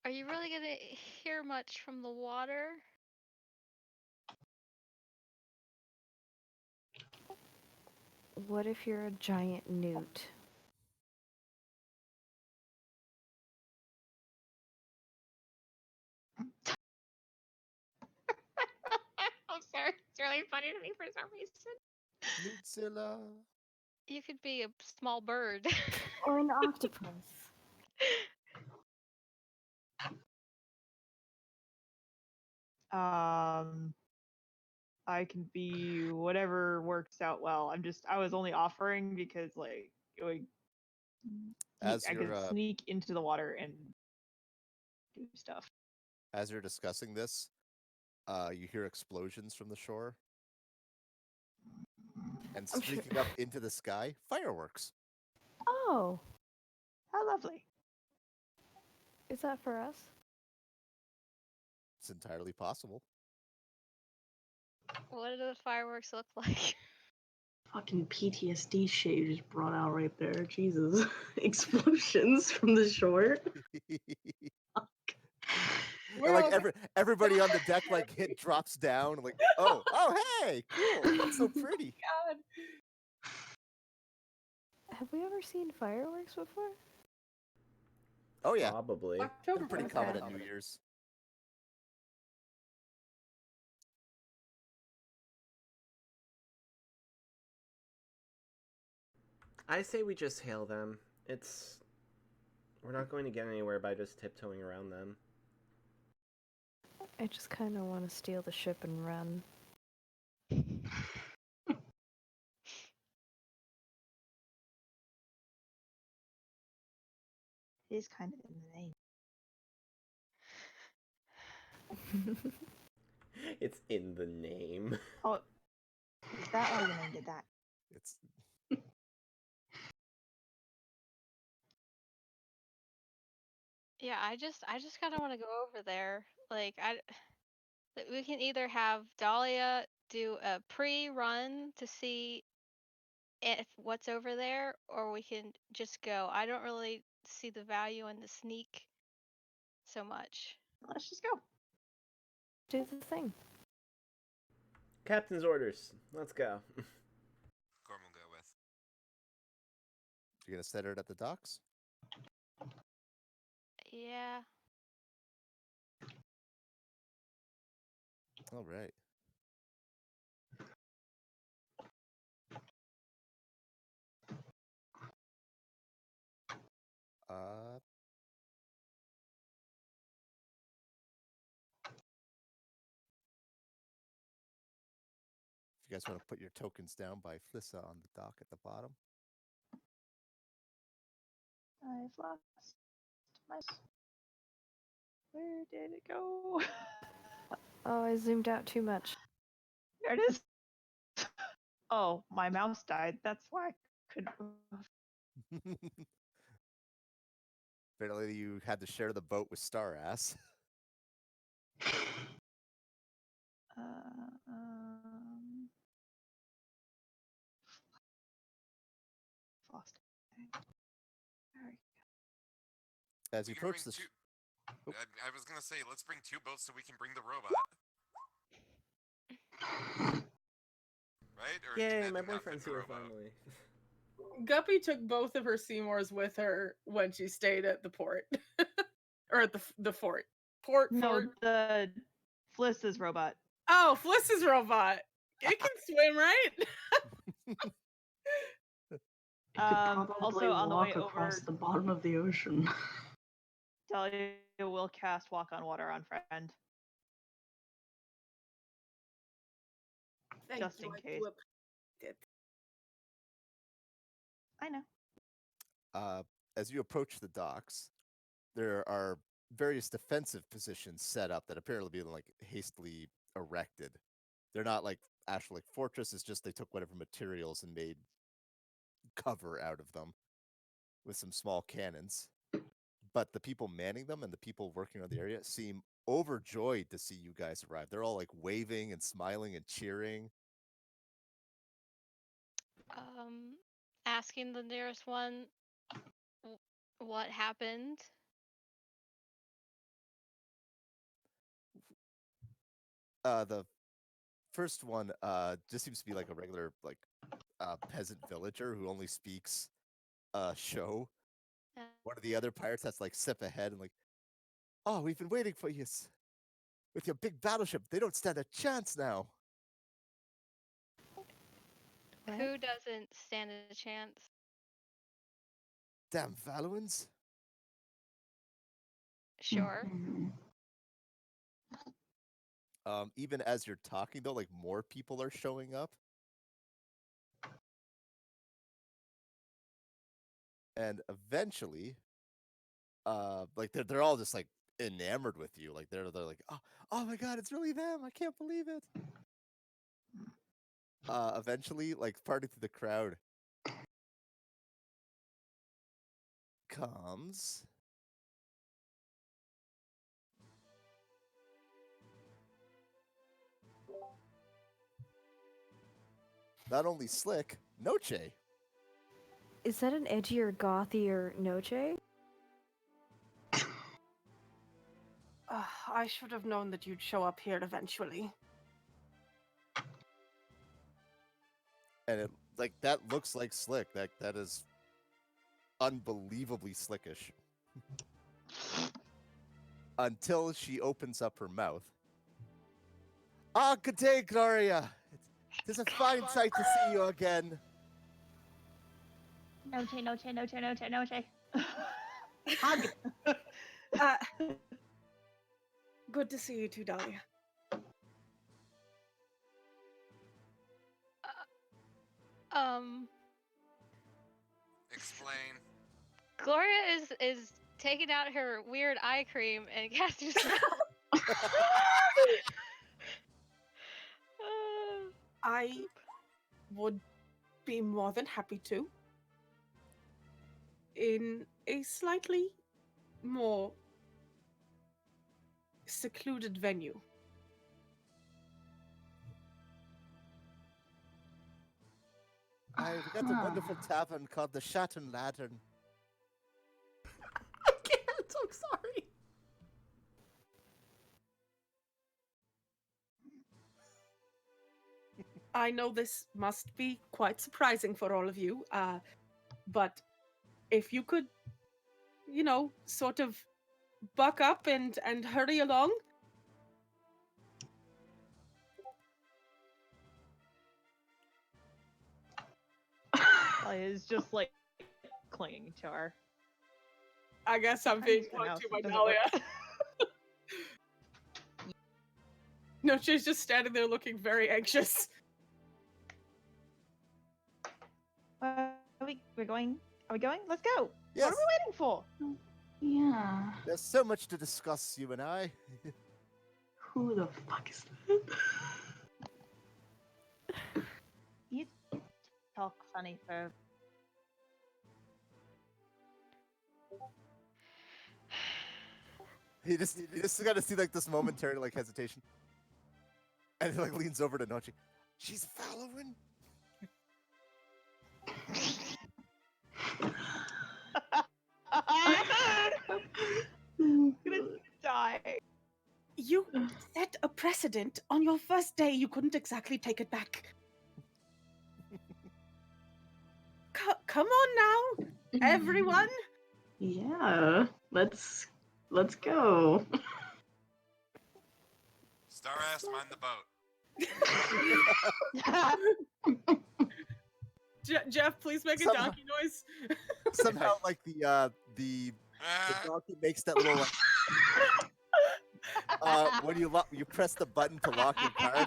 Are you really gonna hear much from the water? What if you're a giant newt? I'm sorry. It's really funny to me for some reason. Newtzilla. You could be a small bird. Or an octopus? I can be whatever works out well. I was only offering because like it would, As I could you're sneak into the water and do stuff. as you're discussing this, you hear explosions from the shore, and I'm sure- streaking up into the sky, fireworks. Oh, How lovely. is that for us? It's entirely possible. What do the fireworks look like? Fucking PTSD shit you just brought out right there. Jesus. Explosions from the shore. And, like everybody on the deck like drops down like oh hey cool that's so pretty. God. Have we ever seen fireworks before? Oh yeah, Probably. they're pretty Oktoberfest. common at New Year's. I say we just hail them. We're not going to get anywhere by just tiptoeing around them. I just kind of want to steal the ship and run. It is kind of in the name. It's in the name. Oh, is that why you named it that? It's Yeah, I just kind of want to go over there. Like we can either have Dahlia do a pre-run to see if what's over there, or we can just go. I don't really see the value in the sneak so much. Let's just go. Do the thing. Captain's orders. Let's go. Gorm will go with. you're gonna set it at the docks. Yeah. All right. If you guys want to put your tokens down by Flissa on the dock at the bottom. I've lost my. Where did it go? Oh, I zoomed out too much. There it is. Oh, my mouse died. That's why I couldn't move. Apparently, you had to share the boat with Star Ass. Lost. As you We can approach bring the. two- I was gonna say, let's bring two boats so we can bring the robot. Right? Or Yay, did that my not fit boyfriend's the here rowboat? finally. Guppy took both of her Seymours with her when she stayed at the port. Or at the fort. Fort. The Flissa's robot. Oh, Fliss's robot. It can swim, right? It could probably also on the way walk across over, the bottom of the ocean. Dahlia will cast Walk on Water on friend. Thank Just you, in I case. do appreciate it. I know. As you approach the docks, there are various defensive positions set up that appear to be like hastily erected. They're not like actual like fortresses, just they took whatever materials and made cover out of them with some small cannons. But the people manning them and the people working around the area seem overjoyed to see you guys arrive. They're all like waving and smiling and cheering. Asking the nearest one what happened. The first one just seems to be like a regular like peasant villager who only speaks show. One of the other pirates has to like step ahead and like, oh, we've been waiting for you with your big battleship. They don't stand a chance now. Who doesn't stand a chance? Damn Valuans. Sure. Even as you're talking though, like more people are showing up. And eventually, like they're all just like enamored with you. Like they're like, oh my god, it's really them. I can't believe it. Eventually, like parting through the crowd comes not only Slick, Noche. Is that an edgier, gothier Noche? I should have known that you'd show up here eventually. And it like that looks like Slick. That is unbelievably slickish. Until she opens up her mouth. Ah, good day, Gloria. It's a fine sight to see you again. Noche, noche, noche, noche, noche. Hug. Good to see you too, Dahlia. Explain. Gloria is taking out her weird eye cream and casting spell. I would be more than happy to. In a slightly more secluded venue. We got a wonderful tavern called the Shattered Lantern. I can't. I'm sorry. I know this must be quite surprising for all of you, but if you could, sort of buck up and hurry along. Is just like clinging to her. I guess I'm being talked to by Dahlia. No, she's just standing there looking very anxious. Are we going? Let's go. Yes. What are we waiting for? Yeah. There's so much to discuss, you and I. Who the fuck is that? You talk funny for. You just gotta see like this momentary like hesitation, and he like leans over to Noche. She's following. I'm gonna die. You set a precedent on your first day. You couldn't exactly take it back. Come on now, everyone. Yeah. Let's go. Starass, mind the boat. Jeff, please make a Somehow- donkey noise. Somehow, like the donkey makes that little like, when you press the button to lock your car.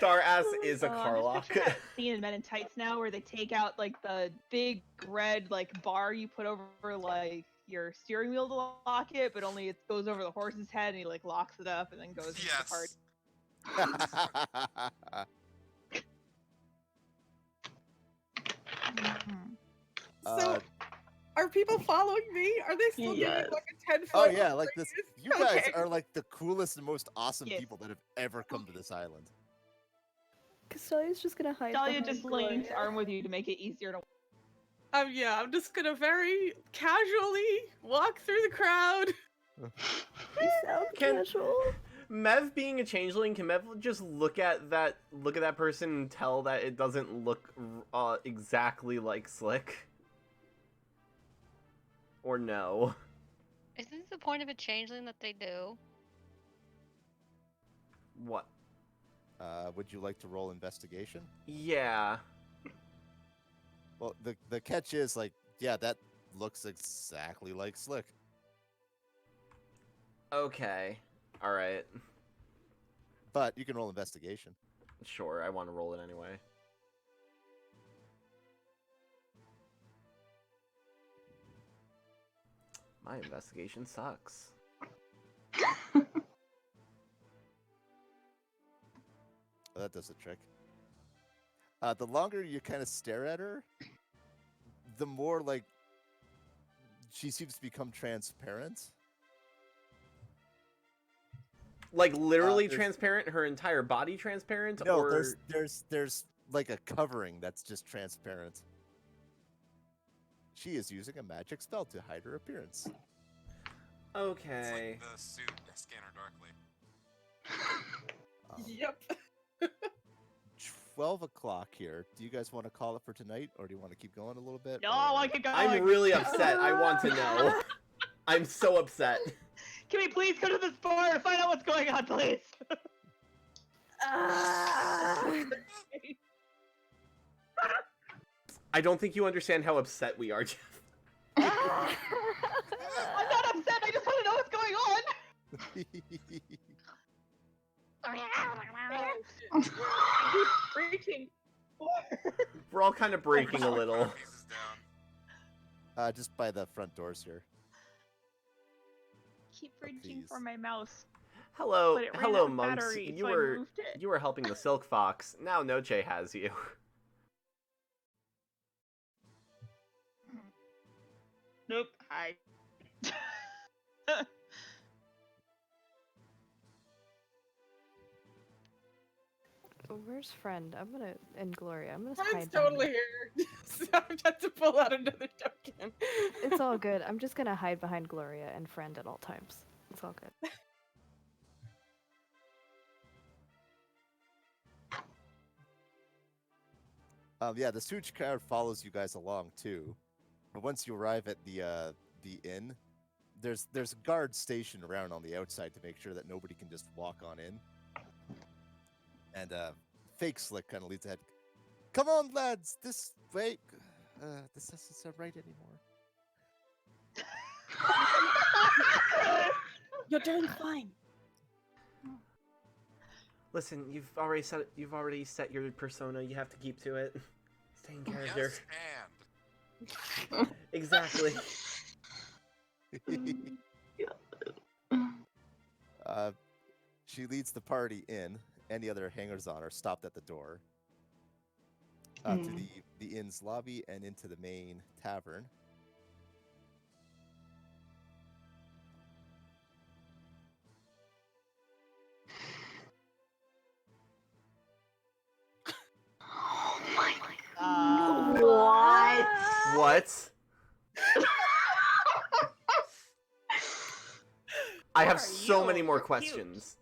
Star Ass is a I'm car just lock. picturing that scene in Men in Tights now where they take out like the big red like bar you put over like your steering wheel to lock it, but only it goes over the horse's head and he like locks it up and then goes into the party. Mhm. So, are people following me? Are they still doing Yes. like a 10-foot? Oh yeah, like this. radius? You guys Okay. are like the coolest and most awesome Yes. people that have ever come to this island. Castalia's just gonna hide Dahlia behind just links Gloria. arm with you to make it easier to. Yeah, I'm just gonna very casually walk through the crowd. You sound Can- casual. Mev being a changeling, can Mev just look at that person and tell that it doesn't look exactly like Slick? Or no? Isn't the point of a changeling that they do? What? Would you like to roll investigation? Yeah. Well, the catch is like, yeah, that looks exactly like Slick. Okay. Alright. But you can roll investigation. Sure, I want to roll it anyway. My investigation sucks. Oh, that does the trick. The longer you kind of stare at her, the more like she seems to become transparent. Like literally there's- transparent, her entire body transparent, No, or there's like a covering that's just transparent. She is using a magic spell to hide her appearance. It's okay. like the suit Scanner Darkly. Yep. 12 o'clock here. Do you guys want to call it for tonight, or do you want to keep going a little bit? No, or- I want to keep going. I'm really upset. I want to know. I'm so upset. Can we please go to this bar to find out what's going on, please? I don't think you understand how upset we are, Jeff. I'm not upset. I just want to know what's going on. Reaching. We're all kind of breaking a little. Pieces down. Just by the front doors here. Keep reaching Please. for my mouse. Hello, But it ran hello, out of monks. battery, You so I were moved it. you were helping the Silk Fox. Now Noche has you. Nope. Hi. Where's friend? And Gloria. I'm gonna Friend's hide behind totally here. So I've had to pull out another token. It's all good. I'm just gonna hide behind Gloria and friend at all times. It's all good. Yeah, the Such crowd follows you guys along too. But once you arrive at the inn, there's guards stationed around on the outside to make sure that nobody can just walk on in. And fake Slick kind of leads ahead. Come on, lads, this way. This isn't right anymore. You're doing fine. Listen, you've already set your persona. You have to keep to it. Stay in character. Yes, and Exactly. She leads the party in. Any other hangers-on are stopped at the door. To Mm. the inn's lobby and into the main tavern. Oh my Uh, What? What? I have Are so you? many more You're cute. questions.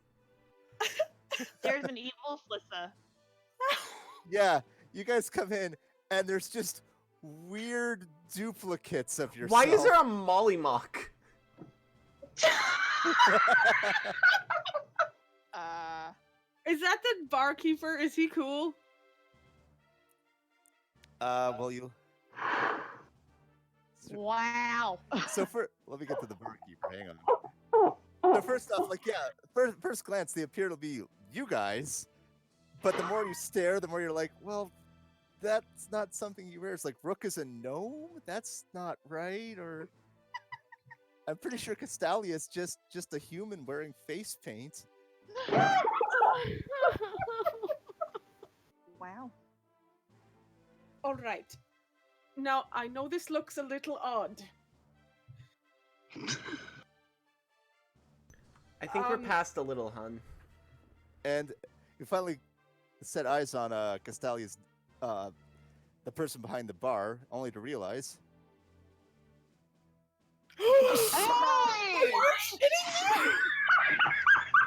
There's an evil Flissa. Yeah, you guys come in, and there's just weird duplicates of yourself. Why is there a Mollymock? Is that the barkeeper? Is he cool? Well, you. Wow. So let me get to the barkeeper. Hang on. So first off, like, yeah, first glance, they appear to be you guys, but the more you stare, the more you're like, well, that's not something you wear. It's like Rook is a gnome. That's not right. Or I'm pretty sure Castalia is just a human wearing face paint. Wow. All right. Now, I know this looks a little odd. I think we're past a little, hun. And you finally set eyes on Castalia's, the person behind the bar, only to realize.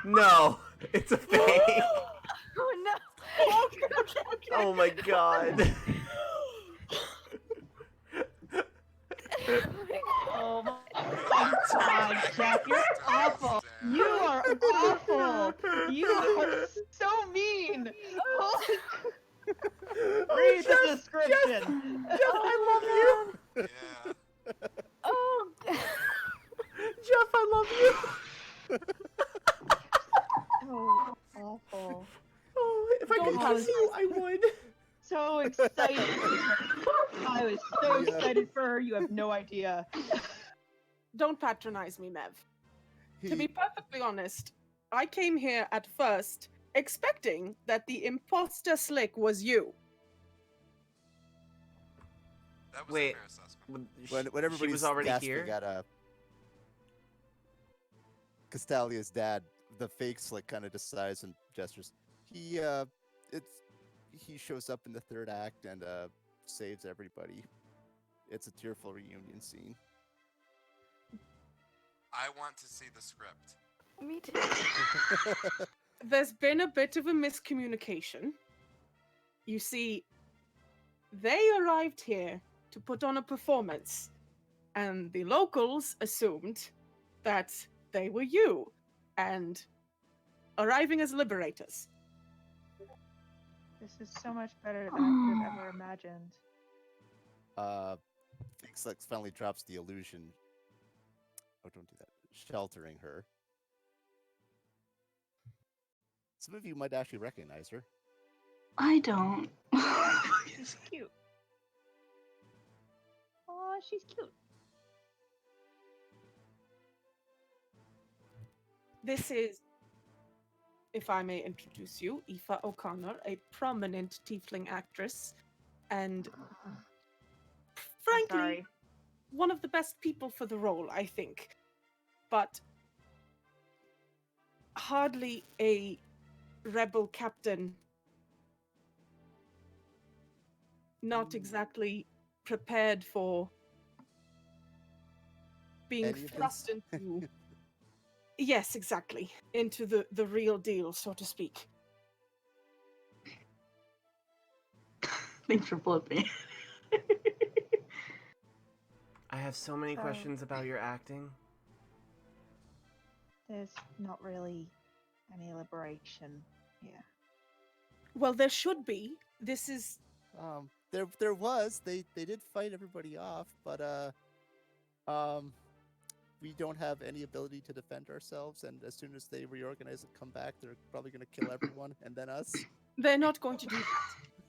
No, it's a fake. Oh no! Okay. Oh my god. Oh my god, Jeff, you're awful. You are awful. You are so mean. Holy Read the description. Jeff, I love you. Yeah. Oh. Jeff, I love you. Oh, awful. Oh, if I could Don't kiss you, I would. So excited. I was so excited for her. You have no idea. Don't patronize me, Mev. To He- be perfectly honest, I came here at first expecting that the imposter slick was you. That was Wait. a fair assessment. when She everybody's was already gasping here. at Castalia's dad, the fake slick kind of decides and gestures. He shows up in the third act and saves everybody. It's a tearful reunion scene. I want to see the script. Me too. There's been a bit of a miscommunication. You see, they arrived here to put on a performance, and the locals assumed that they were you, and arriving as liberators. This is so much better than I could have ever imagined. Fake slick finally drops the illusion. Oh, don't do that. Sheltering her. Some of you might actually recognize her. I don't. She's cute. Aw, she's cute. This is, if I may introduce you, Aoife O'Connor, a prominent tiefling actress, and frankly, Sorry. one of the best people for the role, I think. But hardly a rebel captain. Not exactly prepared for being Any of thrust this? into. Yes, exactly. Into the real deal, so to speak. Thanks for flipping. I have so many So- questions about your acting. There's not really any liberation here. Well, there should be. This is. There was. They did fight everybody off, but we don't have any ability to defend ourselves, and as soon as they reorganize and come back, they're probably gonna kill everyone and then us. They're not going to do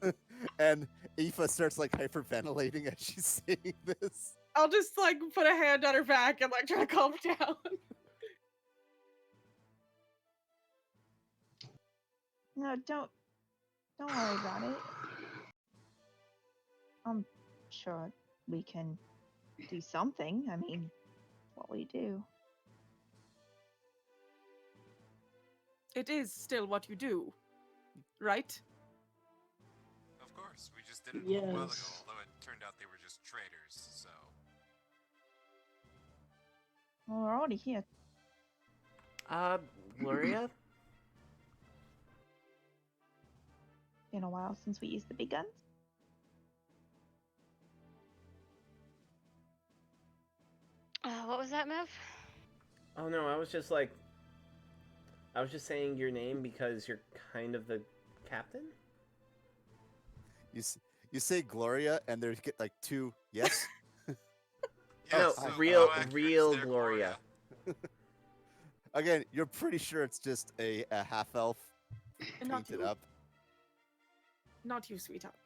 that. And Aoife starts like hyperventilating as she's saying this. I'll just like put a hand on her back and like try to calm her down. No, don't worry about it. I'm sure we can do something. I mean, what we do. It is still what you do, right? Of course, we just did it a little while ago, Yes. although it turned out they were just traitors, so... Well, we're already here. Gloria? Been a while since we used the big guns. What was that, Mev? Oh no, I was just saying your name because you're kind of the captain? You say Gloria, and there's get like two yes. No, so real how accurate is real their Gloria. Again, you're pretty sure it's just a half elf And not painted you. up. Not you, sweetheart.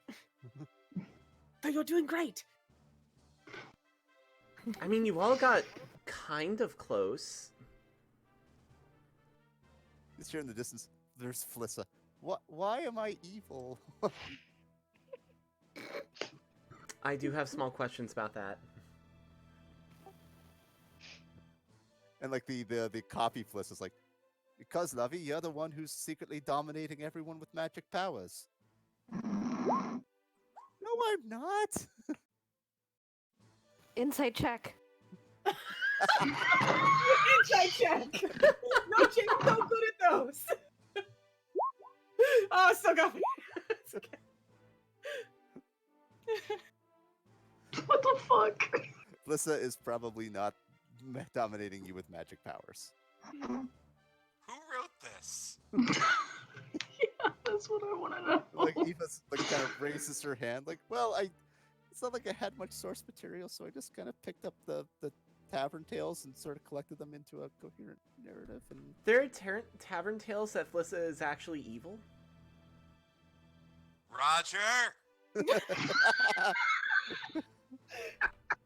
But you're doing great. I mean, you all got kind of close. Just here in the distance, there's Flissa. What? Why am I evil? I do have small questions about that. And like the copy Fliss is like, because Lovey, you're the one who's secretly dominating everyone with magic powers. No, I'm not. Insight check. Insight check. No, Jake, so good at those. Oh, so got me. It's okay. What the fuck? Flissa is probably not dominating you with magic powers. Who wrote this? Yeah, that's what I want to know. Like Eva's like kind of raises her hand, like, well, it's not like I had much source material, so I just kind of picked up the tavern tales and sort of collected them into a coherent narrative. And There are tavern tales that Flissa is actually evil? Roger!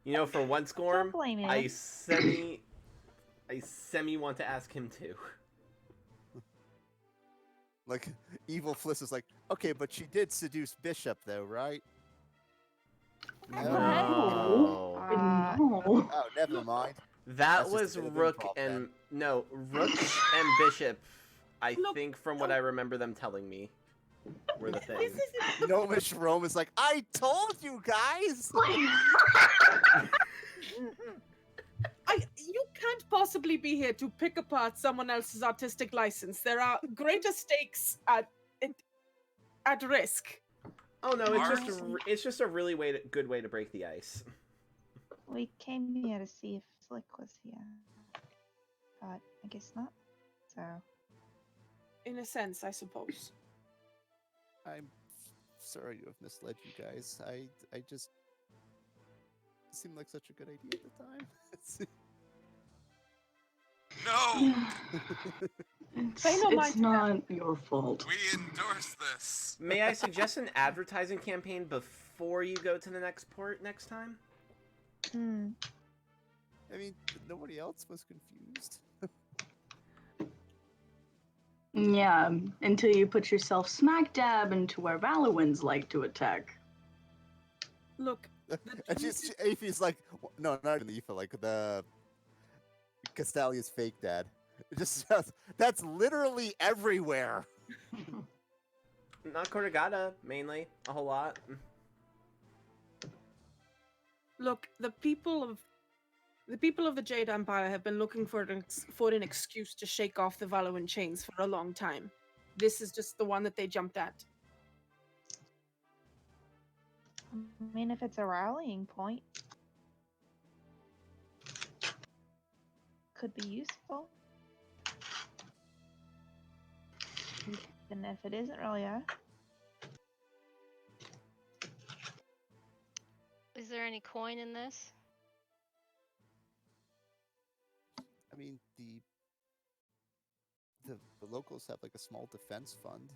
You know, for once, Gorm, Don't blame him. I semi want to ask him too. like evil Fliss is like, okay, but she did seduce Bishop, though, right? No. No. Oh, never mind. That That's just was a bit of Rook improv then. and no, Rook and Bishop. I Look, think from what I remember them telling me were the thing. This is Gnomish Rome is like, I told you guys. you can't possibly be here to pick apart someone else's artistic license. There are greater stakes at risk. Oh no, it's just a really good way to break the ice. We came here to see if Slick was here, but I guess not. So In a sense, I suppose. I'm sorry to have misled you guys. I just it seemed like such a good idea at the time. No! Pay no mind It's to not your fault. We endorse this! May I suggest an advertising campaign before you go to the next port next time? I mean, nobody else was confused. Yeah, until you put yourself smack dab into where Valorwins like to attack. Look, And Aoife's like, no, not even Aoife, like the Castalia's fake dad. It just sounds, that's literally everywhere. Not Cortagata, mainly. A whole lot. look, the people of the Jade Empire have been looking for an excuse to shake off the Valoran chains for a long time. This is just the one that they jumped at. I mean, if it's a rallying point, could be useful. And if it isn't really Is there any coin in this? I mean, the locals have like a small defense fund.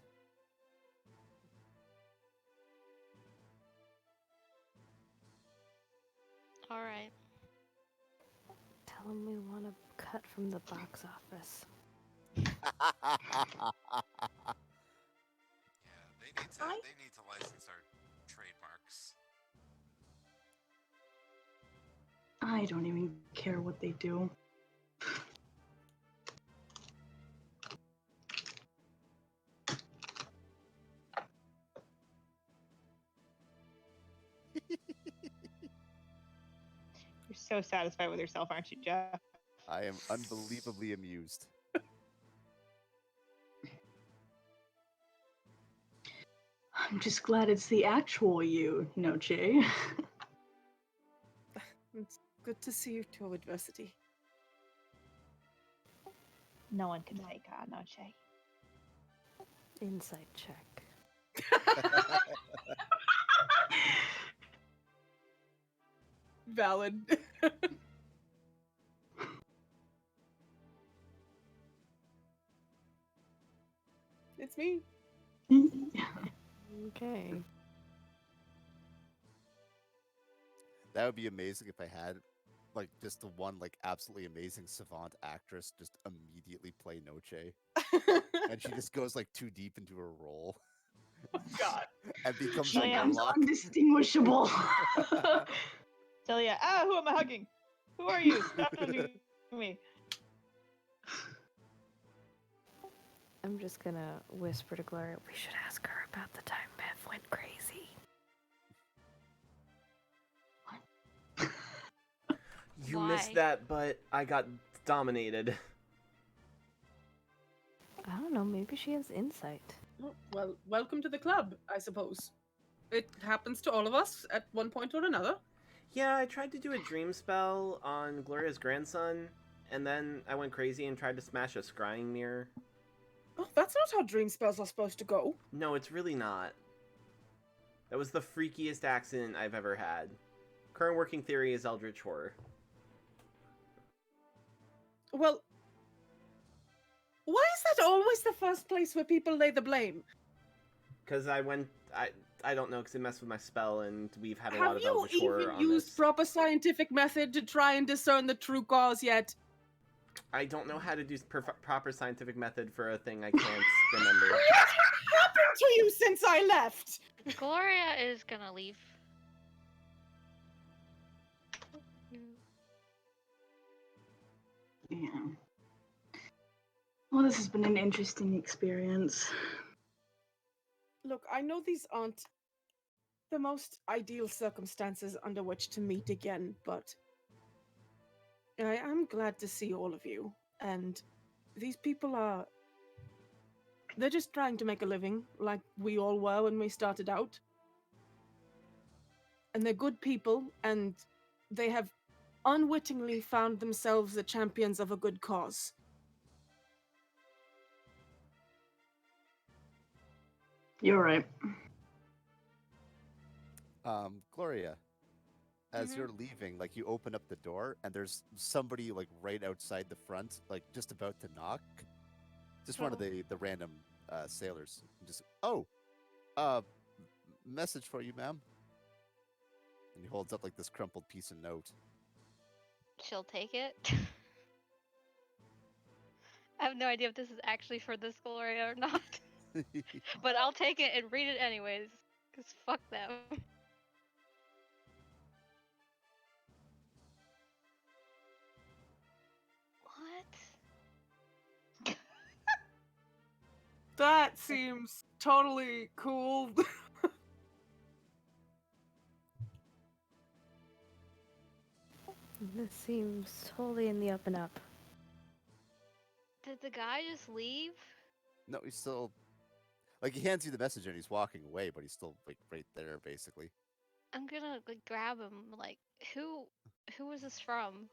All right. Tell them we want to cut from the box office. Yeah, they need to license our trademarks. I don't even care what they do. You're so satisfied with yourself, aren't you, Jeff? I am unbelievably amused. I'm just glad it's the actual you, Noche. It's good to see you through adversity. no one can fake Noche. Insight check. Valid. It's me. Okay. That would be amazing if I had like just the one like absolutely amazing savant actress just immediately play Noche. And she just goes like too deep into her role God. and becomes She a Celia. becomes warlock. undistinguishable. Celia, who am I hugging? Who are you? Stop touching me. I'm just gonna whisper to Gloria, we should ask her about the time Bev went crazy. You Why? missed that, but I got dominated. I don't know, maybe she has insight. Oh, well, welcome to the club, I suppose. It happens to all of us at one point or another. Yeah, I tried to do a dream spell on Gloria's grandson, and then I went crazy and tried to smash a scrying mirror. Oh, that's not how dream spells are supposed to go. No, it's really not. That was the freakiest accident I've ever had. Current working theory is Eldritch Horror. Well, why is that always the first place where people lay the blame? Because I don't know, because it messed with my spell, and we've had a Have lot of you Eldritch Horror even on used this. proper scientific method to try and discern the true cause yet? I don't know how to do proper scientific method for a thing I can't remember. What happened to you since I left? Gloria is gonna leave. Yeah. Well, this has been an interesting experience. Look, I know these aren't the most ideal circumstances under which to meet again, but I am glad to see all of you. And these people are. They're just trying to make a living, like we all were when we started out. And they're good people, and they have unwittingly found themselves the champions of a good cause. You're right. Gloria, as Mhm. you're leaving, like you open up the door and there's somebody like right outside the front, like just about to knock. Just one of Oh. the random sailors. Just message for you, ma'am. And he holds up like this crumpled piece of note. She'll take it. I have no idea if this is actually for this Gloria or not. But I'll take it and read it anyways. Because fuck them. What? That seems totally cool. This seems totally in the up and up. Did the guy just leave? No, he's still like he hands you the message and he's walking away, but he's still like right there, basically. I'm gonna like grab him. Like, who was this from?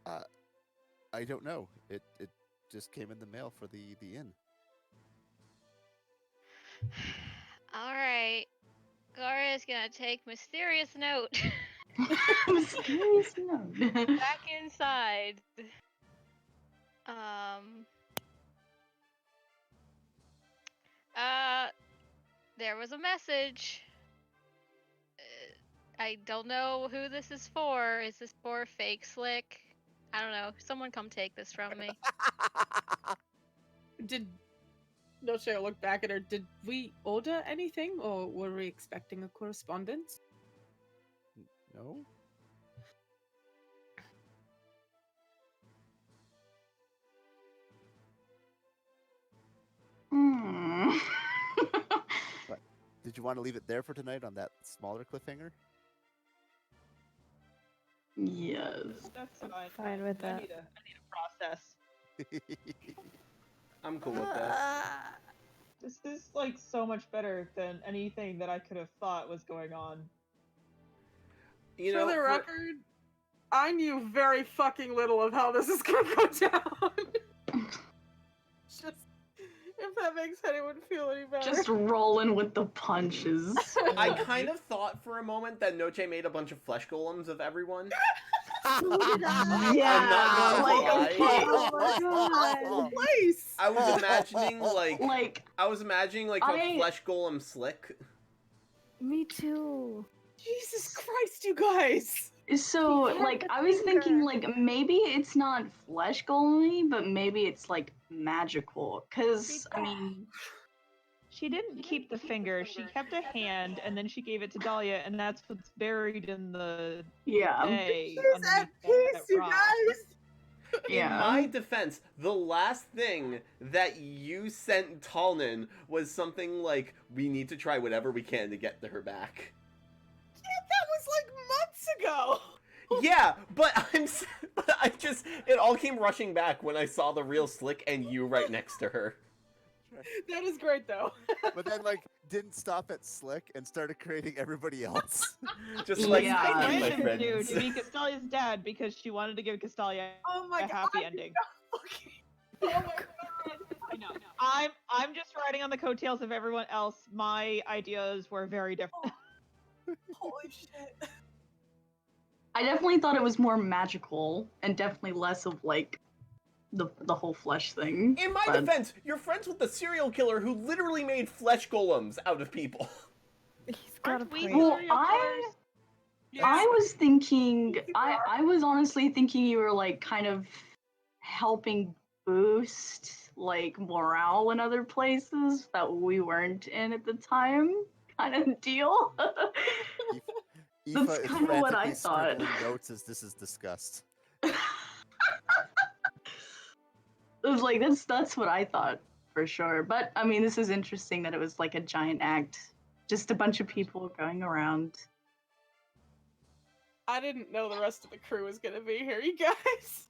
I don't know. It just came in the mail for the inn. All right, Gloria's gonna take mysterious note Mysterious note. back inside. There was a message. I don't know who this is for. Is this for Fake Slick? I don't know. Someone come take this from me. No, should I look back at her? Did we order anything, or were we expecting a correspondence? No? Hmm. But did you want to leave it there for tonight on that smaller cliffhanger? Yes. That's fine. Fine with that. I need a process. I'm cool with this. This is like so much better than anything that I could have thought was going on. You For know, the record, I knew very fucking little of how this is gonna go down. Just if that makes anyone feel any better. Just rolling with the punches. I kind of thought for a moment that Noche made a bunch of flesh golems of everyone. I'm not gonna like, lie. oh my god. Place. I was imagining Like, a flesh golem slick. Me too. Jesus Christ, you guys. so, She had like, the I was thinking, finger. like, maybe it's not flesh golem, but maybe it's, like, magical. Because, I mean, She didn't keep the finger. She kept a hand, and then she gave it to Dahlia, and that's what's buried in the yeah. hay She's underneath at peace, that you rock. guys. In Yeah. my defense, the last thing that you sent Talnan was something like, "We need to try whatever we can to get her back." Yeah, that was like months ago. Yeah, but it all came rushing back when I saw the real Slick and you right next to her. That is great, though. But then, like, didn't stop at Slick and started creating everybody else. Just like, Yeah. I I need my planned him friends. to be Castalia's dad because she wanted to give Castalia Oh my a god. happy ending. Okay. Oh my god. I know. I'm just riding on the coattails of everyone else. My ideas were very different. Holy shit. I definitely thought it was more magical and definitely less of like the whole flesh thing. In my but- defense, you're friends with the serial killer who literally made flesh golems out of people. He's got a Aren't we point. Well, serial killers? I was thinking, I was honestly thinking you were like kind of helping boost like morale in other places that we weren't in at the time, kind of deal. Aoife That's is kinda what I frantically thought. scribbling notes as this is discussed. It was like that's what I thought for sure. But I mean, this is interesting that it was like a giant act, just a bunch of people going around. I didn't know the rest of the crew was gonna be here, you guys.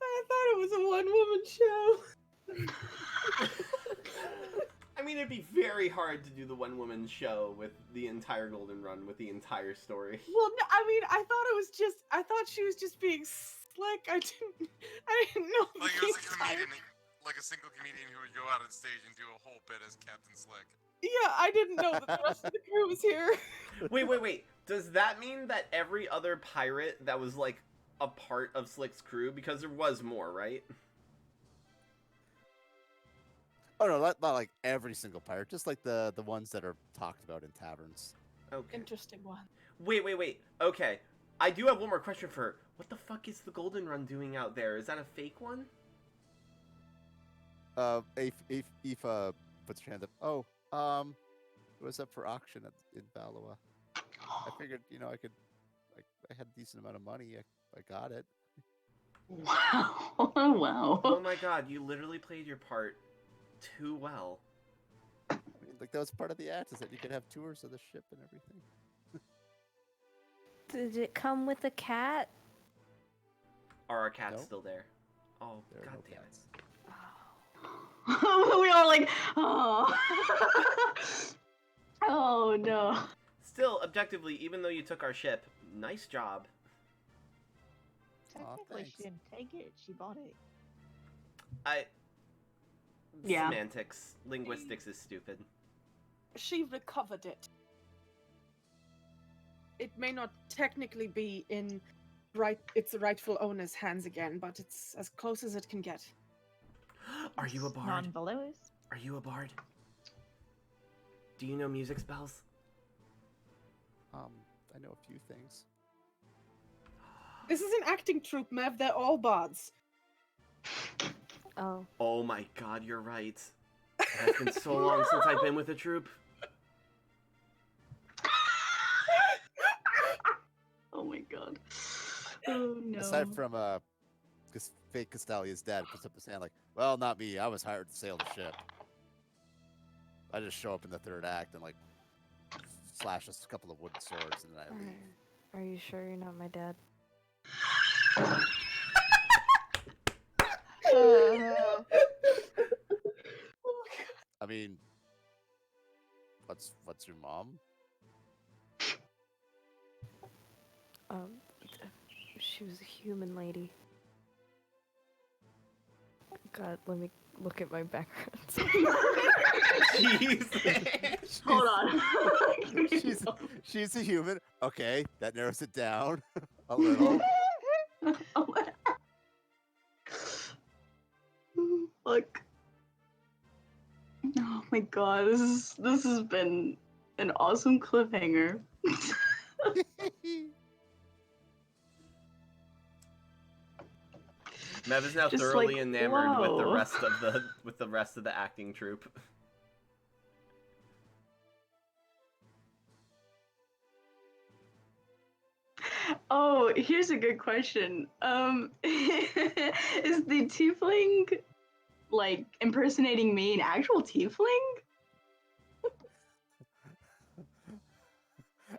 I thought it was a one-woman show. I mean, it'd be very hard to do the one-woman show with the entire Golden Run, with the entire story. Well, no, I mean, I thought she was just being slick. I didn't know. Like it the was a entire- comedian, like a single comedian who would go out on stage and do a whole bit as Captain Slick. Yeah, I didn't know that the rest of the crew was here. Wait. Does that mean that every other pirate that was, like, a part of Slick's crew? Because there was more, right? Oh no, not like every single pirate, just like the ones that are talked about in taverns. Okay. Interesting one. Wait. Okay. I do have one more question for her. What the fuck is the Golden Run doing out there? Is that a fake one? Aoife puts her hand up. Oh, it was up for auction in Balawa. I figured, I could, I had a decent amount of money. I got it. Wow. Wow. Oh my god, you literally played your part too well. I mean, like that was part of the act, is that you could have tours of the ship and everything. Did it come with a cat? Are our cats No. still there? Oh, There are god no damn cats. We all like, oh. Oh no. Still, objectively, even though you took our ship, nice job. Technically, thanks. she didn't take it. She bought it. Yeah. Semantics, linguistics is stupid. She recovered it. It may not technically be in its rightful owner's hands again, but it's as close as it can get. Are you a bard? Non-voluptuous. Are you a bard? Do you know music spells? I know a few things. This is an acting troupe, Mev. They're all bards. Oh. Oh my god, you're right. It has been so long since I've been with a troupe. Oh my god. Oh no. Aside from fake Castalia's dad puts up his hand like, well, not me. I was hired to sail the ship. I just show up in the third act and like slash us a couple of wooden swords and then I leave. Are you sure you're not my dad? I mean, what's your mom? She was a human lady. God, let me look at my background. Jesus. Hold on. She's a human. Okay, that narrows it down a little. Look. Oh my god, this has been an awesome cliffhanger. Mev is now Just thoroughly like, enamored with the whoa. rest of the acting troupe. Oh, here's a good question. Is the tiefling like impersonating me an actual tiefling?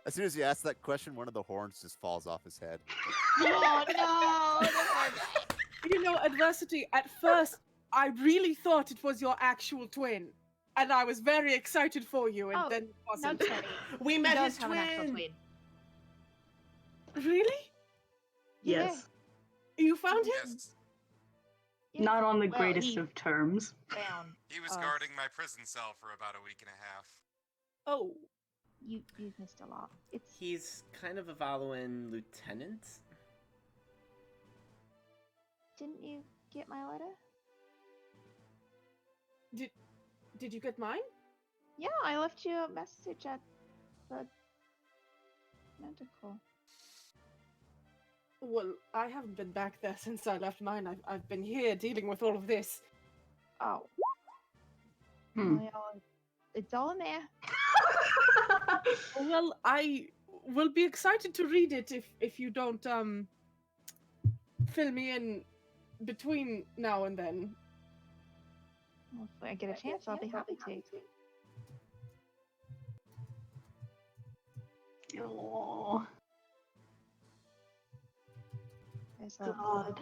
As soon as you ask that question, one of the horns just falls off his head. Oh no! The poor guy. You know, Adversity, at first, I really thought it was your actual twin. And I was very excited for you, and Oh, then it No, wasn't. Tony. We He met does his have an actual twin. twin. Really? Yes. You found him? Yes. Yeah. Not on the Well, greatest he of terms. found He was us. guarding my prison cell for about a week and a half. Oh. You've missed a lot. It's He's kind of a Valoan lieutenant. Didn't you get my letter? Did you get mine? Yeah, I left you a message at the medical. Well, I haven't been back there since I left mine. I've been here dealing with all of this. Oh. Hmm. Well, it's all in there. Well, I will be excited to read it if you don't fill me in between now and then. Well, if I get a chance, I'll be happy to. Oh, There's God.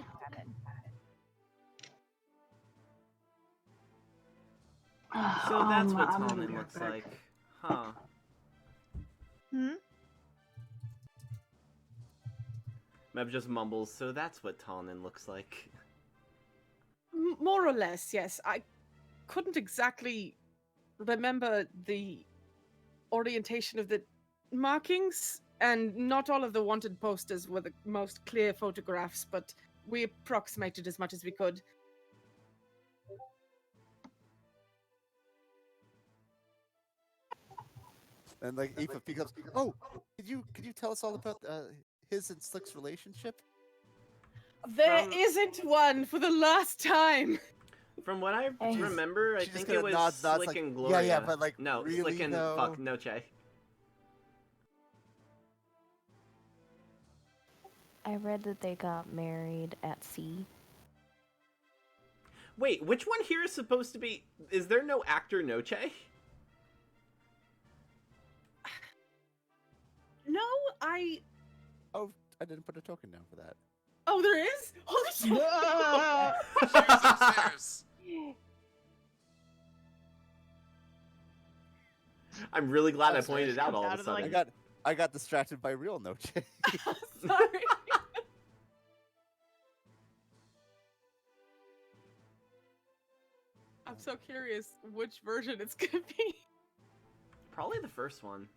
So that's what I'm gonna Talman be looks right back. like. Huh. Hmm? Mev just mumbles, so that's what Talman looks like. More or less, yes. I couldn't exactly remember the orientation of the markings, and not all of the wanted posters were the most clear photographs, but we approximated as much as we could. And like Aoife picks up. Oh, could you tell us all about his and Slick's relationship? There From- isn't one for the last time. From what I Hey. remember, I She just think kinda it was nods, Slick like, and "Yeah, Gloria. yeah, but, like, no, really, Slick and though?" fuck Noche. I read that they got married at sea. Wait, which one here is supposed to be? Is there no actor Noche? No, I. Oh, I didn't put a token down for that. Oh, there is? Holy shit! She was upstairs. I'm really glad Oh, I sorry, pointed she out comes all out of a of the, like, sudden. I got distracted by real Noche. Sorry. I'm so curious which version it's gonna be. Probably the first one.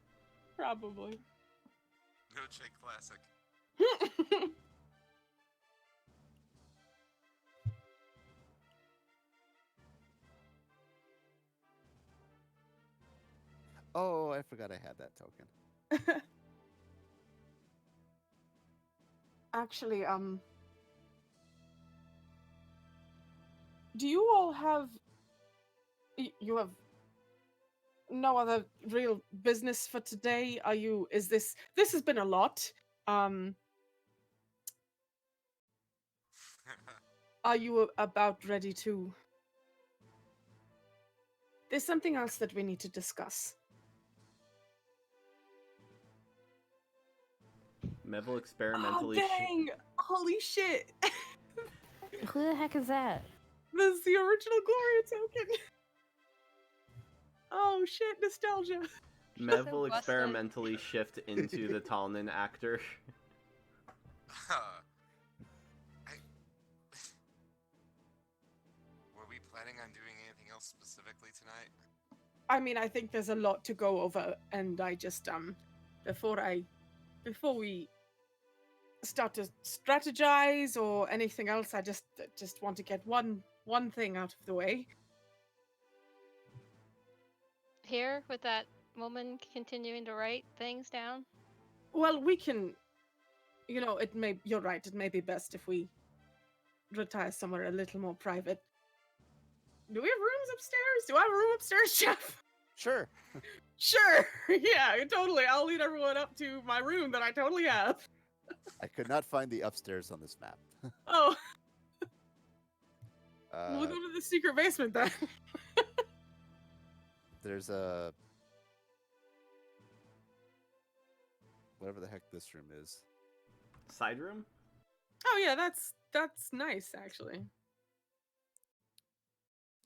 Probably. Noche classic. Oh, I forgot I had that token. Actually, do you all have you have no other real business for today? Are you this has been a lot. Are you about ready to There's something else that we need to discuss. Mev will Oh experimentally. dang! Holy shit! Who the heck is that? This is the original Gloria token. Oh shit! Nostalgia. Mev So will busted. experimentally shift into the Talnan actor. Were we planning on doing anything else specifically tonight? I mean, I think there's a lot to go over, and I just before we start to strategize or anything else, I just want to get one thing out of the way. Here, with that woman continuing to write things down. Well, we can, you're right, it may be best if we retire somewhere a little more private. Do we have rooms upstairs? Do I have a room upstairs, Jeff? Sure. Sure. Yeah, totally. I'll lead everyone up to my room that I totally have. I could not find the upstairs on this map. Oh, we'll go to the secret basement then. There's a whatever the heck this room is. Side room? Oh yeah, that's nice actually.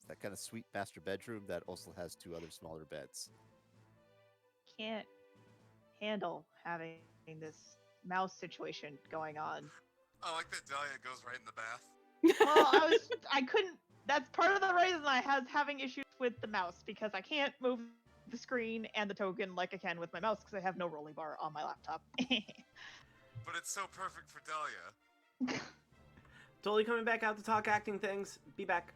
That kind of sweet master bedroom that also has 2 other smaller beds. Can't handle having this mouse situation going on. I like that Dahlia goes right in the bath. Well, I couldn't. That's part of the reason I was having issues with the mouse, because I can't move the screen and the token like I can with my mouse because I have no rolling bar on my laptop. But it's so perfect for Dahlia. Totally coming back out to talk acting things. Be back.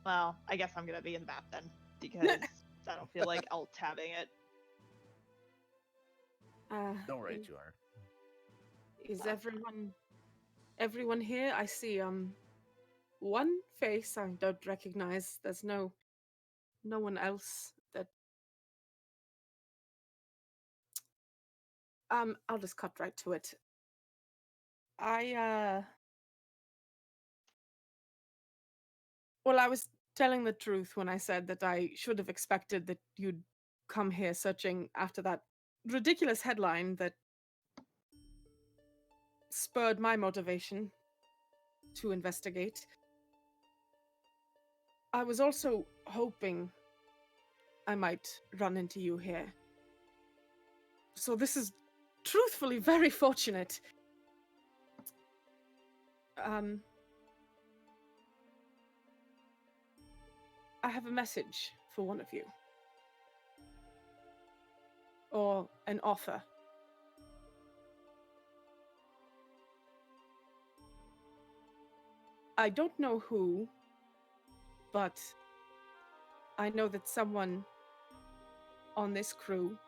Well, I guess I'm gonna be in the bath then, because I don't feel like alt-tabbing it. Don't worry, you are. Is everyone here? I see one face I don't recognize. There's no one else that I'll just cut right to it. Well, I was telling the truth when I said that I should have expected that you'd come here searching after that ridiculous headline that spurred my motivation to investigate. I was also hoping I might run into you here. So this is truthfully very fortunate. I have a message for one of you. Or an offer. I don't know who, but I know that someone on this crew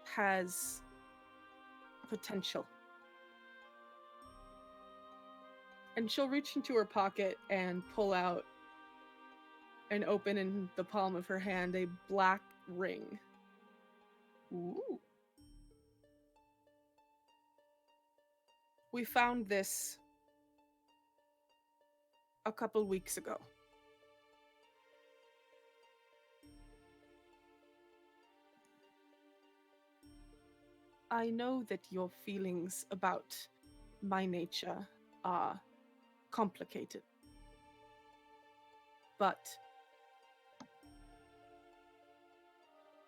has potential. And she'll reach into her pocket and pull out and open in the palm of her hand a black ring. Ooh. We found this a couple weeks ago. I know that your feelings about my nature are complicated. But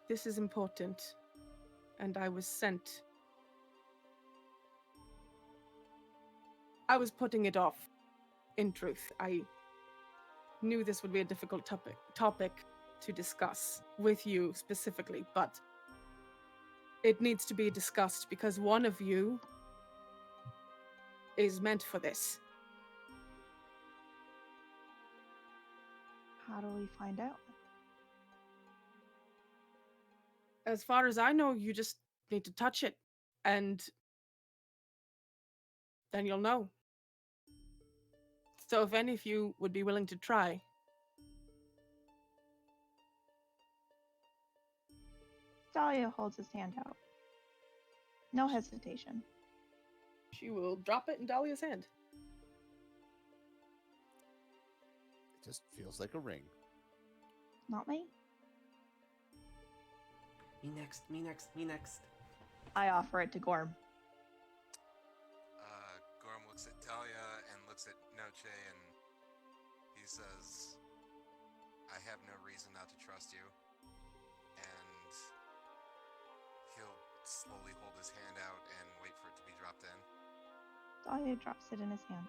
this is important, and I was sent. I was putting it off, in truth. I knew this would be a difficult topic to discuss with you specifically, but it needs to be discussed because one of you is meant for this. How do we find out? As far as I know, you just need to touch it, and then you'll know. So if any of you would be willing to try. Dahlia holds his hand out. No hesitation. She will drop it in Dahlia's hand. It just feels like a ring. Not me. Me next, me next, me next. I offer it to Gorm. Gorm looks at Talia and looks at Noche, and he says, I have no reason not to trust you. And he'll slowly hold his hand out and wait for it to be dropped in. Dahlia drops it in his hand.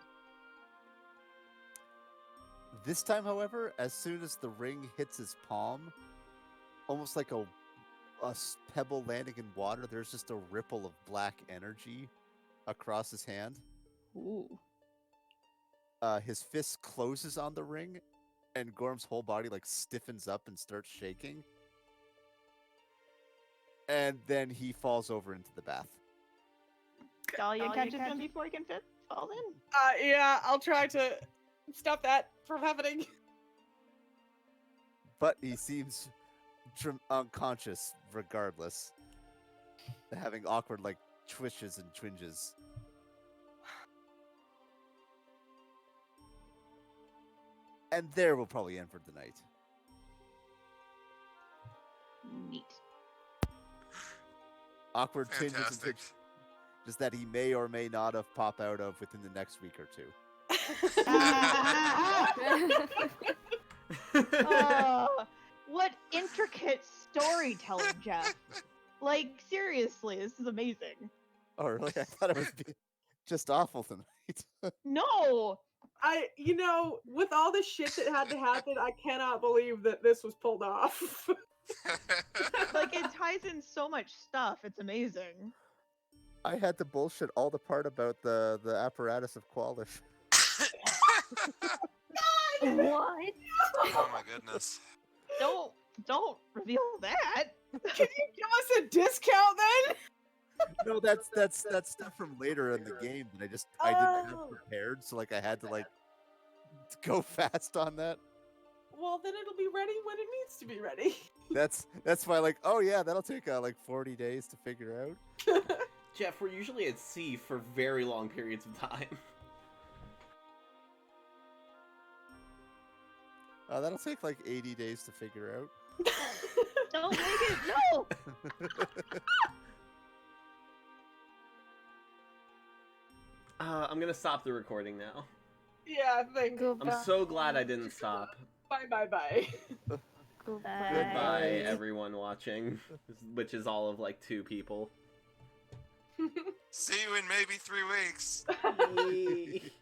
This time, however, as soon as the ring hits his palm, almost like a pebble landing in water, there's just a ripple of black energy across his hand. Ooh. His fist closes on the ring, and Gorm's whole body like stiffens up and starts shaking. And then he falls over into the bath. Dahlia catches him before he can fall in. Yeah, I'll try to stop that from happening. But he seems unconscious regardless, having awkward like twishes and twinges. And there we'll probably end for the night. Neat. Awkward twinges and Fantastic. twitches, just that he may or may not have pop out of within the next week or two. What intricate storytelling, Jeff. Like, seriously, this is amazing. Oh, really? I thought it was just awful tonight. No! With all the shit that had to happen, I cannot believe that this was pulled off. Like, it ties in so much stuff. It's amazing. I had to bullshit all the part about the apparatus of Qualish. What? Oh my goodness. Don't reveal that. Can you give us a discount then? No, that's stuff from later in the game that I didn't have prepared, so like I had to like go fast on that. Well, then it'll be ready when it needs to be ready. That's why like, oh yeah, that'll take like 40 days to figure out. Jeff, we're usually at sea for very long periods of time. That'll take like 80 days to figure out. Don't make it. No. I'm gonna stop the recording now. Yeah, thank you. I'm so glad I didn't stop. Bye. Goodbye, everyone watching, which is all of like 2 people. See you in maybe 3 weeks. Yay.